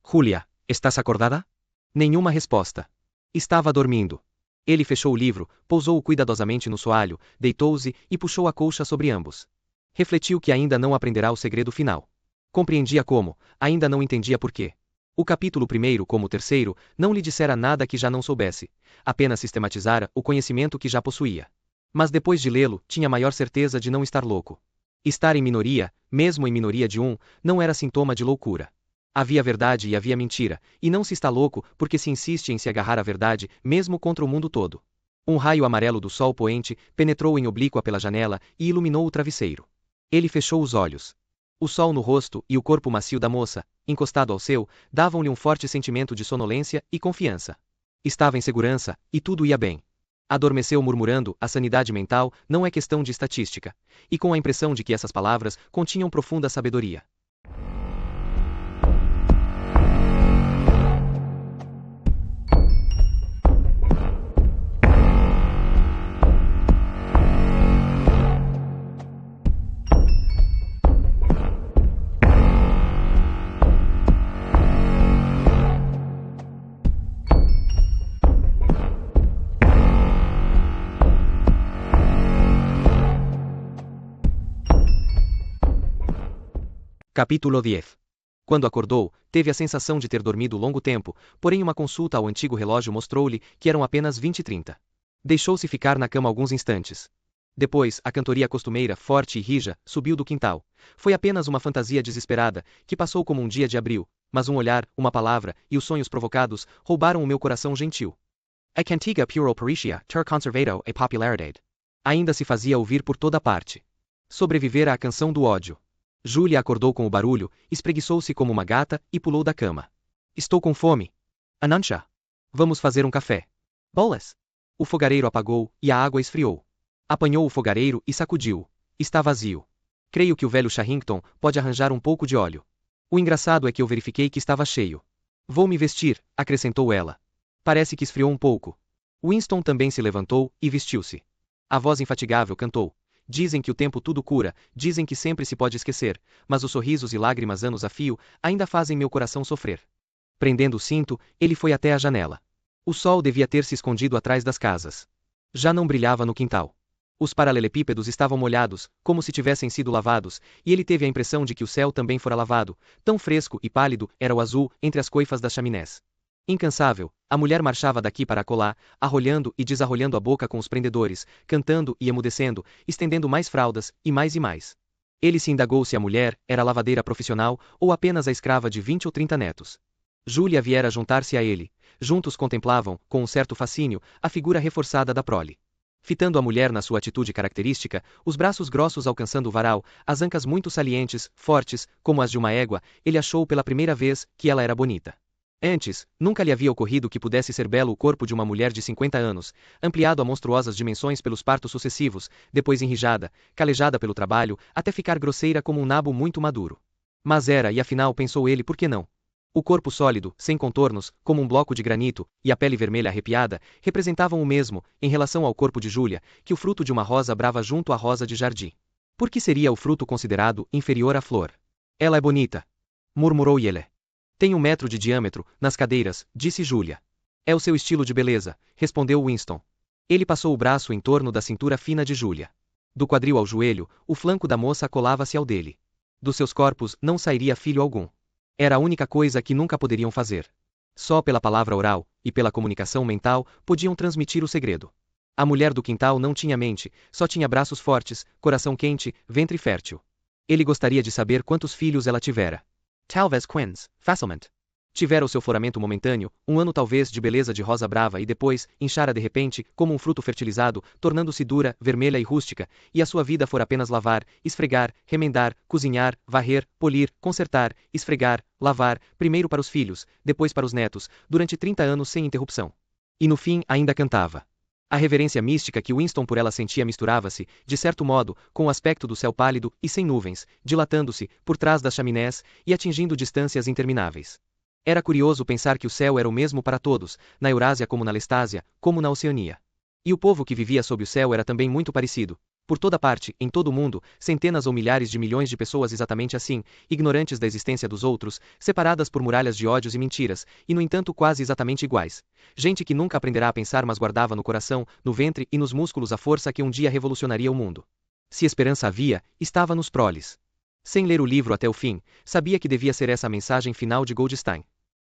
Julia, estás acordada? Nenhuma resposta. Estava dormindo. Ele fechou o livro, pousou-o cuidadosamente no soalho, deitou-se e puxou a colcha sobre ambos. Refletiu que ainda não aprenderá o segredo final. Compreendia como, ainda não entendia por quê. O capítulo 1, como o 3, não lhe dissera nada que já não soubesse, apenas sistematizara o conhecimento que já possuía. Mas depois de lê-lo, tinha maior certeza de não estar louco. Estar em minoria, mesmo em minoria de não era sintoma de loucura. Havia verdade e havia mentira, e não se está louco porque se insiste em se agarrar à verdade, mesmo contra o mundo todo. Um raio amarelo do sol poente penetrou em oblíqua pela janela e iluminou o travesseiro. Ele fechou os olhos. O sol no rosto e o corpo macio da moça, encostado ao seu, davam-lhe um forte sentimento de sonolência e confiança. Estava em segurança, e tudo ia bem. Adormeceu murmurando: a sanidade mental não é questão de estatística, e com a impressão de que essas palavras continham profunda sabedoria. Capítulo 10. Quando acordou, teve a sensação de ter dormido longo tempo, porém uma consulta ao antigo relógio mostrou-lhe que eram apenas 20h30. Deixou-se ficar na cama alguns instantes. Depois, a cantoria costumeira, forte e rija, subiu do quintal. Foi apenas uma fantasia desesperada, que passou como um dia de abril, mas um olhar, uma palavra, e os sonhos provocados, roubaram o meu coração gentil. A cantiga puro pericia, ter conservado a popularidade. Ainda se fazia ouvir por toda parte. Sobrevivera à canção do ódio. Júlia acordou com o barulho, espreguiçou-se como uma gata e pulou da cama. Estou com fome. Anancha. Vamos fazer um café. Bolas. O fogareiro apagou, e a água esfriou. Apanhou o fogareiro e sacudiu. Está vazio. Creio que o velho Charrington pode arranjar um pouco de óleo. O engraçado é que eu verifiquei que estava cheio. Vou me vestir, acrescentou ela. Parece que esfriou um pouco. Winston também se levantou e vestiu-se. A voz infatigável cantou. Dizem que o tempo tudo cura, dizem que sempre se pode esquecer, mas os sorrisos e lágrimas anos a fio ainda fazem meu coração sofrer. Prendendo o cinto, ele foi até a janela. O sol devia ter se escondido atrás das casas. Já não brilhava no quintal. Os paralelepípedos estavam molhados, como se tivessem sido lavados, e ele teve a impressão de que o céu também fora lavado, tão fresco e pálido era o azul entre as coifas das chaminés. Incansável, a mulher marchava daqui para acolá, arrolhando e desarrolhando a boca com os prendedores, cantando e emudecendo, estendendo mais fraldas, e mais e mais. Ele se indagou se a mulher era lavadeira profissional ou apenas a escrava de 20 ou 30 netos. Júlia viera juntar-se a ele. Juntos contemplavam, com um certo fascínio, a figura reforçada da prole. Fitando a mulher na sua atitude característica, os braços grossos alcançando o varal, as ancas muito salientes, fortes, como as de uma égua, ele achou pela primeira vez que ela era bonita. Antes, nunca lhe havia ocorrido que pudesse ser belo o corpo de uma mulher de 50 anos, ampliado a monstruosas dimensões pelos partos sucessivos, depois enrijada, calejada pelo trabalho, até ficar grosseira como um nabo muito maduro. Mas era, e afinal pensou ele, por que não? O corpo sólido, sem contornos, como um bloco de granito, e a pele vermelha arrepiada, representavam o mesmo, em relação ao corpo de Júlia, que o fruto de uma rosa brava junto à rosa de jardim. Por que seria o fruto considerado inferior à flor? Ela é bonita, murmurou ele. Tem 1 metro de diâmetro, nas cadeiras, disse Júlia. É o seu estilo de beleza, respondeu Winston. Ele passou o braço em torno da cintura fina de Júlia. Do quadril ao joelho, o flanco da moça colava-se ao dele. Dos seus corpos não sairia filho algum. Era a única coisa que nunca poderiam fazer. Só pela palavra oral, e pela comunicação mental, podiam transmitir o segredo. A mulher do quintal não tinha mente, só tinha braços fortes, coração quente, ventre fértil. Ele gostaria de saber quantos filhos ela tivera. Talvez quinze, facilmente. Tivera o seu floramento momentâneo, 1 ano talvez de beleza de rosa brava e depois, inchara de repente, como um fruto fertilizado, tornando-se dura, vermelha e rústica, e a sua vida fora apenas lavar, esfregar, remendar, cozinhar, varrer, polir, consertar, esfregar, lavar, primeiro para os filhos, depois para os netos, durante 30 anos sem interrupção. E no fim ainda cantava. A reverência mística que Winston por ela sentia misturava-se, de certo modo, com o aspecto do céu pálido e sem nuvens, dilatando-se, por trás das chaminés, e atingindo distâncias intermináveis. Era curioso pensar que o céu era o mesmo para todos, na Eurásia como na Lestásia, como na Oceania. E o povo que vivia sob o céu era também muito parecido. Por toda parte, em todo o mundo, centenas ou milhares de milhões de pessoas exatamente assim, ignorantes da existência dos outros, separadas por muralhas de ódios e mentiras, e no entanto quase exatamente iguais. Gente que nunca aprenderá a pensar mas guardava no coração, no ventre e nos músculos a força que um dia revolucionaria o mundo. Se esperança havia, estava nos proles. Sem ler o livro até o fim, sabia que devia ser essa a mensagem final de Goldstein.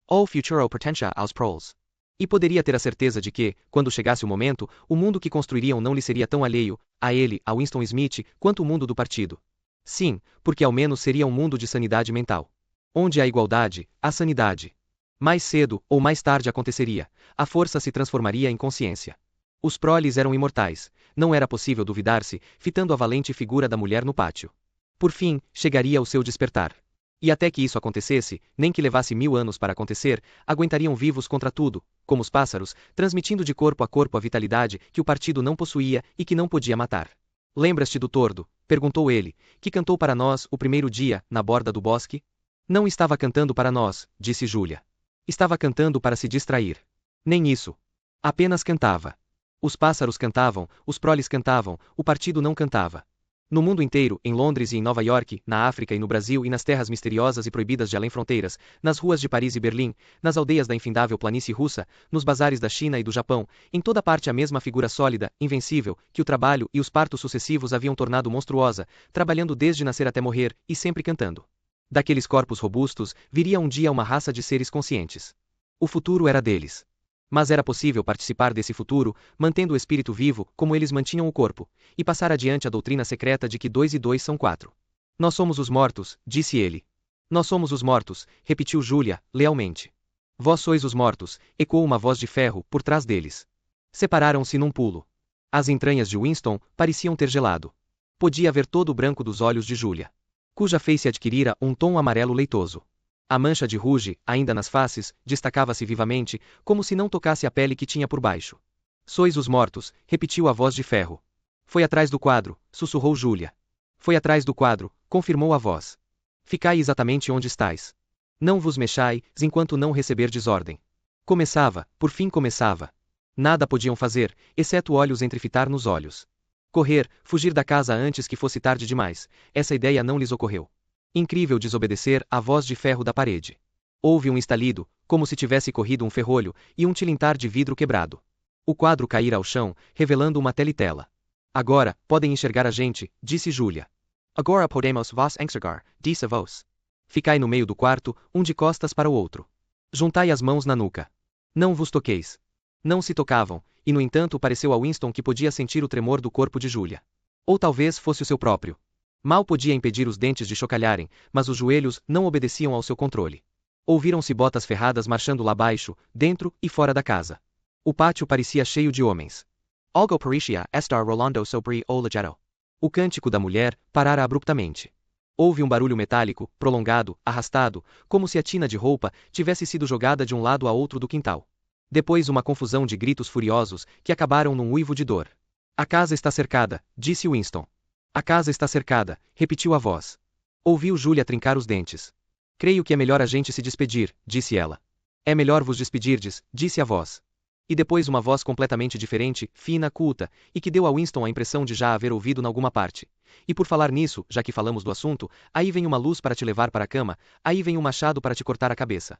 All futuro pertencia aos proles. E poderia ter a certeza de que, quando chegasse o momento, o mundo que construiriam não lhe seria tão alheio, a ele, a Winston Smith, quanto o mundo do partido. Sim, porque ao menos seria um mundo de sanidade mental. Onde há igualdade, há sanidade. Mais cedo, ou mais tarde aconteceria, a força se transformaria em consciência. Os proles eram imortais, não era possível duvidar-se, fitando a valente figura da mulher no pátio. Por fim, chegaria o seu despertar. E até que isso acontecesse, nem que levasse 1000 anos para acontecer, aguentariam vivos contra tudo, como os pássaros, transmitindo de corpo a corpo a vitalidade que o partido não possuía e que não podia matar. Lembras-te do tordo? Perguntou ele, que cantou para nós o primeiro dia, na borda do bosque? Não estava cantando para nós, disse Júlia. Estava cantando para se distrair. Nem isso. Apenas cantava. Os pássaros cantavam, os proles cantavam, o partido não cantava. No mundo inteiro, em Londres e em Nova York, na África e no Brasil e nas terras misteriosas e proibidas de além fronteiras, nas ruas de Paris e Berlim, nas aldeias da infindável planície russa, nos bazares da China e do Japão, em toda parte a mesma figura sólida, invencível, que o trabalho e os partos sucessivos haviam tornado monstruosa, trabalhando desde nascer até morrer, e sempre cantando. Daqueles corpos robustos, viria um dia uma raça de seres conscientes. O futuro era deles. Mas era possível participar desse futuro, mantendo o espírito vivo, como eles mantinham o corpo, e passar adiante a doutrina secreta de que 2 e 2 são 4. Nós somos os mortos, disse ele. Nós somos os mortos, repetiu Júlia, lealmente. Vós sois os mortos, ecoou uma voz de ferro, por trás deles. Separaram-se num pulo. As entranhas de Winston pareciam ter gelado. Podia ver todo o branco dos olhos de Júlia, cuja face adquirira um tom amarelo leitoso. A mancha de ruge, ainda nas faces, destacava-se vivamente, como se não tocasse a pele que tinha por baixo. Sois os mortos, repetiu a voz de ferro. Foi atrás do quadro, sussurrou Júlia. Foi atrás do quadro, confirmou a voz. Ficai exatamente onde estáis. Não vos mexais, enquanto não receberdes ordem. Começava, por fim começava. Nada podiam fazer, exceto olhos entrefitar nos olhos. Correr, fugir da casa antes que fosse tarde demais, essa ideia não lhes ocorreu. Incrível desobedecer à voz de ferro da parede. Houve um estalido, como se tivesse corrido um ferrolho, e um tilintar de vidro quebrado. O quadro caíra ao chão, revelando uma teletela. Agora, podem enxergar a gente, disse Júlia. Agora podemos vos enxergar, disse a voz. Ficai no meio do quarto, um de costas para o outro. Juntai as mãos na nuca. Não vos toqueis. Não se tocavam, e no entanto pareceu a Winston que podia sentir o tremor do corpo de Júlia. Ou talvez fosse o seu próprio. Mal podia impedir os dentes de chocalharem, mas os joelhos não obedeciam ao seu controle. Ouviram-se botas ferradas marchando lá baixo, dentro e fora da casa. O pátio parecia cheio de homens. Algo parecia estar rolando sobre o leggero. O cântico da mulher parara abruptamente. Houve um barulho metálico, prolongado, arrastado, como se a tina de roupa tivesse sido jogada de um lado a outro do quintal. Depois uma confusão de gritos furiosos, que acabaram num uivo de dor. A casa está cercada, disse Winston. A casa está cercada, repetiu a voz. Ouviu Júlia trincar os dentes. Creio que é melhor a gente se despedir, disse ela. É melhor vos despedirdes, disse a voz. E depois uma voz completamente diferente, fina, culta, e que deu a Winston a impressão de já haver ouvido nalguma parte. E por falar nisso, já que falamos do assunto, aí vem uma luz para te levar para a cama, aí vem um machado para te cortar a cabeça.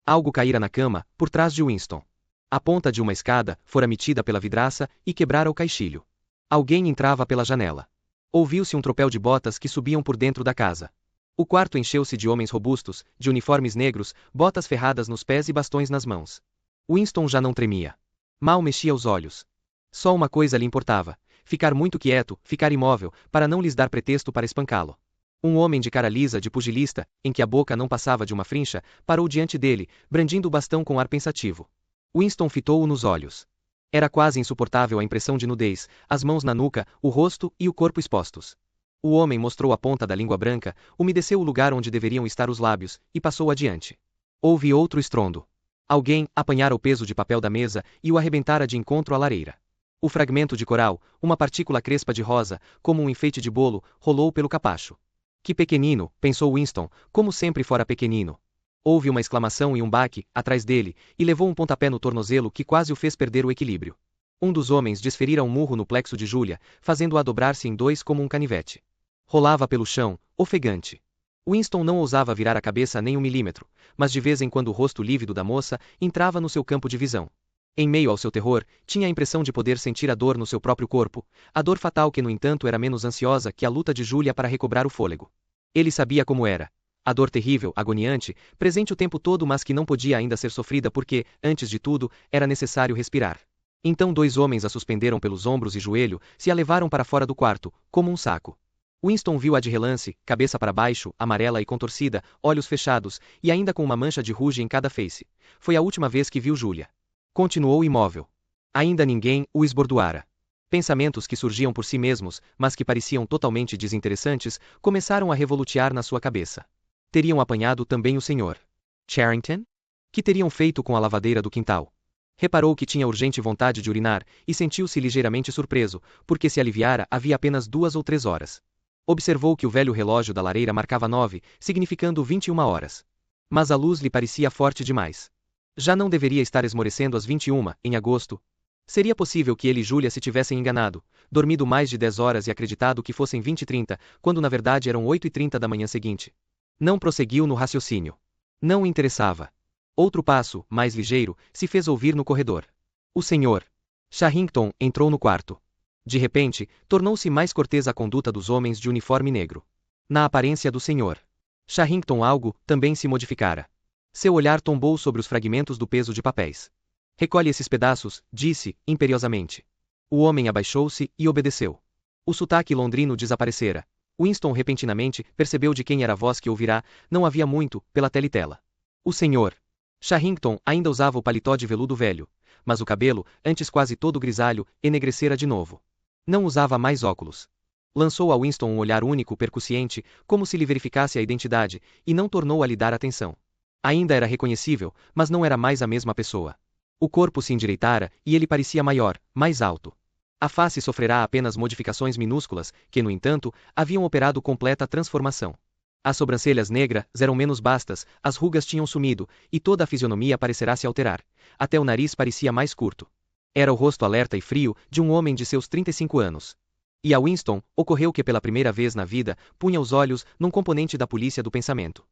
Algo caíra na cama, por trás de Winston. A ponta de uma escada fora metida pela vidraça e quebrara o caixilho. Alguém entrava pela janela. Ouviu-se um tropel de botas que subiam por dentro da casa. O quarto encheu-se de homens robustos, de uniformes negros, botas ferradas nos pés e bastões nas mãos. Winston já não tremia. Mal mexia os olhos. Só uma coisa lhe importava: ficar muito quieto, ficar imóvel, para não lhes dar pretexto para espancá-lo. Um homem de cara lisa de pugilista, em que a boca não passava de uma frincha, parou diante dele, brandindo o bastão com ar pensativo. Winston fitou-o nos olhos. Era quase insuportável a impressão de nudez, as mãos na nuca, o rosto e o corpo expostos. O homem mostrou a ponta da língua branca, umedeceu o lugar onde deveriam estar os lábios, e passou adiante. Houve outro estrondo. Alguém apanhara o peso de papel da mesa e o arrebentara de encontro à lareira. O fragmento de coral, uma partícula crespa de rosa, como um enfeite de bolo, rolou pelo capacho. Que pequenino, pensou Winston, como sempre fora pequenino. Houve uma exclamação e um baque, atrás dele, e levou um pontapé no tornozelo que quase o fez perder o equilíbrio. Um dos homens desferira um murro no plexo de Júlia, fazendo-a dobrar-se em dois como um canivete. Rolava pelo chão, ofegante. Winston não ousava virar a cabeça nem um milímetro, mas de vez em quando o rosto lívido da moça entrava no seu campo de visão. Em meio ao seu terror, tinha a impressão de poder sentir a dor no seu próprio corpo, a dor fatal que no entanto era menos ansiosa que a luta de Júlia para recobrar o fôlego. Ele sabia como era. A dor terrível, agoniante, presente o tempo todo mas que não podia ainda ser sofrida porque, antes de tudo, era necessário respirar. Então dois homens a suspenderam pelos ombros e joelho, se a levaram para fora do quarto, como um saco. Winston viu-a de relance, cabeça para baixo, amarela e contorcida, olhos fechados, e ainda com uma mancha de ruge em cada face. Foi a última vez que viu Júlia. Continuou imóvel. Ainda ninguém o esbordoara. Pensamentos que surgiam por si mesmos, mas que pareciam totalmente desinteressantes, começaram a revolutear na sua cabeça. Teriam apanhado também o Sr. Charrington? Que teriam feito com a lavadeira do quintal? Reparou que tinha urgente vontade de urinar, e sentiu-se ligeiramente surpreso, porque se aliviara havia apenas 2 ou 3 horas. Observou que o velho relógio da lareira marcava 9, significando 21 horas. Mas a luz lhe parecia forte demais. Já não deveria estar esmorecendo às 21, em agosto. Seria possível que ele e Júlia se tivessem enganado, dormido mais de 10 horas e acreditado que fossem 20h30, quando na verdade eram 8h30 da manhã seguinte. Não prosseguiu no raciocínio. Não o interessava. Outro passo, mais ligeiro, se fez ouvir no corredor. O Sr. Charrington entrou no quarto. De repente, tornou-se mais cortês a conduta dos homens de uniforme negro. Na aparência do Sr. Charrington algo também se modificara. Seu olhar tombou sobre os fragmentos do peso de papéis. Recolhe esses pedaços, disse, imperiosamente. O homem abaixou-se e obedeceu. O sotaque londrino desaparecera. Winston repentinamente percebeu de quem era a voz que ouvirá, não havia muito, pela teletela. O Sr. Charrington ainda usava o paletó de veludo velho, mas o cabelo, antes quase todo grisalho, enegrecera de novo. Não usava mais óculos. Lançou a Winston um olhar único percussiente, como se lhe verificasse a identidade, e não tornou a lhe dar atenção. Ainda era reconhecível, mas não era mais a mesma pessoa. O corpo se endireitara, e ele parecia maior, mais alto. A face sofrerá apenas modificações minúsculas, que, no entanto, haviam operado completa transformação. As sobrancelhas negras eram menos bastas, as rugas tinham sumido, e toda a fisionomia parecerá se alterar. Até o nariz parecia mais curto. Era o rosto alerta e frio de um homem de seus 35 anos. E a Winston, ocorreu que pela primeira vez na vida, punha os olhos num componente da polícia do pensamento.